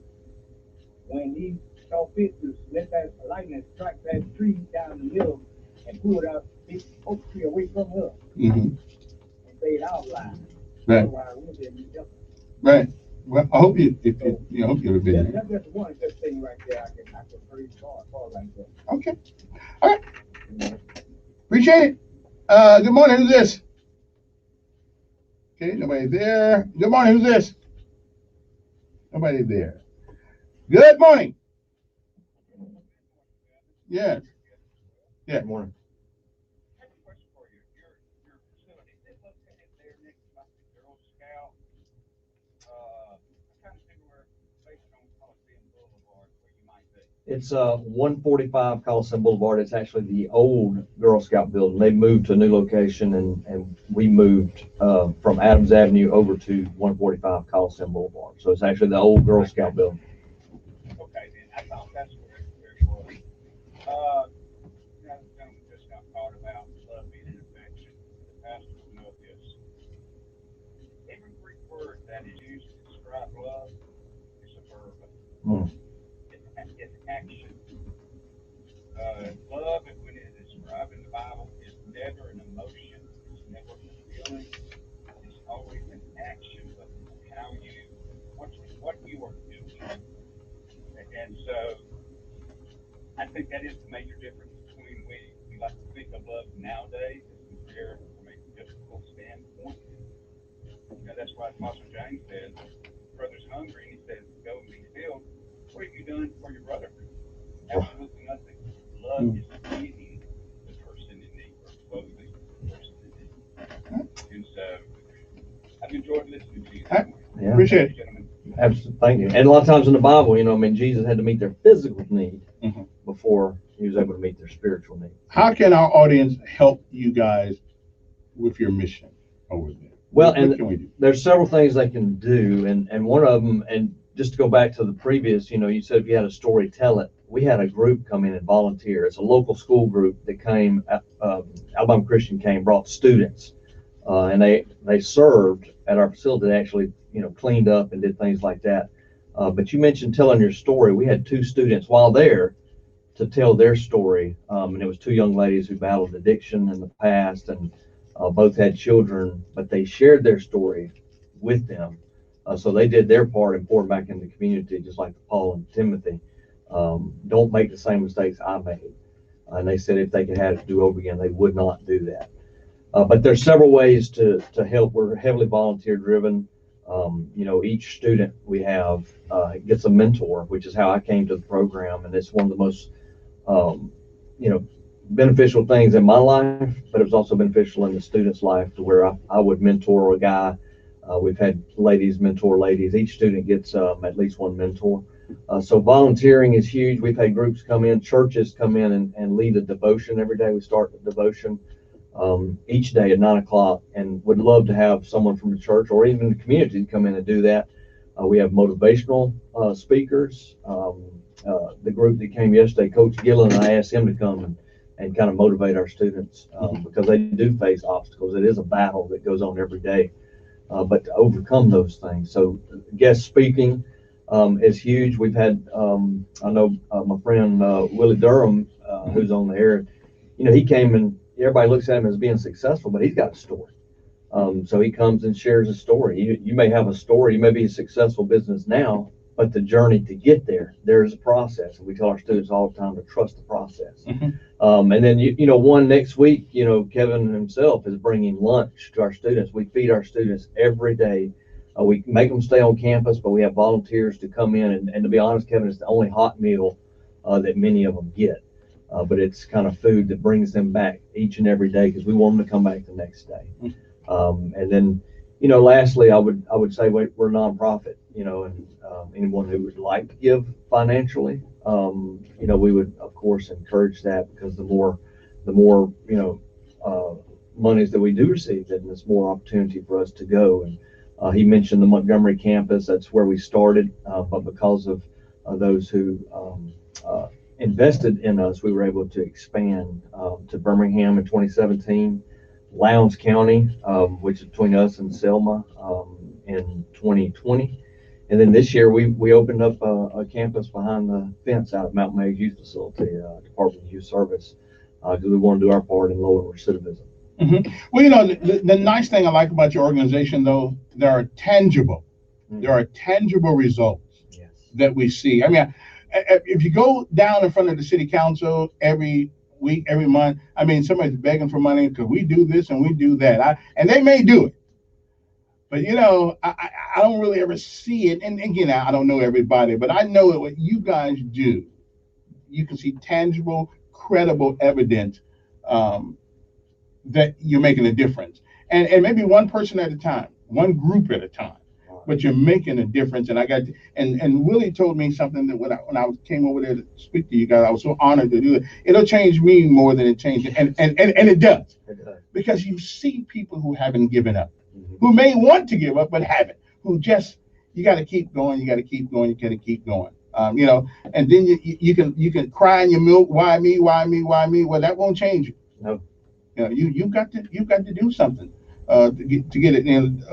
Speaker 9: when he saw fit to let that lightning strike that tree down the middle and pull out this oak tree away from her, and stayed out line.
Speaker 1: Right. Right. Well, I hope you hope you've been.
Speaker 9: That's just one good thing right there. I can praise God for right there.
Speaker 1: Okay. All right. Appreciate it. Good morning. Who's this? Okay, nobody there. Good morning. Who's this? Nobody there. Good morning. Yes. Yeah.
Speaker 31: Good morning. It's 145 Coliseum Boulevard. It's actually the old Girl Scout building. They moved to a new location, and we moved from Adams Avenue over to 145 Coliseum Boulevard. So it's actually the old Girl Scout building.
Speaker 12: Okay, then I thought that's where it was. You know, the gentleman just got taught about love being an affection. The pastor will know this. Every Greek word that is used to describe love is a verb. It's action. Love, when it is described in the Bible, is never an emotion. It's never a feeling. It's always an action of how what you are doing. And so, I think that is the major difference between we like to think of love nowadays as compared from a biblical standpoint. You know, that's why Apostle James says, brother's hungry, and he says, go and be filled. What have you done for your brother? Absolutely nothing. Love is feeding the person in need, or clothing the person in need. And so, I've enjoyed listening to you.
Speaker 31: Yeah.
Speaker 1: Appreciate it.
Speaker 31: Absolutely. Thank you. And a lot of times in the Bible, Jesus had to meet their physical need before he was able to meet their spiritual need.
Speaker 1: How can our audience help you guys with your mission over there?
Speaker 31: Well,
Speaker 1: what can we do?
Speaker 31: There's several things they can do, and one of them, and just to go back to the previous, you said if you had a story, tell it. We had a group come in and volunteer. It's a local school group that came, Alabama Christian brought students, and they served at our facility. They actually, cleaned up and did things like that. But you mentioned telling your story. We had 2 students while there to tell their story, and it was 2 young ladies who battled addiction in the past, and both had children, but they shared their story with them. So they did their part and poured back into the community, just like Paul and Timothy. Don't make the same mistakes I made. And they said if they could have it do over again, they would not do that. But there's several ways to help. We're heavily volunteer driven. Each student we have gets a mentor, which is how I came to the program. And it's one of the most, beneficial things in my life, but it was also beneficial in the student's life to where I would mentor a guy. We've had ladies mentor ladies. Each student gets at least one mentor. So volunteering is huge. We've had groups come in, churches come in and lead a devotion every day. We start the devotion each day at 9 o'clock, and would love to have someone from the church or even the community come in and do that. We have motivational speakers. The group that came yesterday, Coach Gillen, I asked him to come and kind of motivate our students because they do face obstacles. It is a battle that goes on every day, but to overcome those things. So guest speaking is huge. We've had, I know my friend Willie Durham, who's on the air, you know, he came and everybody looks at him as being successful, but he's got a story. So he comes and shares a story. You may have a story, you may be a successful business now, but the journey to get there, there's a process. And we tell our students all the time to trust the process. And then, you know, one next week, you know, Kevin himself is bringing lunch to our students. We feed our students every day. We make them stay on campus, but we have volunteers to come in. And to be honest, Kevin, it's the only hot meal that many of them get. But it's kind of food that brings them back each and every day because we want them to come back the next day. And then, you know, lastly, I would say we're a nonprofit, you know, and anyone who would like to give financially, you know, we would of course encourage that, because the more, you know, monies that we do receive, then there's more opportunity for us to go. And he mentioned the Montgomery campus. That's where we started, but because of those who invested in us, we were able to expand to Birmingham in 2017. Lowndes County, which is between us and Selma, in 2020. And then this year we opened up a campus behind the fence out of Mount Meigs Youth Facility, Department of Youth Service, because we want to do our part in lowering recidivism.
Speaker 1: Well, you know, the nice thing I like about your organization, though, there are tangible results that we see. I mean, if you go down in front of the city council every week, every month, I mean, somebody's begging for money because we do this and we do that. And they may do it, but you know, I don't really ever see it. And again, I don't know everybody, but I know that what you guys do, you can see tangible, credible evidence that you're making a difference. And maybe one person at a time, one group at a time, but you're making a difference. And I got and Willie told me something that when I came over there to speak to you guys, I was so honored to do it. It'll change me more than it changed, and it does, because you see people who haven't given up, who may want to give up but haven't, who just, you got to keep going, you got to keep going, you got to keep going. You know, and then you can cry in your milk, why me, why me, why me? Well, that won't change you.
Speaker 31: No.
Speaker 1: You know, you've got to do something to get it in.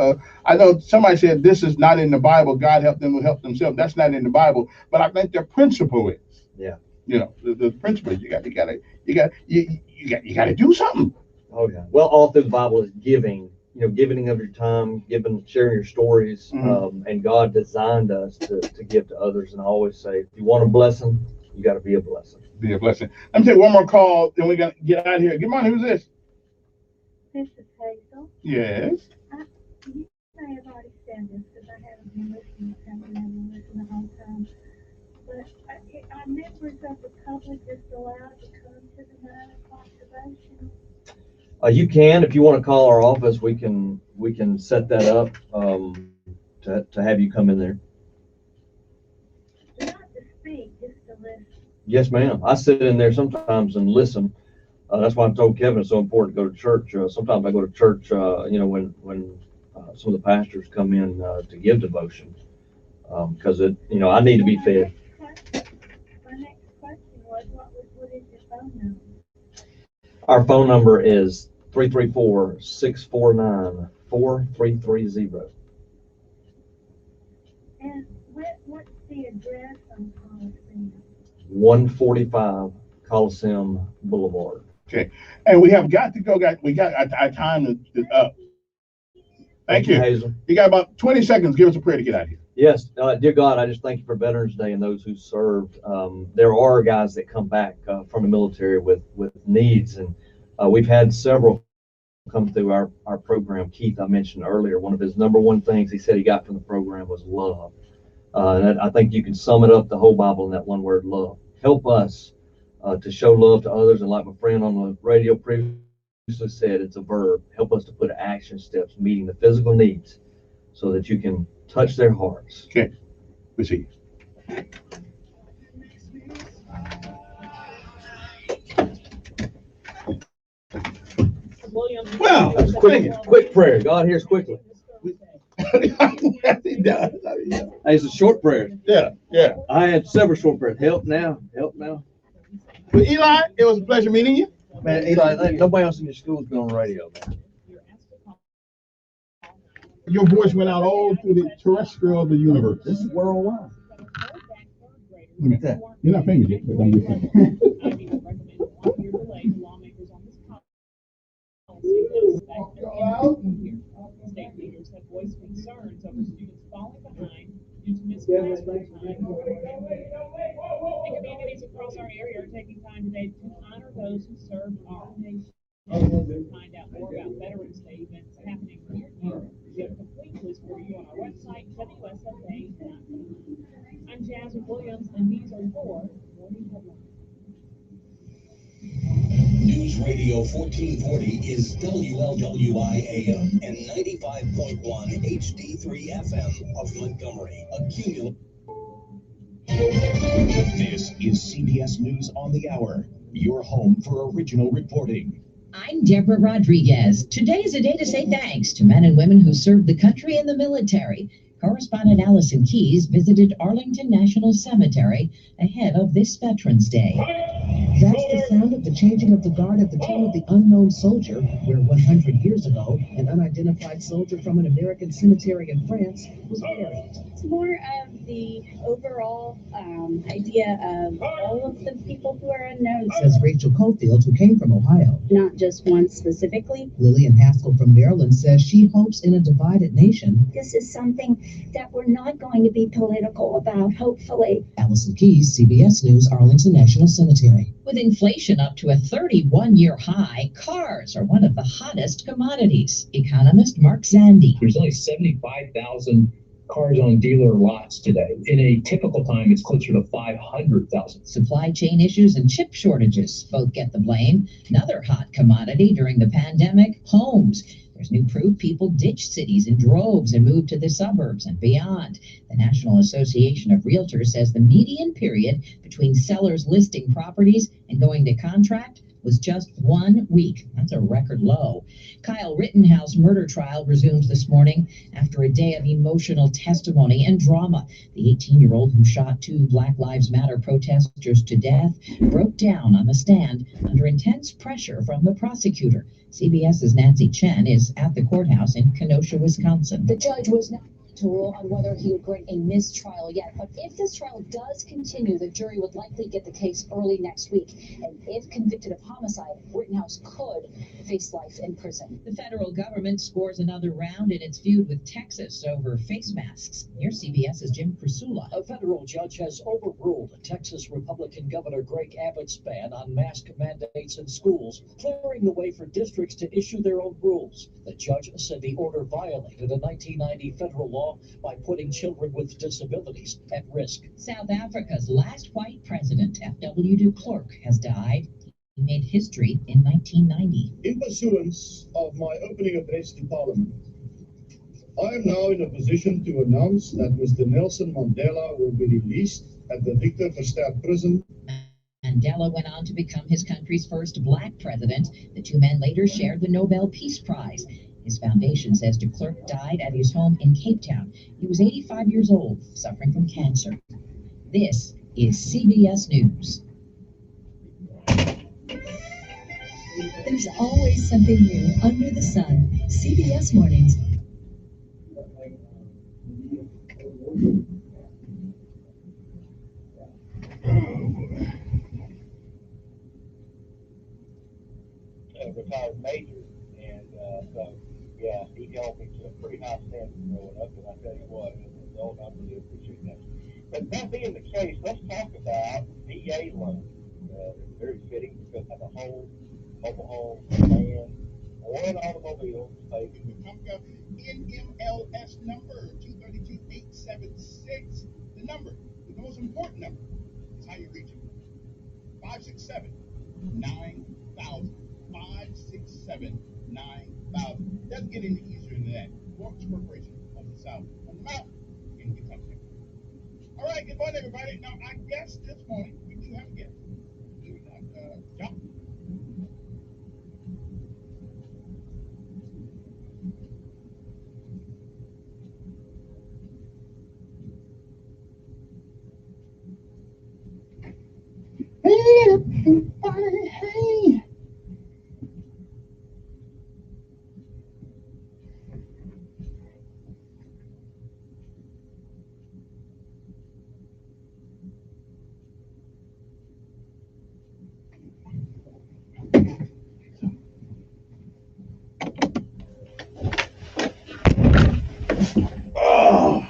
Speaker 1: I know somebody said this is not in the Bible. God help them who help themselves. That's not in the Bible, but I think the principle is.
Speaker 31: Yeah.
Speaker 1: You know, the principle is you got to do something.
Speaker 31: Oh yeah. Well, all through the Bible is giving. You know, giving of your time, sharing your stories, and God designed us to give to others. And I always say, if you want a blessing, you got to be a blessing.
Speaker 1: Be a blessing. Let me take one more call, then we're gonna get out of here. Good morning. Who's this?
Speaker 13: This is Hazel.
Speaker 1: Yes.
Speaker 13: You may have already said this because I haven't been listening. I haven't been listening the whole time. But are members of the public just allowed to come to the 9 o'clock devotion?
Speaker 31: You can, if you want to call our office, we can set that up to have you come in there.
Speaker 13: Not to speak, just to listen.
Speaker 31: Yes, ma'am. I sit in there sometimes and listen. That's why I told Kevin it's so important to go to church. Sometimes I go to church, you know, when some of the pastors come in to give devotion, because you know, I need to be fed.
Speaker 13: My next question was, what is your phone number?
Speaker 31: Our phone number is 334-649-4330.
Speaker 13: And what's the address on Coliseum?
Speaker 31: 145 Coliseum Boulevard.
Speaker 1: Okay, and we have got to go. We got our time up. Thank you,
Speaker 31: Hazel.
Speaker 1: You got about 20 seconds. Give us a prayer to get out of here.
Speaker 31: Yes, dear God, I just thank you for Veterans Day and those who served. There are guys that come back from the military with needs, and we've had several come through our program. Keith, I mentioned earlier, one of his number one things he said he got from the program was love. And I think you can sum it up, the whole Bible, in that one word, love. Help us to show love to others. And like my friend on the radio previously said, it's a verb. Help us to put action steps meeting the physical needs so that you can touch their hearts.
Speaker 1: Okay, we see you.
Speaker 31: Well, that's quick prayer. God hears quickly. Hey, it's a short prayer.
Speaker 1: Yeah.
Speaker 31: I had several short prayers. Help now.
Speaker 1: Well, Eli, it was a pleasure meeting you.
Speaker 31: Man, Eli, nobody else in your school's been on the radio, man.
Speaker 1: Your voice went out all through the terrestrial of the universe.
Speaker 31: This is worldwide.
Speaker 1: Look at that. You're not famous yet, but I'm just saying.
Speaker 8: State leaders have voiced concerns over students falling behind due to missed classroom time. And communities across our area are taking time today to honor those who served our nation. Find out more about Veterans Day events happening near you. We have a complete list for you on our website, WSFA.com. I'm Jasmine Williams, and these are your morning headlines.
Speaker 20: News Radio 1440 is WLWI AM and 95.1 HD3 FM of Montgomery.
Speaker 4: This is CBS News on the Hour, your home for original reporting.
Speaker 7: I'm Deborah Rodriguez. Today is a day to say thanks to men and women who served the country in the military. Correspondent Allison Keyes visited Arlington National Cemetery ahead of this Veterans Day.
Speaker 14: That's the sound of the changing of the guard at the tomb of the unknown soldier, where 100 years ago, an unidentified soldier from an American cemetery in France was buried.
Speaker 15: It's more of the overall idea of all of the people who are unknown.
Speaker 14: Says Rachel Cofield, who came from Ohio.
Speaker 15: Not just one specifically.
Speaker 14: Lillian Haskell from Maryland says she hopes in a divided nation.
Speaker 17: This is something that we're not going to be political about, hopefully.
Speaker 14: Allison Keyes, CBS News, Arlington National Cemetery.
Speaker 7: With inflation up to a 31-year high, cars are one of the hottest commodities. Economist Mark Zandi.
Speaker 18: There's only 75,000 cars on dealer lots today. In a typical time, it's closer to 500,000.
Speaker 7: Supply chain issues and chip shortages both get the blame. Another hot commodity during the pandemic, homes. There's new proof people ditch cities in droves and move to the suburbs and beyond. The National Association of Realtors says the median period between sellers listing properties and going to contract was just 1 week. That's a record low. Kyle Rittenhouse murder trial resumes this morning after a day of emotional testimony and drama. The 18-year-old who shot 2 Black Lives Matter protesters to death broke down on the stand under intense pressure from the prosecutor. CBS's Nancy Chen is at the courthouse in Kenosha, Wisconsin.
Speaker 21: The judge was not to rule on whether he would grant a mistrial yet, but if this trial does continue, the jury would likely get the case early next week. And if convicted of homicide, Rittenhouse could face life in prison.
Speaker 7: The federal government scores another round in its feud with Texas over face masks. Near CBS's Jim Krasula.
Speaker 23: A federal judge has overruled Texas Republican Governor Greg Abbott's ban on mask mandates in schools, clearing the way for districts to issue their own rules. The judge said the order violated a 1990 federal law by putting children with disabilities at risk.
Speaker 7: South Africa's last white president, F.W. de Klerk, has died. He made history in 1990.
Speaker 24: In pursuance of my opening address to Parliament, I am now in a position to announce that Mr. Nelson Mandela will be released at the Victor Verster prison.
Speaker 7: Mandela went on to become his country's first black president. The two men later shared the Nobel Peace Prize. His foundation says de Klerk died at his home in Cape Town. He was 85 years old, suffering from cancer. This is CBS News.
Speaker 25: There's always something new under the sun. CBS Mornings.
Speaker 3: Retired major, and so yeah, he held me to a pretty high standard growing up, and I tell you what, as an adult, I really appreciate that. But that being the case, let's talk about VA loans. It's very fitting because of the home, mobile home, van, or an automobile.
Speaker 1: NMLS number 232876. The number, the most important number, is how you reach it. 567 $7,970. Doesn't get any easier than that. Mortgage Corporation of the South on the mountain in Kentucky. All right, good morning, everybody. Now, I guess this morning we do have a guest. Do we not, John? Hey, everybody, hey. Oh.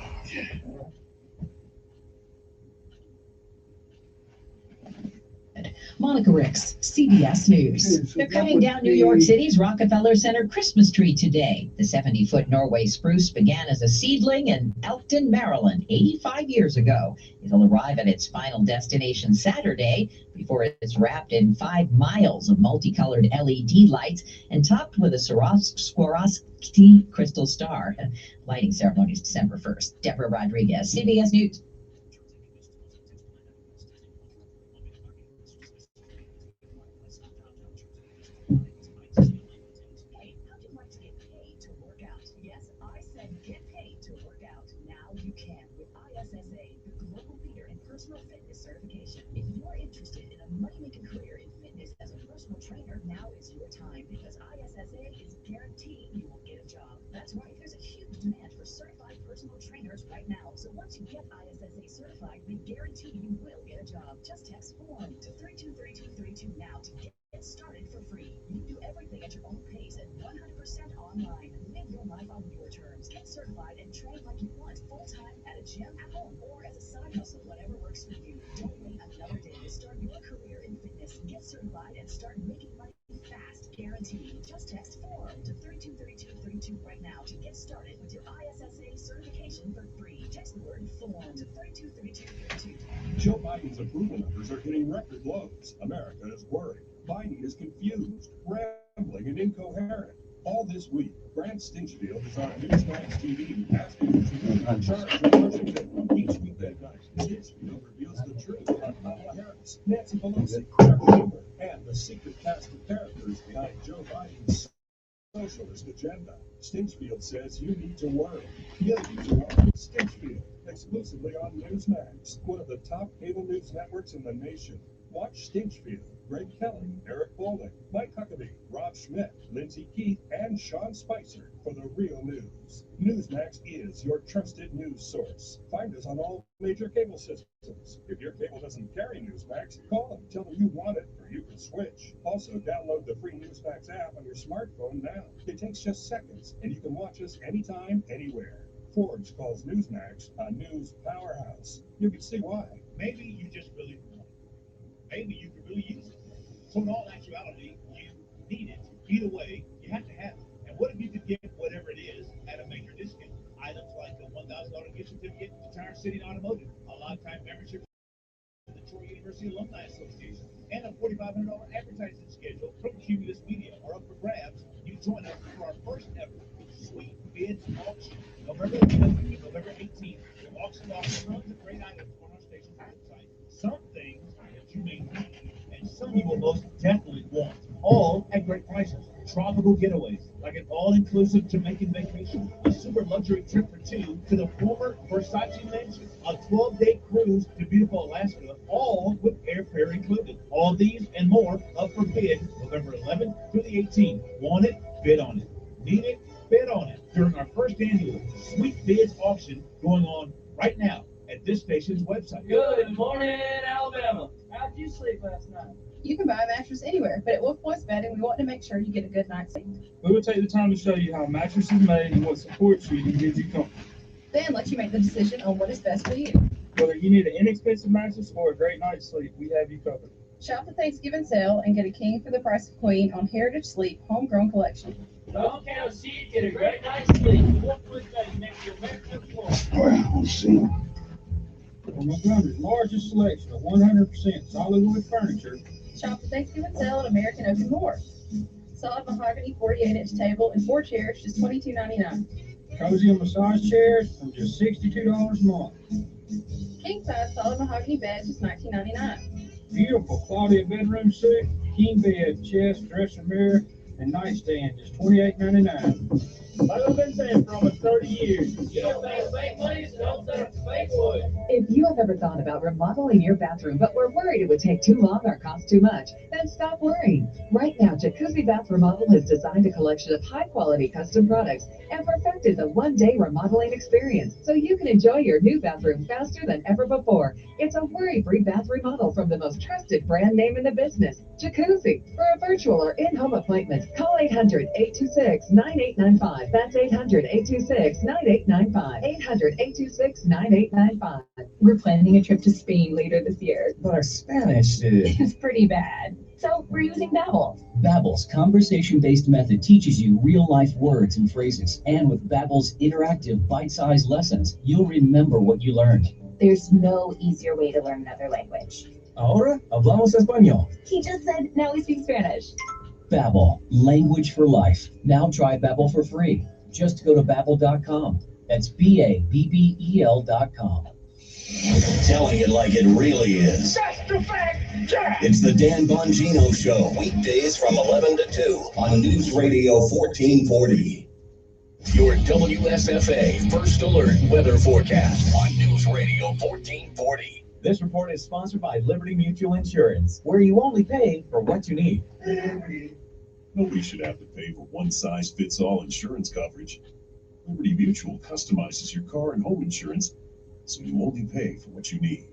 Speaker 7: Monica Ricks, CBS News. They're cutting down New York City's Rockefeller Center Christmas tree today. The 70-foot Norway spruce began as a seedling in Elkton, Maryland, 85 years ago. It'll arrive at its final destination Saturday before it's wrapped in 5 miles of multicolored LED lights and topped with a Swarovski crystal star. Lighting ceremony is December 1st. Deborah Rodriguez, CBS News. Personal fitness certification. If you're interested in a money-making career in fitness as a personal trainer, now is your time because ISSA is guaranteed you will get a job. That's right, there's a huge demand for certified personal trainers right now. So once you get ISSA certified, we guarantee you will get a job. Just text FORM to 323232 now to get started for free. You do everything at your own pace and 100% online. Live your life on your terms. Get certified and train like you want, full-time, at a gym, at home, or as a side hustle, whatever works for you. Don't wait another day to start your career in fitness. Get certified and start making money fast, guaranteed. Just text FORM to 323232 right now to get started with your ISSA certification for free. Text the word FORM to 323232.
Speaker 2: Joe Biden's approval numbers are hitting record lows. America is worried. Biden is confused, rambling, and incoherent. All this week, Grant Stinchfield is on Newsmax TV asking who's really in charge of Washington. Each week that night, Stinchfield reveals the truth about Kamala Harris, Nancy Pelosi, Chuck Schumer, and the secret cast of characters behind Joe Biden's socialist agenda. Stinchfield says you need to worry. Millions are worried. Stinchfield, exclusively on Newsmax, one of the top cable news networks in the nation. Watch Stinchfield, Greg Kelly, Eric Bolling, Mike Huckabee, Rob Schmidt, Lindsey Keith, and Sean Spicer for the real news. Newsmax is your trusted news source. Find us on all major cable systems. If your cable doesn't carry Newsmax, call them. Tell them you want it, or you can switch. Also, download the free Newsmax app on your smartphone now. It takes just seconds, and you can watch us anytime, anywhere. Forbes calls Newsmax a news powerhouse. You can see why.
Speaker 5: Maybe you just really want it. Maybe you could really use it. So in all actuality, you need it. Either way, you have to have it. And what if you could get whatever it is at a major discount? Items like a $1,000 gift certificate to Tire City Automotive, a lifetime membership to the Troy University Alumni Association, and a $4,500 advertising schedule from Cumulus Media are up for grabs. You join us for our first ever Sweet Bids auction, November 11th and November 18th. We'll auction off tons of great items on our station's website. Some things that you may need, and some you will most definitely want, all at great prices. Tropical getaways, like an all-inclusive Jamaican vacation, a super luxury trip for two to the former Versace mansion, a 12-day cruise to beautiful Alaska, all with airfare included. All these and more up for bid November 11th through the 18th. Want it? Bid on it. Need it? Bid on it during our first annual Sweet Bids auction going on right now at this station's website.
Speaker 10: Good morning, Alabama. How'd you sleep last night?
Speaker 16: You can buy a mattress anywhere, but at Wolf Boys Bedding, we want to make sure you get a good night's sleep.
Speaker 10: We will take the time to show you how a mattress is made and what supports you and gives you comfort.
Speaker 16: Then let you make the decision on what is best for you.
Speaker 10: Whether you need an inexpensive mattress or a great night's sleep, we have you covered.
Speaker 16: Shop the Thanksgiving sale and get a king for the price of queen on Heritage Sleep Homegrown Collection.
Speaker 10: Don't count sheet, get a great night's sleep. Wolf Boys Bedding next to American Floor.
Speaker 1: Well, let's see.
Speaker 10: Montgomery's largest selection of 100% solid wood furniture.
Speaker 16: Shop the Thanksgiving sale at American Oak and More. Solid mahogany 48-inch table and 4 chairs, just $22.99.
Speaker 6: Cozy and massage chairs from just $62 a month.
Speaker 16: King size solid mahogany bed, just $19.99.
Speaker 6: Beautiful quality of bedroom suite, king bed, chest, dresser mirror, and nightstand, just $28.99.
Speaker 10: Like I've been saying for almost 30 years, you don't pay fake money, so don't set up fake wood.
Speaker 7: If you have ever thought about remodeling your bathroom but were worried it would take too long or cost too much, then stop worrying. Right now, Jacuzzi Bath Remodel has designed a collection of high-quality custom products and perfected the one-day remodeling experience so you can enjoy your new bathroom faster than ever before. It's a worry-free bath remodel from the most trusted brand name in the business, Jacuzzi. For a virtual or in-home appointment, call 800-826-9895. That's 800-826-9895. 800-826-9895.
Speaker 9: We're planning a trip to Spain later this year.
Speaker 11: But our Spanish
Speaker 9: It's pretty bad. So we're using Babbel.
Speaker 11: Babbel's conversation-based method teaches you real-life words and phrases. And with Babbel's interactive, bite-sized lessons, you'll remember what you learned.
Speaker 9: There's no easier way to learn another language.
Speaker 11: Ahora hablamos español.
Speaker 9: He just said now we speak Spanish.
Speaker 11: Babbel, language for life. Now try Babbel for free. Just go to Babbel.com. That's Babbel.com.
Speaker 20: Telling it like it really is.
Speaker 10: That's the fact, Jack!
Speaker 20: It's the Dan Bongino Show, weekdays from 11 to 2 on News Radio 1440. Your WSFA First Alert Weather Forecast on News Radio 1440.
Speaker 12: This report is sponsored by Liberty Mutual Insurance, where you only pay for what you need.
Speaker 2: Nobody should have to pay for one-size-fits-all insurance coverage. Liberty Mutual customizes your car and home insurance so you only pay for what you need.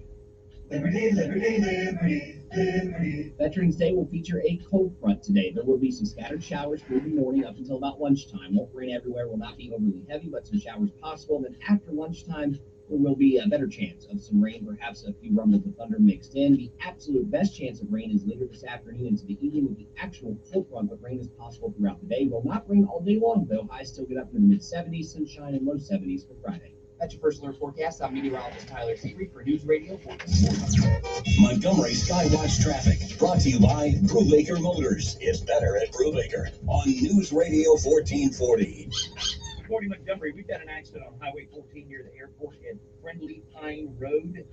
Speaker 19: Liberty, Liberty, Liberty, Liberty.
Speaker 22: Veterans Day will feature a cold front today. There will be some scattered showers through the morning up until about lunchtime. Won't rain everywhere, will not be overly heavy, but some showers possible. Then after lunchtime, there will be a better chance of some rain, perhaps a few rumbles of thunder mixed in. The absolute best chance of rain is later this afternoon into the evening with the actual cold front, but rain is possible throughout the day. Will not rain all day long, though. Highs still get up in the mid-70s, sunshine and low 70s for Friday. That's your first alert forecast. I'm meteorologist Tyler Seabury for News Radio 1440.
Speaker 20: Montgomery Skywatch Traffic, brought to you by Brubaker Motors. It's better at Brubaker on News Radio 1440.
Speaker 5: Good morning, Montgomery. We've got an accident on Highway 14 near the airport at Friendly Pine Road,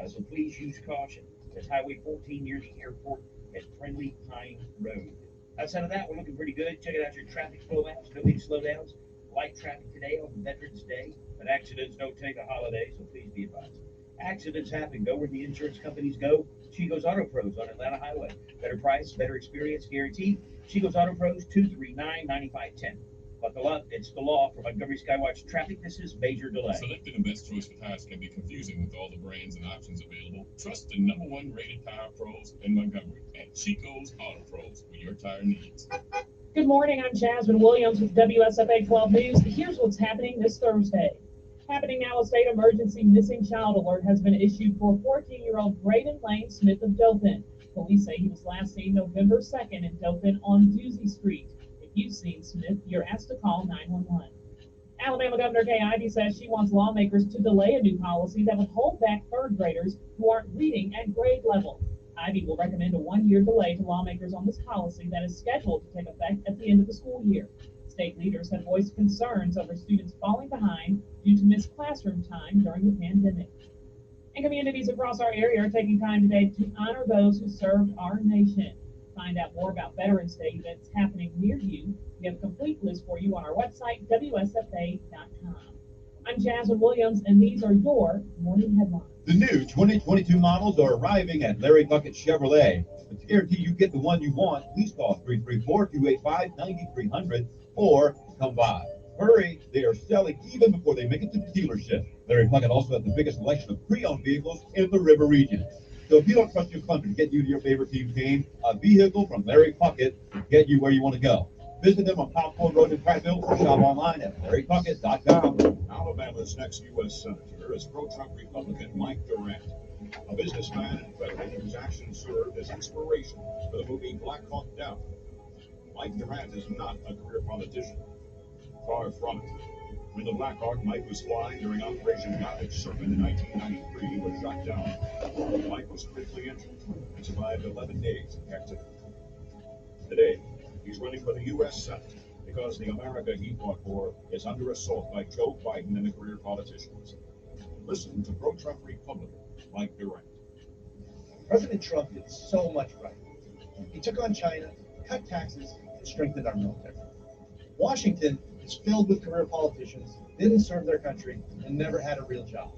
Speaker 5: so please use caution. That's Highway 14 near the airport at Friendly Pine Road. Outside of that, we're looking pretty good. Check it out, your traffic flow maps. No big slowdowns. Light traffic today on Veterans Day, but accidents don't take a holiday, so please be advised. Accidents happen. Go where the insurance companies go. Chico's Auto Pros on Atlanta Highway. Better price, better experience guaranteed. Chico's Auto Pros, 239-9510. Buckle up, it's the law. For Montgomery Skywatch Traffic, this is Major Delay.
Speaker 26: Selecting the best choice for tires can be confusing with all the brands and options available. Trust the #1 rated tire pros in Montgomery at Chico's Auto Pros for your tire needs.
Speaker 8: Good morning, I'm Jasmine Williams with WSFA 12 News. Here's what's happening this Thursday. Happening now, a state emergency missing child alert has been issued for 14-year-old Braden Lane Smith of Dothan. Police say he was last seen November 2nd in Dothan on Dusey Street. If you've seen Smith, you're asked to call 911. Alabama Governor Kay Ivey says she wants lawmakers to delay a new policy that would hold back third graders who aren't reading at grade level. Ivey will recommend a one-year delay to lawmakers on this policy that is scheduled to take effect at the end of the school year. State leaders have voiced concerns over students falling behind due to missed classroom time during the pandemic. And communities across our area are taking time today to honor those who served our nation. Find out more about Veterans Day events happening near you. We have a complete list for you on our website, WSFA.com. I'm Jasmine Williams, and these are your morning headlines.
Speaker 27: The new 2022 models are arriving at Larry Puckett Chevrolet. But to guarantee you get the one you want, please call 334-285-9300 or come by. Hurry, they are selling even before they make it to the dealership. Larry Puckett also has the biggest selection of pre-owned vehicles in the River region. So if you don't trust your country to get you to your favorite team game, a vehicle from Larry Puckett will get you where you want to go. Visit them on Popcorn Road in Prattville or shop online at LarryPuckett.com.
Speaker 2: Alabama's next U.S. Senator is pro-Trump Republican Mike Durant, a businessman and veteran whose actions served as inspiration for the movie Black Hawk Down. Mike Durant is not a career politician. Far from it. When the Black Hawk Mike was flying during Operation Gothic Serpent in 1993, he was shot down. Mike was critically injured and survived 11 days in captivity. Today, He's running for the U.S. Senate because the America he fought for is under assault by Joe Biden and the career politicians. Listen to pro-Trump Republican Mike Durant.
Speaker 5: President Trump did so much right. He took on China, cut taxes, and strengthened our military. Washington is filled with career politicians, didn't serve their country, and never had a real job.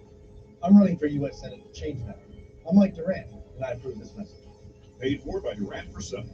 Speaker 5: I'm running for U.S. Senate to change that. I'm Mike Durant, and I approve this message.
Speaker 2: Paid for by Durant for Senate.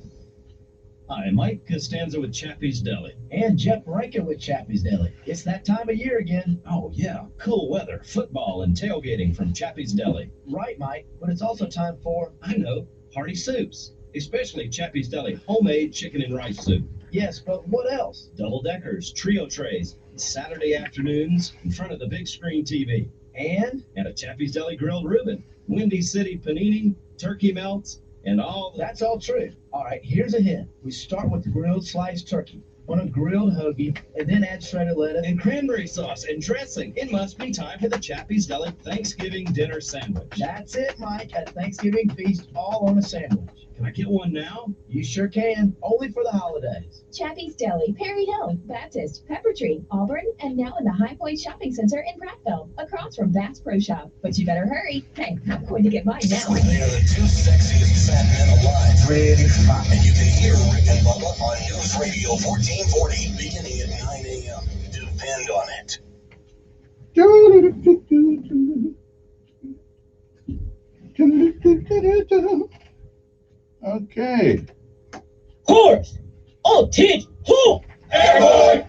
Speaker 11: Hi, Mike Costanza with Chappie's Deli.
Speaker 12: And Jeff Rankin with Chappie's Deli. It's that time of year again.
Speaker 11: Oh, yeah, cool weather, football, and tailgating from Chappie's Deli.
Speaker 12: Right, Mike, but it's also time for,
Speaker 11: I know, hearty soups, especially Chappie's Deli homemade chicken and rice soup.
Speaker 12: yes, but what else?
Speaker 11: Double-deckers, trio trays, Saturday afternoons in front of the big screen TV.
Speaker 12: And
Speaker 11: a Chappie's Deli grilled Reuben, Windy City panini, turkey melts, and all that.
Speaker 12: that's all true. All right, here's a hint. We start with grilled sliced turkey on a grilled hoagie, and then add shredded lettuce.
Speaker 11: And cranberry sauce and dressing. It must be time for the Chappie's Deli Thanksgiving dinner sandwich.
Speaker 12: That's it, Mike. A Thanksgiving feast all on a sandwich.
Speaker 11: Can I get one now?
Speaker 12: You sure can. Only for the holidays.
Speaker 9: Chappie's Deli, Perry Hill, Baptist, Pepper Tree, Auburn, and now in the High Point Shopping Center in Prattville, across from Bass Pro Shop. But you better hurry. Hey, I'm going to get mine now.
Speaker 20: They are the two sexiest fat men alive. Really fun. And you can hear Rick and Bubba on News Radio 1440, beginning at 9 a.m. Depend on it.
Speaker 1: Okay.
Speaker 10: Horse! Oh, tit! Ho!
Speaker 20: Airborne!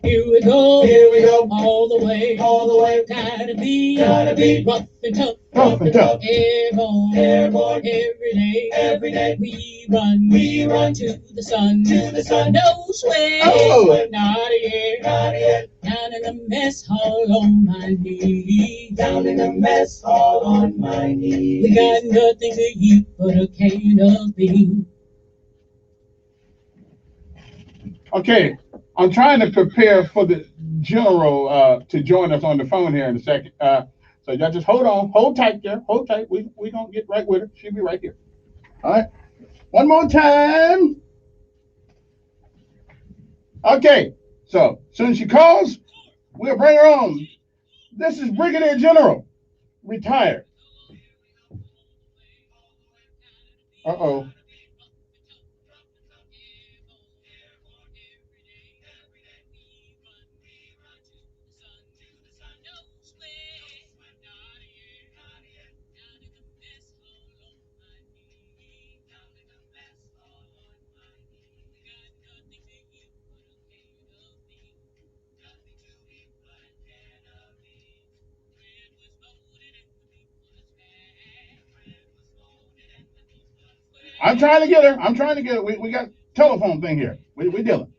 Speaker 10: Here we go, all the way, gotta be rough and tough, airborne, every day, we run to the sun, no sweat, not yet, down in the mess hall on my knees, we got nothing to eat but a can of beans.
Speaker 1: Okay. I'm trying to prepare for the general to join us on the phone here in a second. So y'all just hold tight there, hold tight. We gonna get right with her. She'll be right here. All right. One more time. Okay. So as soon as she calls, we'll bring her on. This is Brigadier General, retired. Uh-oh. I'm trying to get her. We got a telephone thing here. We dealing.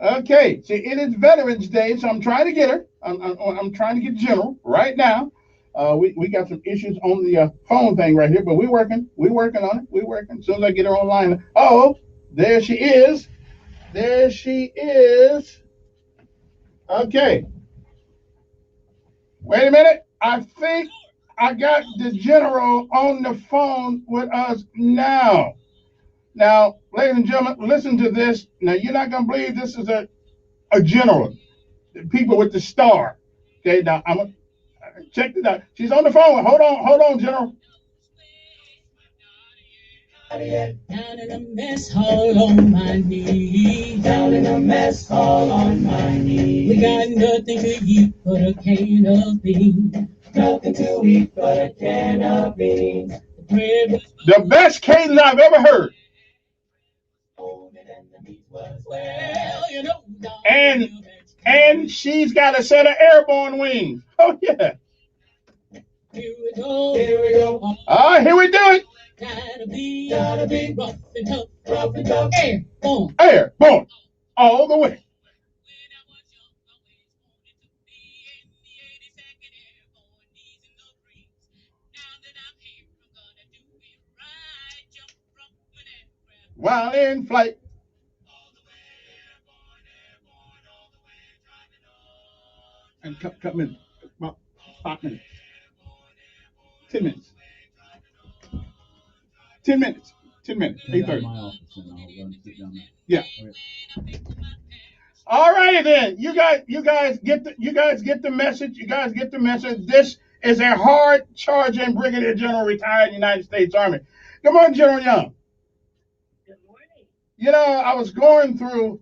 Speaker 1: Okay. See, it is Veterans Day, so I'm trying to get her. I'm trying to get General right now. We got some issues on the phone thing right here, but we're working on it. We're working. As soon as I get her online. Oh, there she is. Okay. Wait a minute. I think I got the General on the phone with us now. Now, ladies and gentlemen, listen to this. Now, you're not going to believe this is a general. The people with the star. Okay, now I'm going to check this out. She's on the phone. Hold on, General.
Speaker 10: Down in the mess hall on my knees. We got nothing to eat but a can of beans.
Speaker 1: The best cadence I've ever heard. And she's got a set of airborne wings. Oh yeah.
Speaker 10: Here we go.
Speaker 1: All right, here we do it.
Speaker 10: Gotta be rough and tough, airborne.
Speaker 1: Airborne. All the way. While in flight. And come in. 5 minutes. 10 minutes. 10 minutes. 10 minutes. 8:30. Yeah. All right then. You guys get the message. You guys get the message. This is a hard charging Brigadier General, retired United States Army. Good morning, General Young.
Speaker 4: Good morning.
Speaker 1: You know, I was going through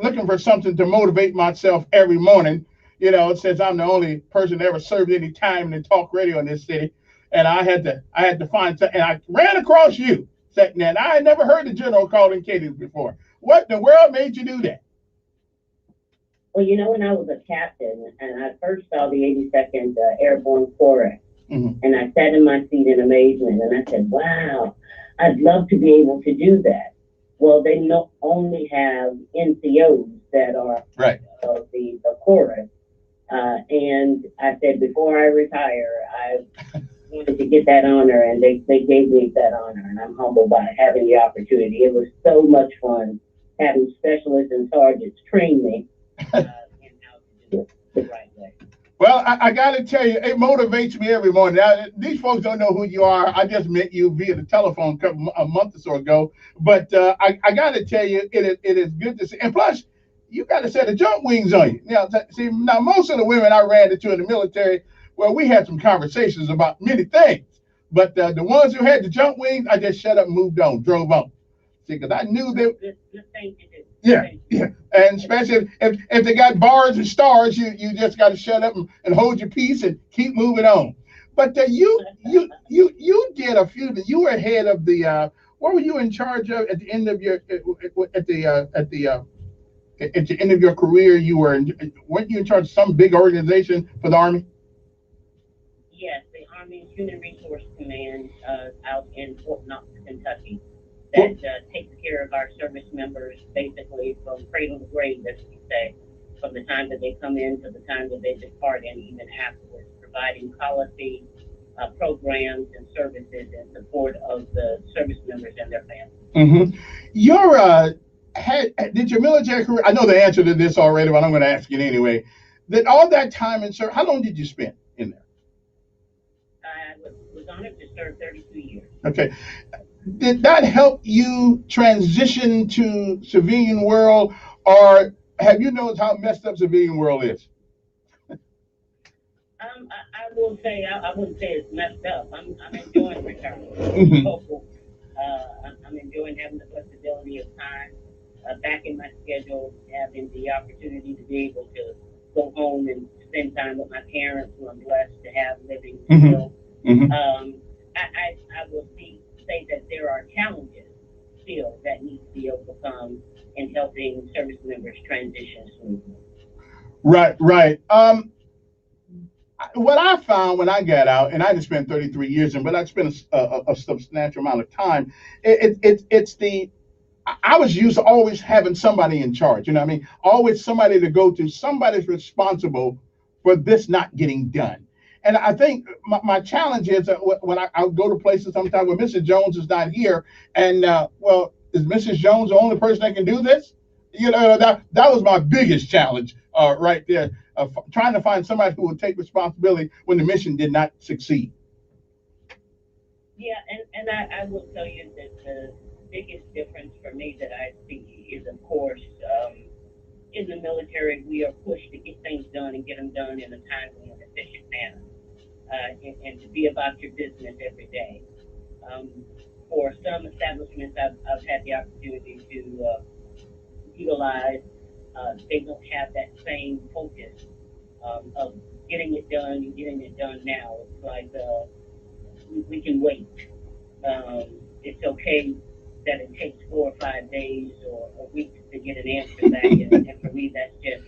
Speaker 1: looking for something to motivate myself every morning. You know, since I'm the only person that ever served any time in talk radio in this city, and I had to find something, and I ran across you sitting there, and I had never heard the general called in Katie before. What in the world made you do that?
Speaker 4: Well, you know, when I was a captain and I first saw the 82nd Airborne Corps, and I sat in my seat in amazement, and I said, wow, I'd love to be able to do that. Well, they not only have NCOs that are
Speaker 1: right
Speaker 4: of the chorus, and I said, before I retire, I wanted to get that honor, and they gave me that honor, and I'm humbled by having the opportunity. It was so much fun having specialists and sergeants train me in how to do it the right way.
Speaker 1: Well, I got to tell you, it motivates me every morning. Now, these folks don't know who you are. I just met you via the telephone a month or so ago. But I got to tell you, it is good to see. And plus, you got a set of jump wings on you. Now, most of the women I ran into in the military, well, we had some conversations about many things. But the ones who had the jump wings, I just shut up and moved on, drove on. See, because I knew they...
Speaker 4: Good thing to do.
Speaker 1: Yeah. And especially if they got bars and stars, you just got to shut up and hold your peace and keep moving on. But you did a few. You were head of the. What were you in charge of at the end of your at the end of your career? Weren't you in charge of some big organization for the Army?
Speaker 4: Yes, the Army Human Resource Command out in Fort Knox, Kentucky. That takes care of our service members basically from cradle to grave, as we say, from the time that they come in to the time that they depart, and even afterwards, providing policy, programs, and services in support of the service members and their families.
Speaker 1: Did your military career? I know the answer to this already, but I'm going to ask it anyway. That all that time in service, how long did you spend in there?
Speaker 4: I was honored to serve 32 years.
Speaker 1: Okay. Did that help you transition to civilian world, or have you noticed how messed up civilian world is?
Speaker 4: I will say I wouldn't say it's messed up. I'm enjoying retirement. I'm enjoying having the flexibility of time back in my schedule, having the opportunity to be able to go home and spend time with my parents, who I'm blessed to have living still. I will say that there are challenges still that need to be overcome in helping service members transition smoothly.
Speaker 1: Right. What I found when I got out, and I just spent 33 years in, but I spent a substantial amount of time. I was used to always having somebody in charge. You know what I mean? Always somebody to go to. Somebody's responsible for this not getting done. And I think my challenge is when I go to places sometimes when Mrs. Jones is not here, and well, is Mrs. Jones the only person that can do this? You know, that was my biggest challenge right there, trying to find somebody who would take responsibility when the mission did not succeed.
Speaker 4: Yeah, and I will tell you that the biggest difference for me that I see is, of course, in the military, we are pushed to get things done and get them done in a timely and efficient manner, and to be about your business every day. For some establishments I've had the opportunity to utilize, they don't have that same focus of getting it done and getting it done now. It's like we can wait. It's okay that it takes 4 or 5 days or a week to get an answer back, and for me that's just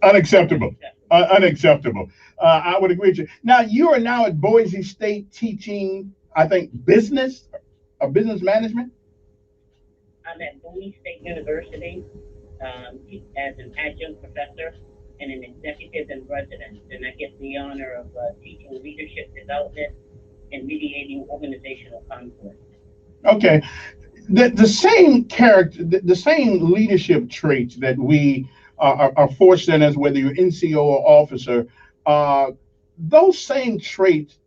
Speaker 1: unacceptable. Unacceptable. I would agree with you. Now you are now at Boise State teaching, I think, business or business management.
Speaker 4: I'm at Bowie State University as an adjunct professor and an executive in residence, and I get the honor of teaching leadership development and mediating organizational conflict.
Speaker 1: Okay, the same character, the same leadership traits that we are forced in as whether you're NCO or officer, those same traits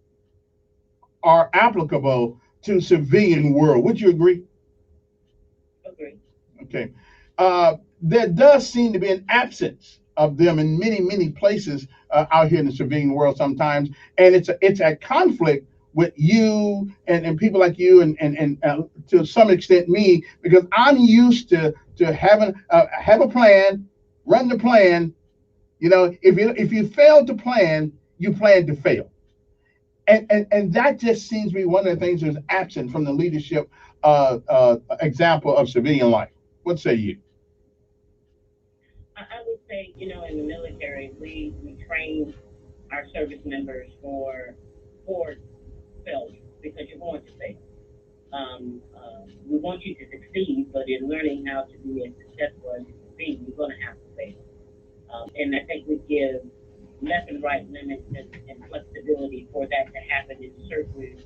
Speaker 1: are applicable to civilian world. Would you agree?
Speaker 4: Agree.
Speaker 1: Okay. There does seem to be an absence of them in many places out here in the civilian world sometimes, and it's at conflict with you and people like you and to some extent me, because I'm used to having have a plan, run the plan. You know, if you fail to plan, you plan to fail. And that just seems to be one of the things that's absent from the leadership example of civilian life. What say you?
Speaker 4: I would say, in the military, we train our service members for failure because you're going to fail. We want you to succeed, but in learning how to be as successful as you can be, you're going to have to fail. And I think we give left and right limits and flexibility for that to happen in certain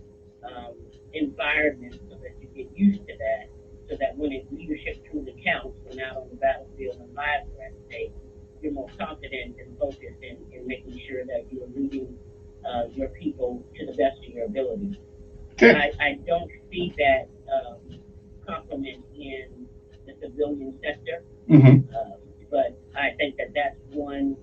Speaker 4: environments so that you get used to that, so that when leadership truly counts, when out on the battlefield and lives are at stake, you're more confident and focused in making sure that you're leading your people to the best of your ability.
Speaker 1: Okay.
Speaker 4: I don't see that complement in the civilian sector, but I think that that's one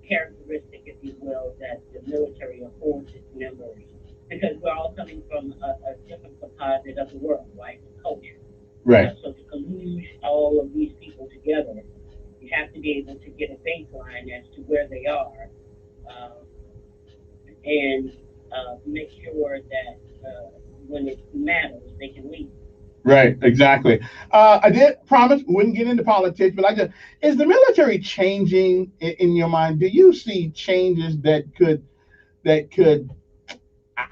Speaker 4: characteristic, if you will, that the military affords its members, because we're all coming from a different composite of the world, right, and culture.
Speaker 1: Right.
Speaker 4: So to collude all of these people together, you have to be able to get a baseline as to where they are, and make sure that when it matters, they can lead.
Speaker 1: Right, exactly. I did promise we wouldn't get into politics, but is the military changing in your mind? Do you see changes that could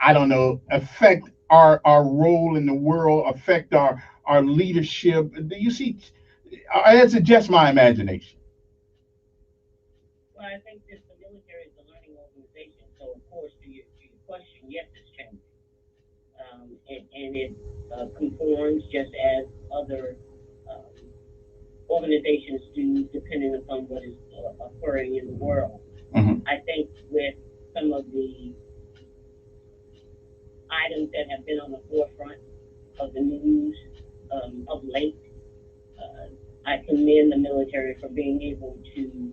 Speaker 1: I don't know, affect our role in the world, affect our leadership? Do you see? It's just my imagination.
Speaker 4: Well, I think that the military is a learning organization, so of course, to your question, yes, it's changing. And it conforms just as other um, organizations do, depending upon what is occurring in the world. I think with some of the items that have been on the forefront of the news of late, I commend the military for being able to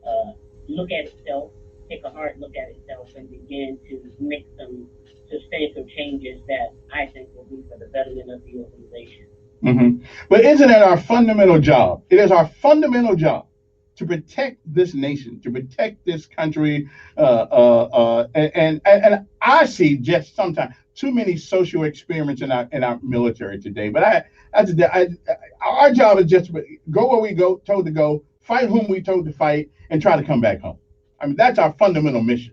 Speaker 4: uh, look at itself, take a hard look at itself, and begin to make some substantial changes that I think will be for the betterment of the organization.
Speaker 1: But isn't it our fundamental job? It is our fundamental job to protect this nation, to protect this country, and I see just sometimes too many social experiments in our military today. But our job is just to go where we go told to go, fight whom we told to fight, and try to come back home. I mean, that's our fundamental mission,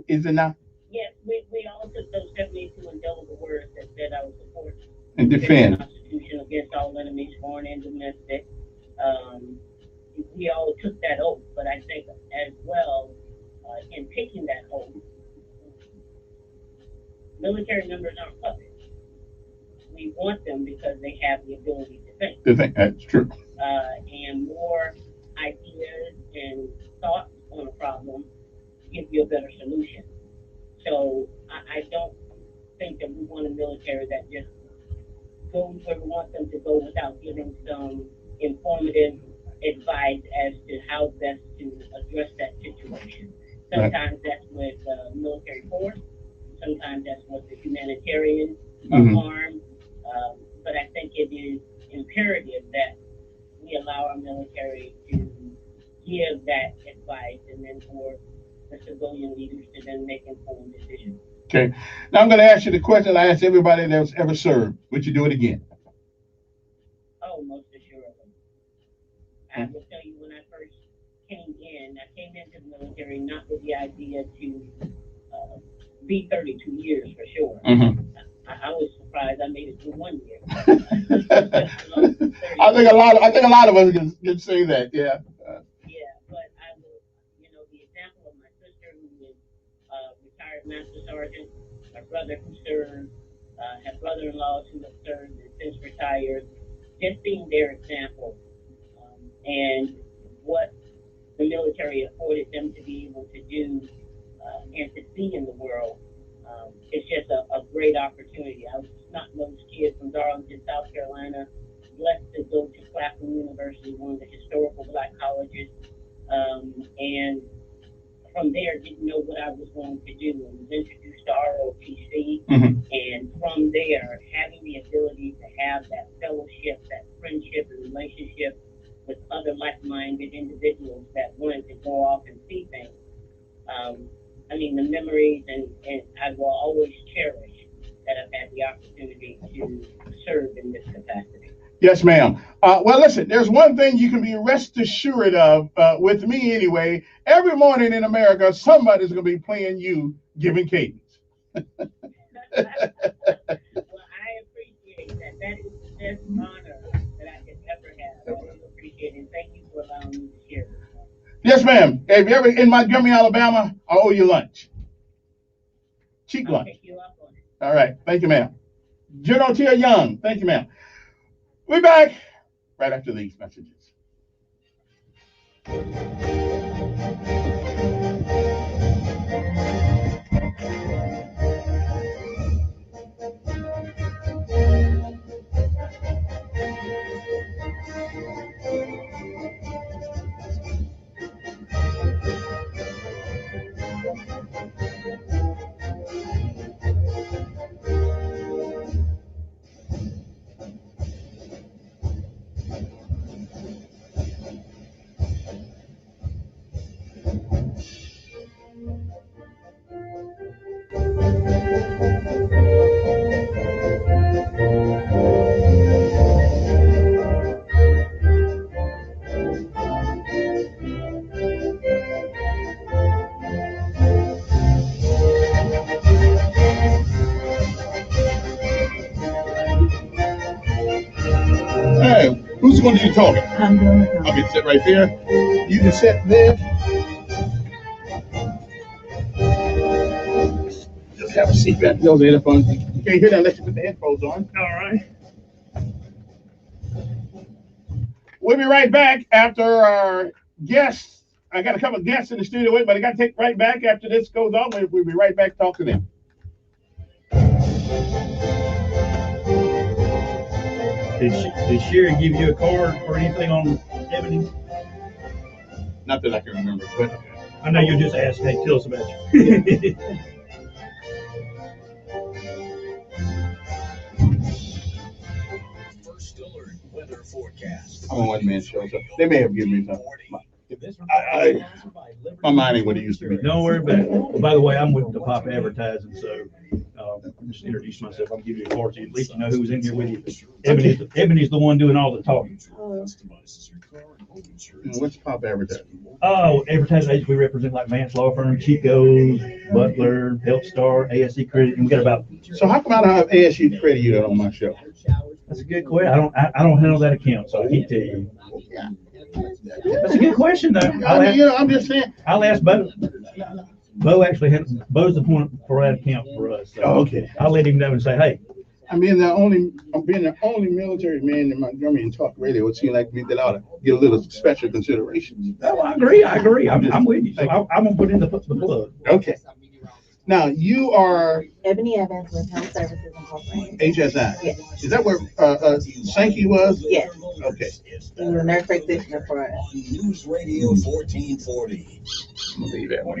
Speaker 1: is it not?
Speaker 4: Yes, we all took those 72 indelible words that said I would support
Speaker 1: And
Speaker 4: the
Speaker 1: defend.
Speaker 4: Constitution against all enemies, foreign and domestic. Um, we all took that oath, but I think as well, in taking that oath, military members aren't puppets. We want them because they have the ability to think.
Speaker 1: To think that's true.
Speaker 4: And more ideas and thoughts on a problem give you a better solution. So I don't think that we want a military that just goes where we want them to go without giving some informative advice as to how best to address that situation. Sometimes that's with military force. Sometimes that's with the humanitarian arm. But I think it is imperative that we allow our military to give that advice, and then for the civilian leaders to then make informed decisions.
Speaker 1: Okay. Now I'm going to ask you the question I asked everybody that's ever served. Would you do it again?
Speaker 4: Oh, most assuredly. I will tell you, when I first came into the military not with the idea to be 32 years for sure. I was surprised I made it through 1 year.
Speaker 1: I think a lot of us can say that. Yeah.
Speaker 4: Yeah, but I will. The example of my sister, who is retired master sergeant, my brother who served, have brother-in-laws who have served and since retired. Just being their example, and what the military afforded them to be able to do and to see in the world. It's just a great opportunity. I was not those kids from Darlington, South Carolina, blessed to go to Claflin University, one of the historical Black colleges, and from there didn't know what I was going to do. I was introduced to ROTC, and from there, having the ability to have that fellowship, that friendship and relationship with other like-minded individuals that wanted to go off and see things. I mean, the memories, and I will always cherish that I've had the opportunity to serve in this capacity.
Speaker 1: Yes, ma'am. Well, listen, there's one thing you can be rest assured of, with me anyway. Every morning in America, somebody's going to be playing you giving cadence.
Speaker 4: Well, I appreciate that. That is the best honor that I could ever have. I really appreciate it. Thank you for allowing me to share this.
Speaker 1: Yes, ma'am. If you're ever in Montgomery, Alabama, I owe you lunch. Cheap lunch.
Speaker 4: Pick you up on it.
Speaker 1: All right. Thank you, ma'am. General Tia Young. Thank you, ma'am. We're back right after these messages. Hey, who's going to do talking?
Speaker 13: I'm doing it.
Speaker 1: Okay, sit right there. You can sit there. Just have a seat back. Those headphones. You can't hear that unless you put the headphones on. All right. We'll be right back after our guests. I got a couple of guests in the studio with, but I got to take right back after this goes on. We'll be right back to talk to them.
Speaker 14: Did Sherry give you a card or anything on Ebony?
Speaker 1: Not that I can remember, but
Speaker 14: I know you just asked. Hey, tell us about you.
Speaker 20: First alert weather forecast.
Speaker 1: I'm a one-man show, so they may have given me something. My mind ain't what it used to be.
Speaker 14: Don't worry about it. By the way, I'm with the Pop Advertising, so just introduce myself. I'll give you a card so at least you know who's in here with you. Ebony's the one doing all the talking.
Speaker 1: What's Pop Advertising?
Speaker 14: Oh, advertising agents we represent like Vance Law Firm, Chico's, Butler, Health Star, ASC Credit, and we got about.
Speaker 1: So how come I don't have ASU Credit Union on my show?
Speaker 14: That's a good question. I don't handle that account, so I can't tell you. That's a good question, though.
Speaker 1: I'm just saying.
Speaker 14: I'll ask Bo. Bo actually Bo's the point for that account for us. So
Speaker 1: okay.
Speaker 14: I'll let him know and say, hey.
Speaker 1: I'm being the only military man in Montgomery and talk radio. It seems like me that I ought to get a little special consideration.
Speaker 14: Oh, I agree. I'm with you. So I'm gonna put in the plug.
Speaker 1: Okay. Now you are
Speaker 13: Ebony Evans with Health Services Incorporated.
Speaker 1: HSI.
Speaker 13: Yes.
Speaker 1: Is that where Sankey was?
Speaker 13: Yes.
Speaker 1: Okay.
Speaker 13: He was a nurse practitioner for us.
Speaker 20: News Radio 1440.
Speaker 1: I'm gonna leave that one.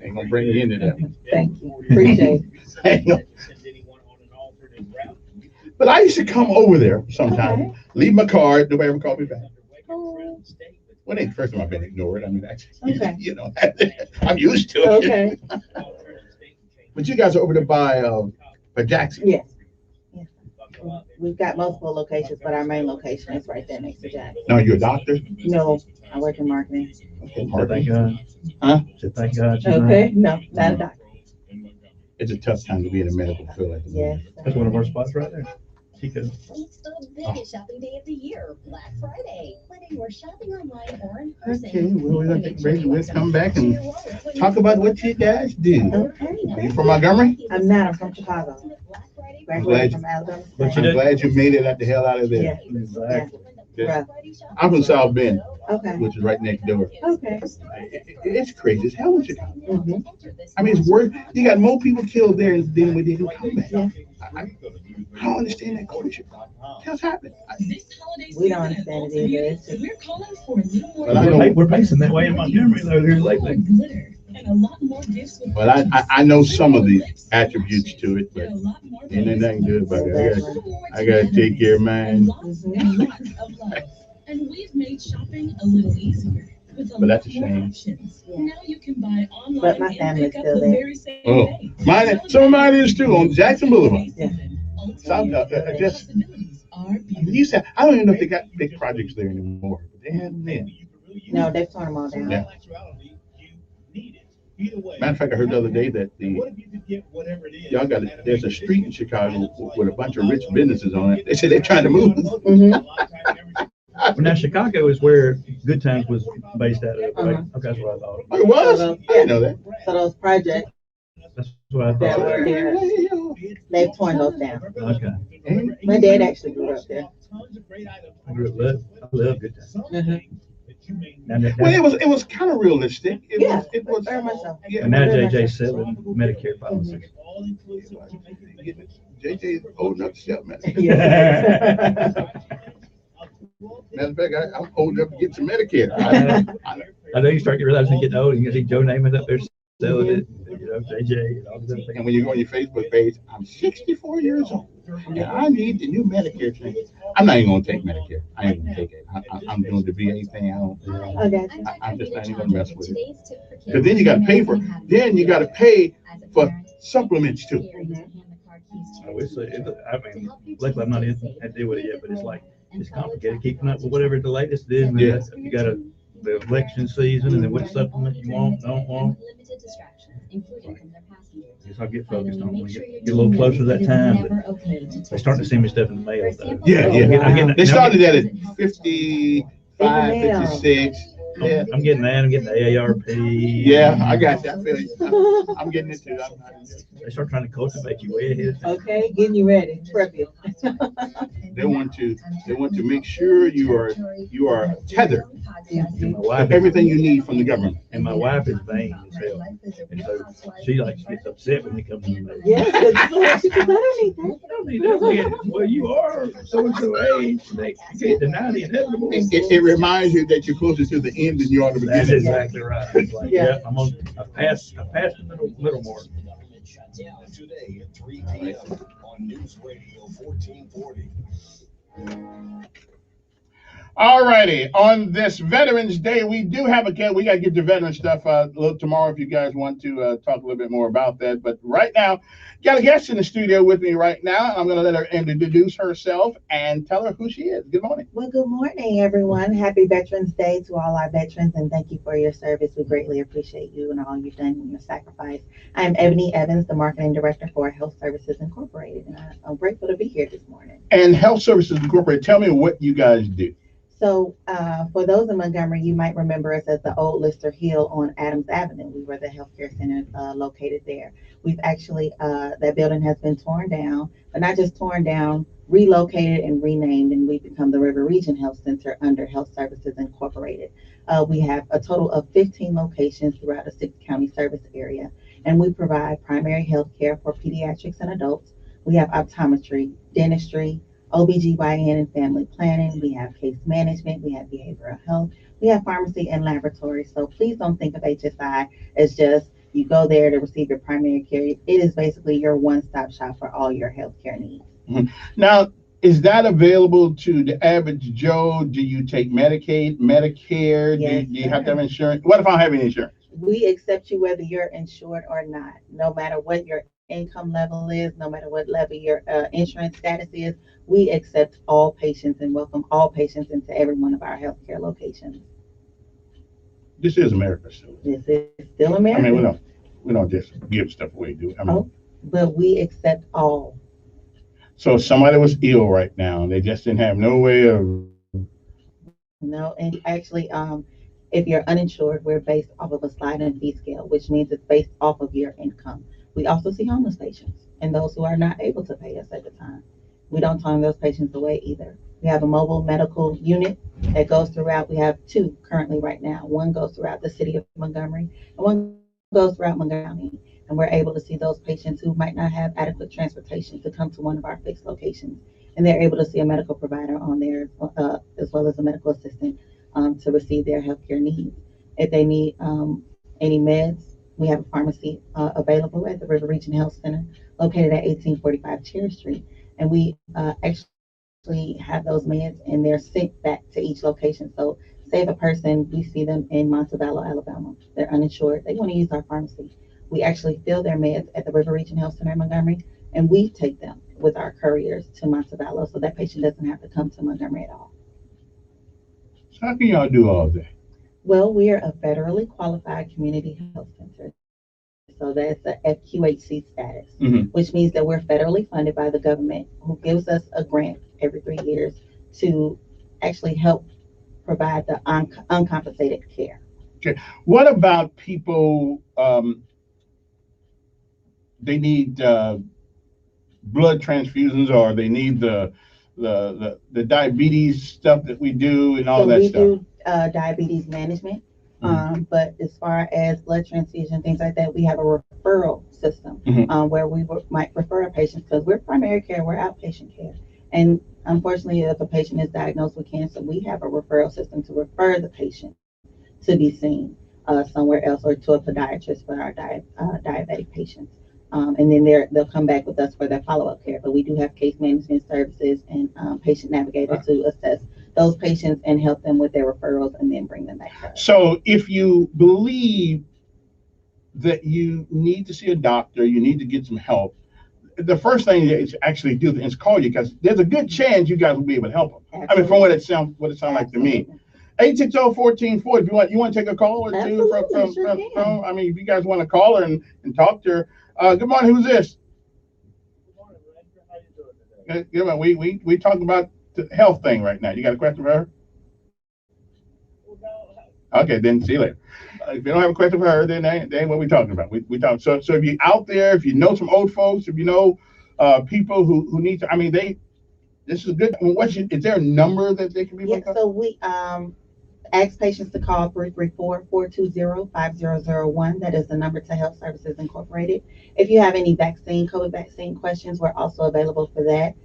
Speaker 1: Ain't gonna bring you into that one.
Speaker 13: Thank you. Appreciate it.
Speaker 1: But I used to come over there sometime, leave my card, nobody ever called me back.
Speaker 13: Oh.
Speaker 1: Well, it ain't the first time I've been ignored. I mean, actually,
Speaker 13: okay.
Speaker 1: You know, I'm used to it.
Speaker 13: Okay.
Speaker 1: But you guys are over there by Jackson.
Speaker 13: Yes. Yes. We've got multiple locations, but our main location is right there next to Jackson.
Speaker 1: No, you're a doctor?
Speaker 13: No, I work in marketing.
Speaker 1: Okay,
Speaker 14: thank God.
Speaker 1: Huh?
Speaker 14: Thank God.
Speaker 13: Okay, no, not a doctor.
Speaker 1: It's a tough time to be in the medical field like that.
Speaker 13: Yes.
Speaker 14: That's one of our spots right there. Chico's.
Speaker 25: It's the biggest shopping day of the year, Black Friday. Whether you are shopping online or in person.
Speaker 1: Okay, well, we're going to take a break. We'll come back and talk about what you guys do.
Speaker 13: Okay.
Speaker 1: Are you from Montgomery?
Speaker 13: I'm not. I'm from Chicago. Graduated from Alabama.
Speaker 1: I'm glad you made it the hell out of there.
Speaker 13: Yeah.
Speaker 14: Exactly.
Speaker 1: Okay.
Speaker 13: Rough.
Speaker 1: I'm from South Bend,
Speaker 13: Okay.
Speaker 1: which is right next door.
Speaker 13: Okay.
Speaker 1: It's crazy. It's hell in Chicago.
Speaker 13: Mm-hmm.
Speaker 1: I mean, it's worse. You got more people killed there than we did in combat.
Speaker 13: Yeah.
Speaker 1: I don't understand that culture. What's happening?
Speaker 13: We don't understand it either. It's just,
Speaker 10: We're calling for a little more.
Speaker 1: But I know,
Speaker 14: We're pacing that way in Montgomery though here lately.
Speaker 10: Glitter and a lot more gifts.
Speaker 1: but I know some of the attributes to it, but ain't nothing good about it. I gotta take care of mine.
Speaker 10: And lots of love. And we've made shopping a little easier. With
Speaker 1: But that's a
Speaker 10: lot more
Speaker 1: shame.
Speaker 10: options. Now you can buy online
Speaker 13: but my
Speaker 10: and
Speaker 13: family's
Speaker 10: pick up
Speaker 13: still
Speaker 10: the
Speaker 13: there.
Speaker 10: very same
Speaker 1: Oh,
Speaker 10: day.
Speaker 1: mine. Some of mine is too on Jackson Boulevard.
Speaker 13: Yeah.
Speaker 1: South, just you said I don't even know if they got big projects there anymore, but they had them then.
Speaker 13: No, they've torn them all down.
Speaker 1: Yeah. Matter of fact, I heard the other day that y'all got there's a street in Chicago with a bunch of rich businesses on it. They said they're trying to move.
Speaker 13: Mm-hmm.
Speaker 14: Well, now Chicago is where Good Times was based out of, right?
Speaker 13: Uh-huh.
Speaker 14: Okay, that's what I thought.
Speaker 1: Oh, it was? I didn't know that.
Speaker 13: So those projects
Speaker 14: That's what I
Speaker 13: that
Speaker 14: thought.
Speaker 13: were there, they've torn those down.
Speaker 14: Okay.
Speaker 13: My dad actually grew up there.
Speaker 14: I love Good Times.
Speaker 13: Mm-hmm.
Speaker 1: Well, it was kind of realistic. It was
Speaker 13: very much so.
Speaker 1: Yeah.
Speaker 14: And now JJ's selling Medicare policies.
Speaker 1: JJ old enough to sell man. Matter of fact, I'm old enough to get some Medicare.
Speaker 14: I know you start realizing getting old, and you can see Joe Namath up there selling it, you know, JJ and all these other things.
Speaker 1: And when you go on your Facebook page, I'm 64 years old, and I need the new Medicare thing. I'm not even gonna take Medicare. I ain't gonna take it. I'm doing the VA thing. I'm just not even gonna mess with it. Because then you got to pay for it. Then you got to pay for supplements too.
Speaker 14: I mean, luckily I'm not in had to deal with it yet, but it's like it's complicated keeping up with whatever the latest is. And
Speaker 1: Yeah.
Speaker 14: you got the election season, and then what supplement you want, don't want. Guess I'll get focused on when we get a little closer to that time. But they're starting to send me stuff in the mail. Though.
Speaker 1: Yeah. They started that at 55, 56. Yeah.
Speaker 14: I'm getting that. I'm getting the AARP.
Speaker 1: Yeah, I got you. I feel you. I'm getting it too.
Speaker 14: They start trying to cultivate you way ahead of time.
Speaker 13: Okay, getting you ready, prep you.
Speaker 1: They want to make sure you are tethered
Speaker 14: And my wife
Speaker 1: to everything you need from the government.
Speaker 14: And my wife is vain as hell, and so she gets upset when it comes to me.
Speaker 13: Yes, because I don't need that.
Speaker 14: I don't need that. Well, you are so and so age. They can't deny the inevitable.
Speaker 1: It reminds you that you're closer to the end than you are to the beginning.
Speaker 14: That's exactly right. It's like,
Speaker 13: Yeah.
Speaker 14: I passed the middle mark.
Speaker 20: Today at 3 p.m. on News Radio 1440.
Speaker 1: All righty. On this Veterans Day, we do have we got to get the veteran stuff a little tomorrow if you guys want to talk a little bit more about that. But right now, got a guest in the studio with me right now. I'm going to let her introduce herself and tell her who she is. Good morning.
Speaker 13: Well, good morning, everyone. Happy Veterans Day to all our veterans, and thank you for your service. We greatly appreciate you and all you've done and your sacrifice. I'm Ebony Evans, the Marketing Director for Health Services Incorporated, and I'm grateful to be here this morning.
Speaker 1: And Health Services Incorporated, tell me what you guys do.
Speaker 13: So for those in Montgomery, you might remember us as the old Lister Hill on Adams Avenue. We were the healthcare center located there. We've actually, that building has been torn down, but not just torn down, relocated and renamed, and we've become the River Region Health Center under Health Services Incorporated. We have a total of 15 locations throughout the 6-county service area, and we provide primary health care for pediatrics and adults. We have optometry, dentistry, OBGYN and family planning. We have case management. We have behavioral health. We have pharmacy and laboratory. So please don't think of HSI as just you go there to receive your primary care. It is basically your one-stop shop for all your healthcare needs.
Speaker 1: Mm-hmm. Now, is that available to the average Joe? Do you take Medicaid, Medicare?
Speaker 13: Yes,
Speaker 1: do you have to have insurance? What if I don't have any insurance?
Speaker 13: We accept you whether you're insured or not, no matter what your income level is, no matter what level your insurance status is. We accept all patients and welcome all patients into every one of our healthcare locations.
Speaker 1: This is America still.
Speaker 13: This is still America.
Speaker 1: I mean, we don't just give stuff away, do we? I mean,
Speaker 13: but we accept all.
Speaker 1: So if somebody was ill right now, they just didn't have no way of.
Speaker 13: No, and actually, if you're uninsured, we're based off of a sliding fee scale, which means it's based off of your income. We also see homeless patients and those who are not able to pay us at the time. We don't turn those patients away either. We have a mobile medical unit that goes throughout. We have two currently right now. One goes throughout the city of Montgomery, and one goes throughout Montgomery County. And we're able to see those patients who might not have adequate transportation to come to one of our fixed locations. And they're able to see a medical provider on there, as well as a medical assistant, to receive their healthcare needs. If they need any meds, we have a pharmacy available at the River Region Health Center, located at 1845 Cherry Street. And we actually have those meds and they're sent back to each location. So say if a person, we see them in Montevallo, Alabama, they're uninsured, they want to use our pharmacy. We actually fill their meds at the River Region Health Center in Montgomery, and we take them with our couriers to Montevallo, so that patient doesn't have to come to Montgomery at all.
Speaker 1: So how can y'all do all that?
Speaker 13: Well, we are a federally qualified community health center. So that's a FQHC status, which means that we're federally funded by the government, who gives us a grant every 3 years to actually help provide the uncompensated care.
Speaker 1: Okay. What about people, they need blood transfusions, or they need the diabetes stuff that we do and all that stuff?
Speaker 13: So we do diabetes management. But as far as blood transfusion, things like that, we have a referral system where we might refer a patient, because we're primary care, we're outpatient care. And unfortunately, if a patient is diagnosed with cancer, we have a referral system to refer the patient to be seen somewhere else, or to a podiatrist for our diabetic patients. And then they'll come back with us for their follow-up care. But we do have case management services and patient navigators to assess those patients and help them with their referrals and then bring them back to us.
Speaker 1: So if you believe that you need to see a doctor, you need to get some help, the first thing is actually do is call you, because there's a good chance you guys will be able to help them. Absolutely. I mean, from what it sounds like to me. 860-1440. If you want to take a call or two from I mean, if you guys want to call her and talk to her. Good morning. Who's this?
Speaker 3: Good morning, Ranger. How you doing today?
Speaker 1: Good morning. We talking about the health thing right now. You got a question for her? Okay, then see you later. If you don't have a question for her, then that ain't what we're talking about. We talk. So if you're out there, if you know some old folks, if you know people who need to, I mean, this is good. I mean, is there a number that they can be?
Speaker 13: Yeah. So we ask patients to call 334-420-5001. That is the number to Health Services Incorporated. If you have any COVID vaccine questions, we're also available for that.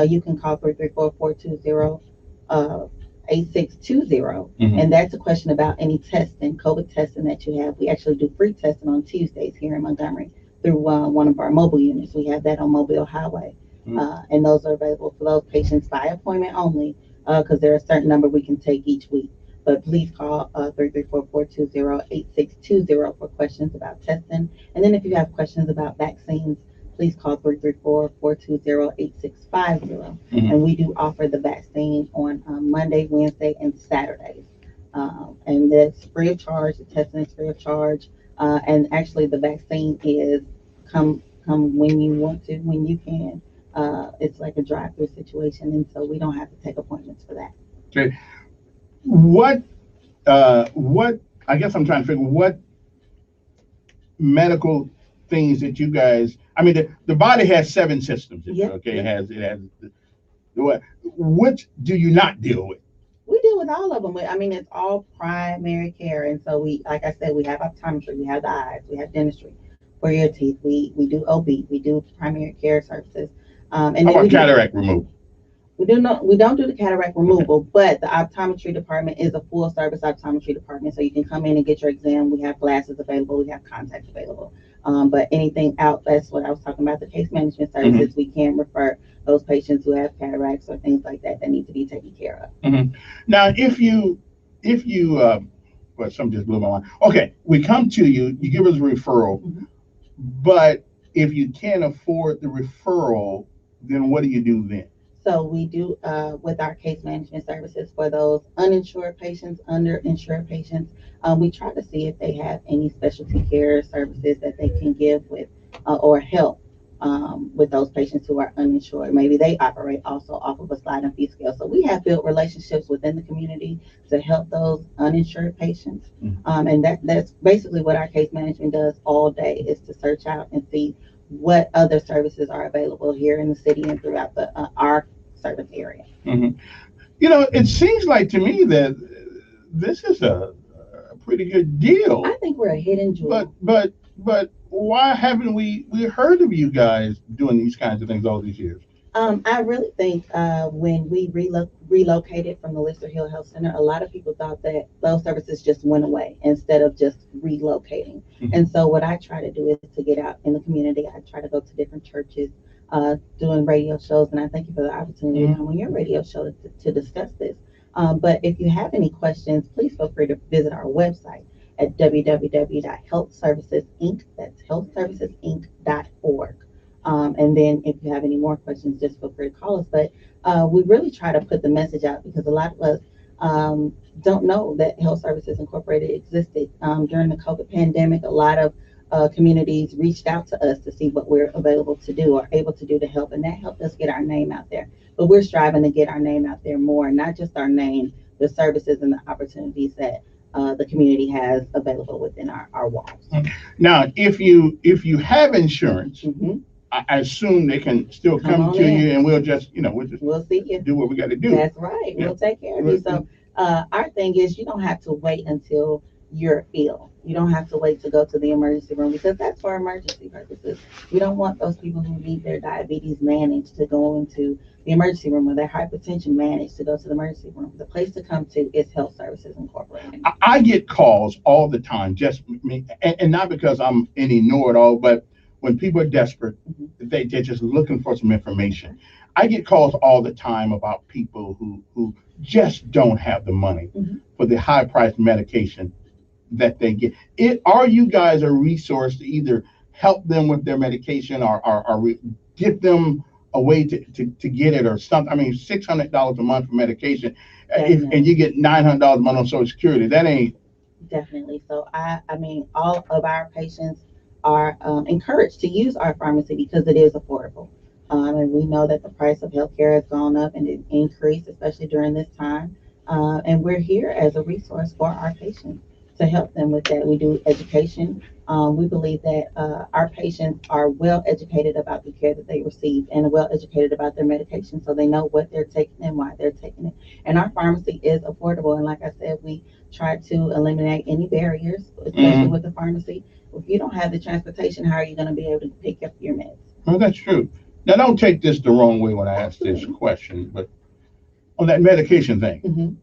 Speaker 13: You can call 334-420-8620. And that's a question about any testing, COVID testing that you have. We actually do free testing on Tuesdays here in Montgomery through one of our mobile units. We have that on Mobile Highway. And those are available for those patients by appointment only, because there are a certain number we can take each week. But please call 334-420-8620 for questions about testing. And then if you have questions about vaccines, please call 334-420-8650. And we do offer the vaccine on Monday, Wednesday, and Saturdays. And that's free of charge. The testing is free of charge. And actually, the vaccine is come when you want to, when you can. It's like a drive-through situation, and so we don't have to take appointments for that.
Speaker 1: Okay. What I guess I'm trying to figure what medical things that you guys, I mean, the body has 7 systems. Okay. It has which do you not deal with?
Speaker 13: We deal with all of them. I mean, it's all primary care. And so we, like I said, we have optometry, we have the eyes, we have dentistry for your teeth. We do OB, we do primary care services. And
Speaker 1: how about cataract removal?
Speaker 13: We don't do the cataract removal, but the optometry department is a full service optometry department. So you can come in and get your exam. We have glasses available, we have contacts available. But anything out, that's what I was talking about, the case management services, we can refer those patients who have cataracts or things like that need to be taken care of.
Speaker 1: Now, if you well, something just blew my mind. Okay, we come to you, you give us a referral, but if you can't afford the referral, then what do you do then?
Speaker 13: So we do with our case management services for those uninsured patients, underinsured patients, we try to see if they have any specialty care services that they can give with or help with those patients who are uninsured. Maybe they operate also off of a sliding fee scale. So we have built relationships within the community to help those uninsured patients. And that's basically what our case management does all day, is to search out and see what other services are available here in the city and throughout our service area.
Speaker 1: You know, it seems like to me that this is a pretty good deal.
Speaker 13: I think we're a hidden jewel.
Speaker 1: But why haven't we heard of you guys doing these kinds of things all these years?
Speaker 13: I really think when we relocated from the Lister Hill Health Center, a lot of people thought that those services just went away instead of just relocating. And so what I try to do is to get out in the community. I try to go to different churches, doing radio shows, and I thank you for the opportunity to come on your radio show to discuss this. But if you have any questions, please feel free to visit our website at www.healthservicesinc, that's healthservicesinc.org. And then if you have any more questions, just feel free to call us. But we really try to put the message out because a lot of us don't know that Health Services Incorporated existed. During the COVID pandemic, a lot of communities reached out to us to see what we're available to do or able to do to help, and that helped us get our name out there. But we're striving to get our name out there more, not just our name, the services and the opportunities that the community has available within our walls.
Speaker 1: Now, if you have insurance, I assume they can still come to you, and we'll just, we'll
Speaker 13: see you.
Speaker 1: Do what we got to do.
Speaker 13: That's right. We'll take care of you. So our thing is, you don't have to wait until you're ill. You don't have to wait to go to the emergency room because that's for emergency purposes. We don't want those people who need their diabetes managed to go into the emergency room or their hypertension managed to go to the emergency room. The place to come to is Health Services Incorporated.
Speaker 1: I get calls all the time, just me, and not because I'm any know-it-all, but when people are desperate, they're just looking for some information. I get calls all the time about people who just don't have the money for the high-priced medication that they get. Are you guys a resource to either help them with their medication or get them a way to get it or something? I mean, $600 a month for medication, and you get $900 a month on Social Security. That ain't.
Speaker 13: Definitely. So I mean, all of our patients are encouraged to use our pharmacy because it is affordable. And we know that the price of healthcare has gone up and it increased, especially during this time. And we're here as a resource for our patients to help them with that. We do education. We believe that our patients are well educated about the care that they receive and well educated about their medication so they know what they're taking and why they're taking it. And our pharmacy is affordable. And like I said, we try to eliminate any barriers, especially with the pharmacy. If you don't have the transportation, how are you going to be able to pick up your meds?
Speaker 1: Well, that's true. Now, don't take this the wrong way when I ask this question, but on that medication thing,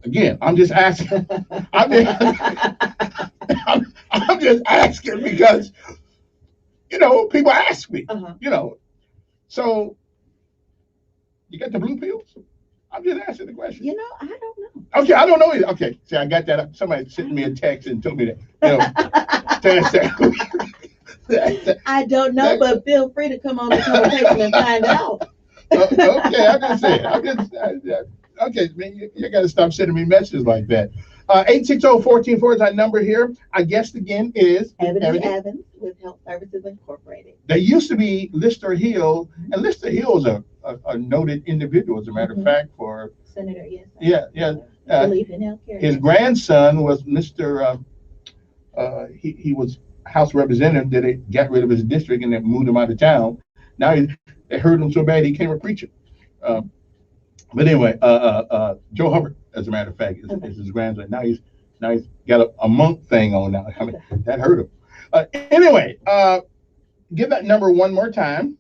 Speaker 1: again, I'm just asking. I'm just asking because, people ask me, So, you got the blue pills? I'm just asking the question.
Speaker 13: I don't know.
Speaker 1: Okay, I don't know either. Okay, see, I got that. Somebody sent me a text and told me that.
Speaker 13: I don't know, but feel free to come on the conversation and find out.
Speaker 1: Okay, I'm just saying. Okay, man, you got to stop sending me messages like that. 860-1404 is our number here. Our guest again is
Speaker 13: Ebony Evans with Health Services Incorporated.
Speaker 1: There used to be Lister Hill, and Lister Hill is a noted individual, as a matter of fact, for
Speaker 13: Senator.
Speaker 1: Yes.
Speaker 13: Yeah. Believe in healthcare.
Speaker 1: His grandson was Mr. He was House Representative. That they got rid of his district and they moved him out of town. Now they hurt him so bad he became a preacher. But anyway, Joe Hubbard, as a matter of fact, is his grandson. Now he's got a monk thing on now. I mean, that hurt him. Anyway, give that number one more time.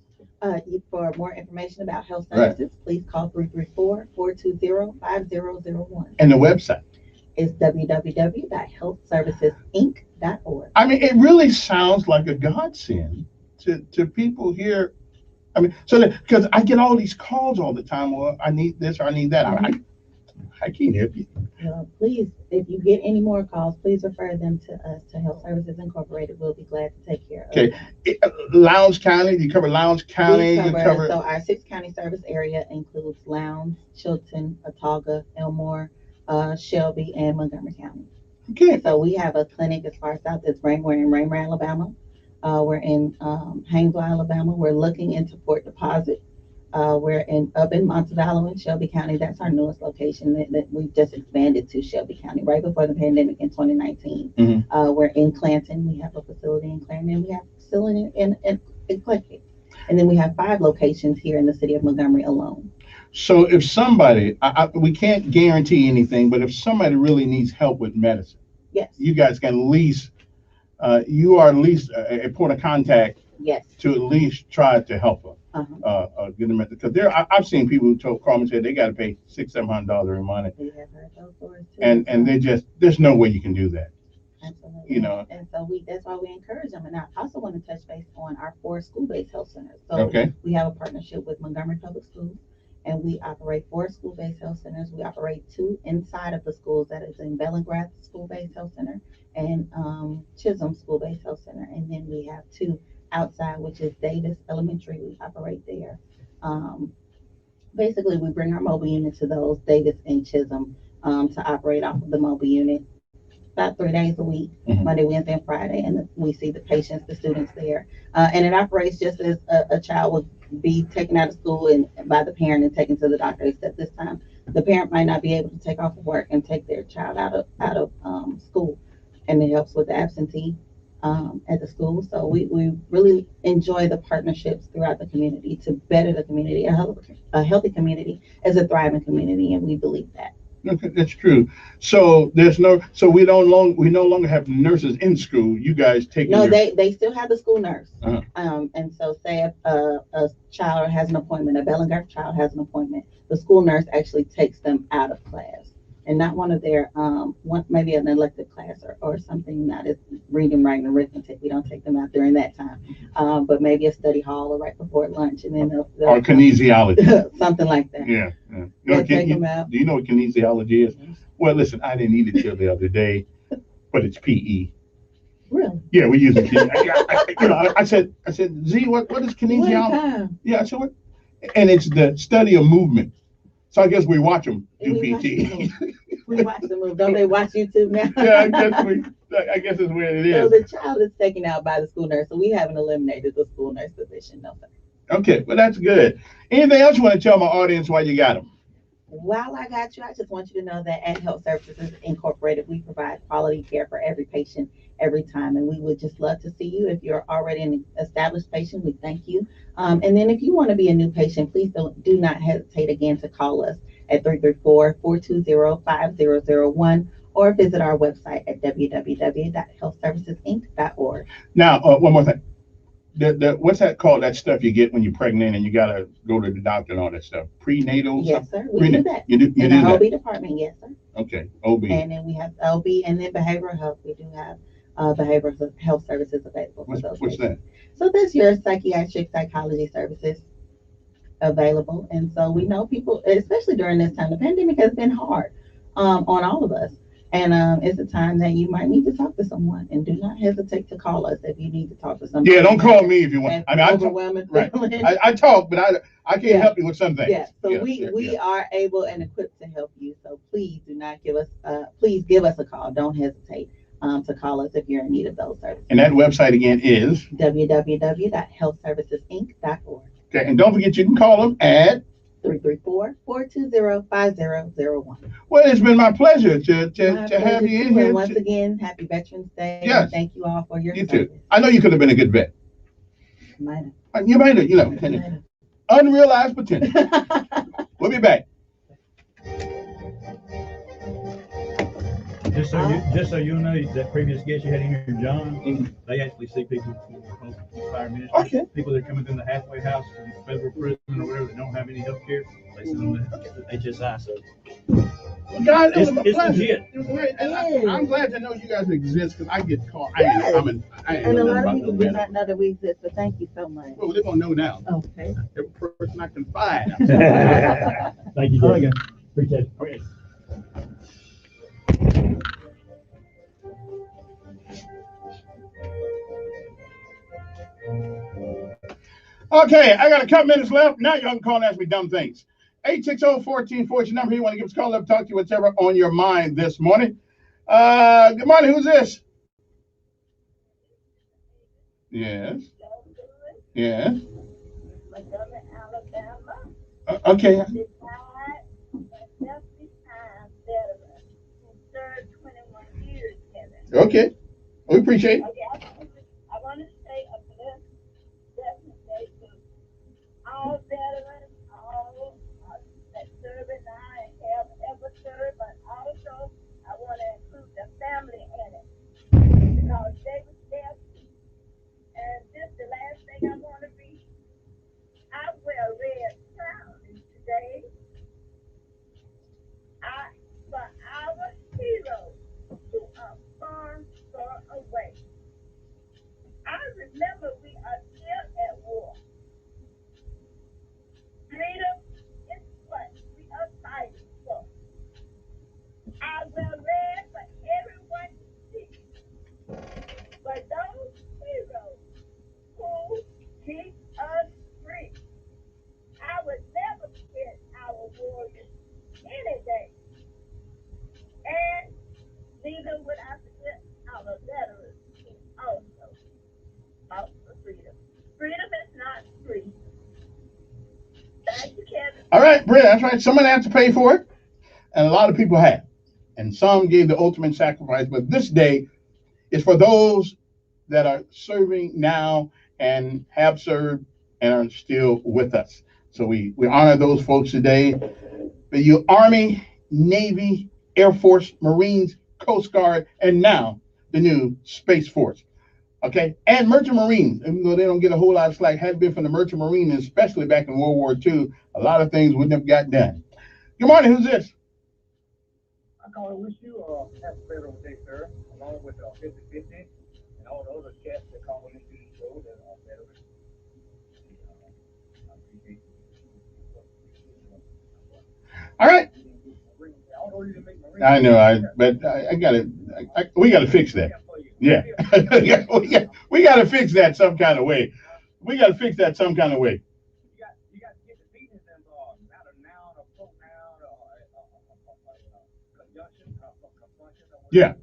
Speaker 13: For more information about health services, please call 334-420-5001.
Speaker 1: And the website
Speaker 13: is www.healthservicesinc.org.
Speaker 1: I mean, it really sounds like a godsend to people here. I mean, because I get all these calls all the time. Well, I need this or I need that. I can't help you.
Speaker 13: Please, if you get any more calls, please refer them to us, to Health Services Incorporated. We'll be glad to take care of them.
Speaker 1: Okay. Lowndes County, you cover Lowndes County?
Speaker 13: So our 6-county service area includes Lowndes, Chilton, Autauga, Elmore, Shelby, and Montgomery County.
Speaker 1: Okay.
Speaker 13: So we have a clinic as far south as we're in Raymore, Alabama. We're in Haynesville, Alabama. We're looking into Port Deposit. We're up in Montevallo in Shelby County. That's our newest location that we've just expanded to Shelby County right before the pandemic in 2019. We're in Clanton. We have a facility in Clanton, and we have a facility in Clanton. And then we have 5 locations here in the city of Montgomery alone.
Speaker 1: So if somebody, we can't guarantee anything, but if somebody really needs help with medicine,
Speaker 13: Yes.
Speaker 1: you guys can at least, you are at least a point of contact.
Speaker 13: Yes.
Speaker 1: To at least try to help them, get them because I've seen people who call me and say they got to pay $600-700 every month, and they just there's no way you can do that.
Speaker 13: Absolutely. And so that's why we encourage them. And I also want to touch base on our 4 school-based health centers. So we have a partnership with Montgomery Public Schools, and we operate 4 school-based health centers. We operate 2 inside of the schools, that is in Bellingrath School-Based Health Center and Chisholm School-Based Health Center. And then we have 2 outside, which is Davis Elementary. We operate there. Basically, we bring our mobile unit to those, Davis and Chisholm, to operate off of the mobile unit about 3 days a week, Monday, Wednesday, and Friday, and we see the patients, the students there. And it operates just as a child would be taken out of school and by the parent and taken to the doctor, except this time the parent might not be able to take off of work and take their child out of school, and it helps with the absentee at the school. So we really enjoy the partnerships throughout the community to better the community. A healthy community is a thriving community, and we believe that.
Speaker 1: Okay, that's true. So we no longer have nurses in school. You guys take
Speaker 13: they still have the school nurse. And so say if a child has an appointment, a Bellingrath child has an appointment, the school nurse actually takes them out of class. And not one of their maybe an elective class or something, not as reading, writing, arithmetic. We don't take them out during that time, but maybe a study hall or right before lunch, and then they'll
Speaker 1: or kinesiology,
Speaker 13: something like that.
Speaker 1: Yeah.
Speaker 13: Take them out.
Speaker 1: Do you know what kinesiology is? Well, listen, I didn't eat it till the other day, but it's PE.
Speaker 13: Really?
Speaker 1: Yeah, we use it. I said, Z, what is kinesiology? Yeah, I said what? And it's the study of movement. So I guess we watch them do PT.
Speaker 13: We watch them move. Don't they watch YouTube now?
Speaker 1: Yeah, I guess it's where it is.
Speaker 13: So the child is taken out by the school nurse. So we haven't eliminated the school nurse position. No, sir.
Speaker 1: Okay, well, that's good. Anything else you want to tell my audience while you got them?
Speaker 13: While I got you, I just want you to know that at Health Services Incorporated, we provide quality care for every patient every time. And we would just love to see you. If you're already an established patient, we thank you. And then if you want to be a new patient, please do not hesitate again to call us at 334-420-5001 or visit our website at www.healthservicesinc.org.
Speaker 1: Now, one more thing. What's that called? That stuff you get when you're pregnant and you gotta go to the doctor and all that stuff. Prenatal.
Speaker 13: Yes, sir. We do that.
Speaker 1: You do
Speaker 13: in
Speaker 1: that.
Speaker 13: OB department, yes, sir.
Speaker 1: Okay, OB.
Speaker 13: And then we have OB, and then behavioral health. We do have behavioral health services available for those.
Speaker 1: What's that?
Speaker 13: So that's your psychiatric psychology services available. And so we know people, especially during this time, the pandemic has been hard on all of us. And it's a time that you might need to talk to someone, and do not hesitate to call us if you need to talk to someone.
Speaker 1: Yeah, don't call me if you want. I mean, I talk, but I can't help you with some things.
Speaker 13: Yeah, so we are able and equipped to help you. So please do not please give us a call. Don't hesitate to call us if you're in need of those services.
Speaker 1: And that website again is
Speaker 13: www.healthservicesinc.org.
Speaker 1: Okay, and don't forget you can call them at
Speaker 13: 334-420-5001.
Speaker 1: Well, it's been my pleasure to have you in here.
Speaker 13: And once again, happy Veterans Day.
Speaker 1: Yes.
Speaker 13: And thank you all for your
Speaker 1: You
Speaker 13: service.
Speaker 1: too. I know you could have been a good vet.
Speaker 13: Might have.
Speaker 1: You might have, unrealized potential. We'll be back.
Speaker 14: Just so you know, that previous guest you had in here, John, they actually see people for fire ministry.
Speaker 1: Okay.
Speaker 14: People that are coming in the halfway house from federal prison or whatever that don't have any health care, they send them to HSI. So
Speaker 1: God,
Speaker 14: it's legit.
Speaker 1: I'm glad to know you guys exist because I get caught.
Speaker 13: Yes.
Speaker 1: And
Speaker 13: a lot of people do not know that we exist, but thank you so much.
Speaker 1: Well, they're going to know now.
Speaker 13: Okay.
Speaker 1: Every person I can find.
Speaker 14: Thank you, David. Appreciate it.
Speaker 1: Okay. Okay, I got a couple minutes left. Now y'all can call and ask me dumb things. 860-1440 number here. You want to give us a call up, talk to you, whatever on your mind this morning. Good morning. Who's this? Yes. Yes. Okay. Okay. We appreciate it.
Speaker 4: I want to say a blessed day to all veterans, all I wear red for everyone to see. For those heroes who keep us free. I would never forget our warriors any day. And neither would I forget our veterans who also fought for freedom. Freedom is not free. Thank you, Kevin.
Speaker 1: All right, Brent, that's right. Someone had to pay for it, and a lot of people have. And some gave the ultimate sacrifice. But this day is for those that are serving now and have served and are still with us. So we honor those folks today. The Army, Navy, Air Force, Marines, Coast Guard, and now the new Space Force. Okay, and Merchant Marines, even though they don't get a whole lot of slack, had it been from the Merchant Marines, especially back in World War II, a lot of things wouldn't have got done. Good morning, who's this?
Speaker 3: I call to wish you a happy Federal Day, sir, along with 50/50 and all the other cats that call into the show that are veterans. I appreciate
Speaker 1: All right. I know, we got to fix that. Yeah, we got to fix that some kind of way. We got to fix that some kind of way.
Speaker 3: You got to get the meanings involved, not a noun, a pronoun, or conjunction, conjunction.
Speaker 1: Yeah.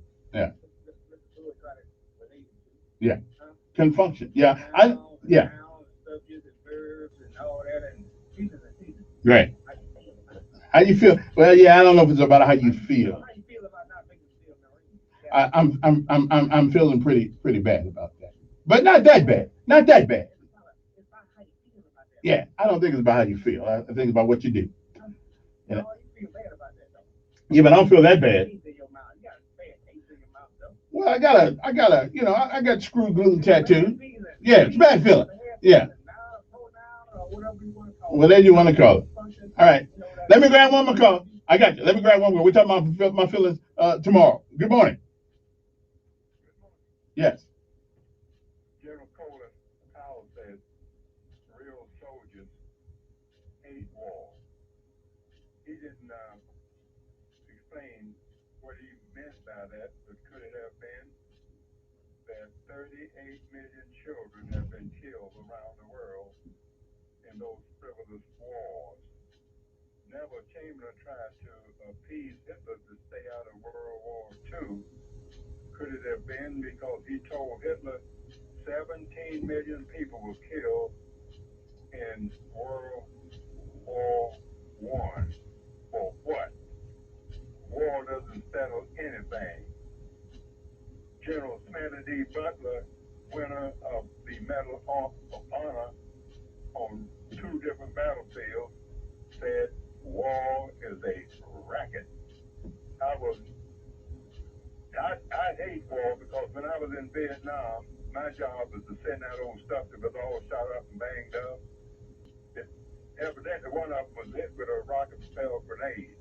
Speaker 1: Yeah. Confunction. Yeah. Yeah. Right. How you feel? Well, yeah, I don't know if it's about how you feel. I'm feeling pretty bad about that, but not that bad. Not that bad. Yeah, I don't think it's about how you feel. I think it's about what you do. You know? Yeah, but I don't feel that bad. Well, I got screw glue tattoo. Yeah, it's a bad feeling. Yeah. Whatever you want to call it. All right. Let me grab one more call. I got you. Let me grab one more. We're talking about my feelings tomorrow. Good morning. Yes.
Speaker 15: General Colin Powell said, real soldiers hate war. He didn't explain what he meant by that, but could it have been that 38 million children have been killed around the world in those frivolous wars? Neville Chamberlain tried to appease Hitler to stay out of World War II. Could it have been because he told Hitler 17 million people were killed in World War I? For what? War doesn't settle anything. General Smanny D. Butler, winner of the Medal of Honor on 2 different battlefields, said war is a racket. I hate war because when I was in Vietnam, my job was to send that old stuff that was all shot up and banged up. Evidently, one of them was hit with a rocket-propelled grenade,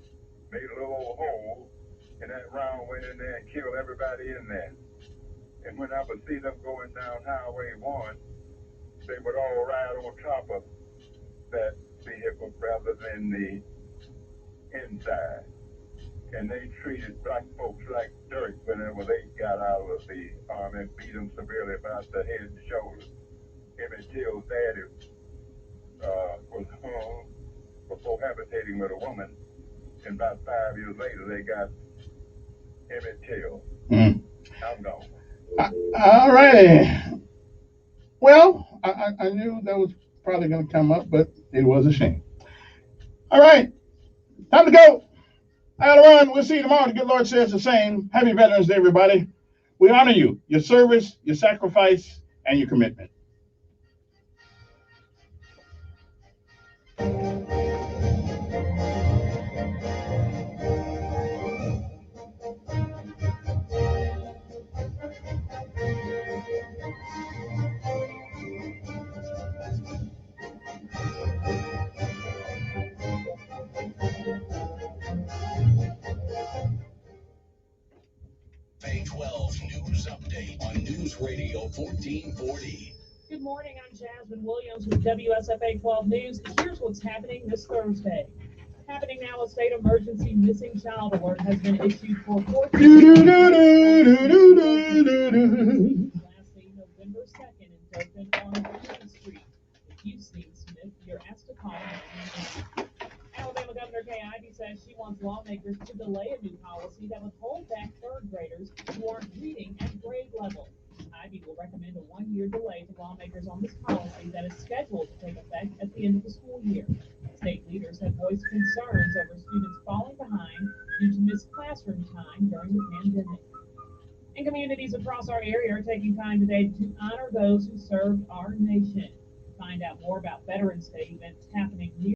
Speaker 15: made a little old hole, and that round went in there and killed everybody in there. And when I would see them going down Highway 1, they would all ride on top of that vehicle rather than the inside. And they treated black folks like dirt whenever they got out of the army, beat them severely about the head and shoulders. Emmett Till's daddy was hung for cohabitating with a woman, and about 5 years later they got Emmett Till. I'm gone.
Speaker 1: All righty. Well, I knew that was probably going to come up, but it was a shame. All right. Time to go. I got to run. We'll see you tomorrow. The good Lord says the same. Happy Veterans Day, everybody. We honor you, your service, your sacrifice, and your commitment.
Speaker 20: Bay 12 News Update on News Radio 1440.
Speaker 8: Good morning, I'm Jasmine Williams with WSFA 12 News. Here's what's happening this Thursday. Happening now, a state emergency missing child alert has been issued for 14 last seen November 2nd in Dothan on Green Street. If you've seen Smith, you're asked to call 911. Alabama Governor Kay Ivey says she wants lawmakers to delay a new policy that would hold back third graders who aren't reading at grade level. Ivey will recommend a one-year delay to lawmakers on this policy that is scheduled to take effect at the end of the school year. State leaders have voiced concerns over students falling behind due to missed classroom time during the pandemic. And communities across our area are taking time today to honor those who served our nation. To find out more about Veterans Day events happening near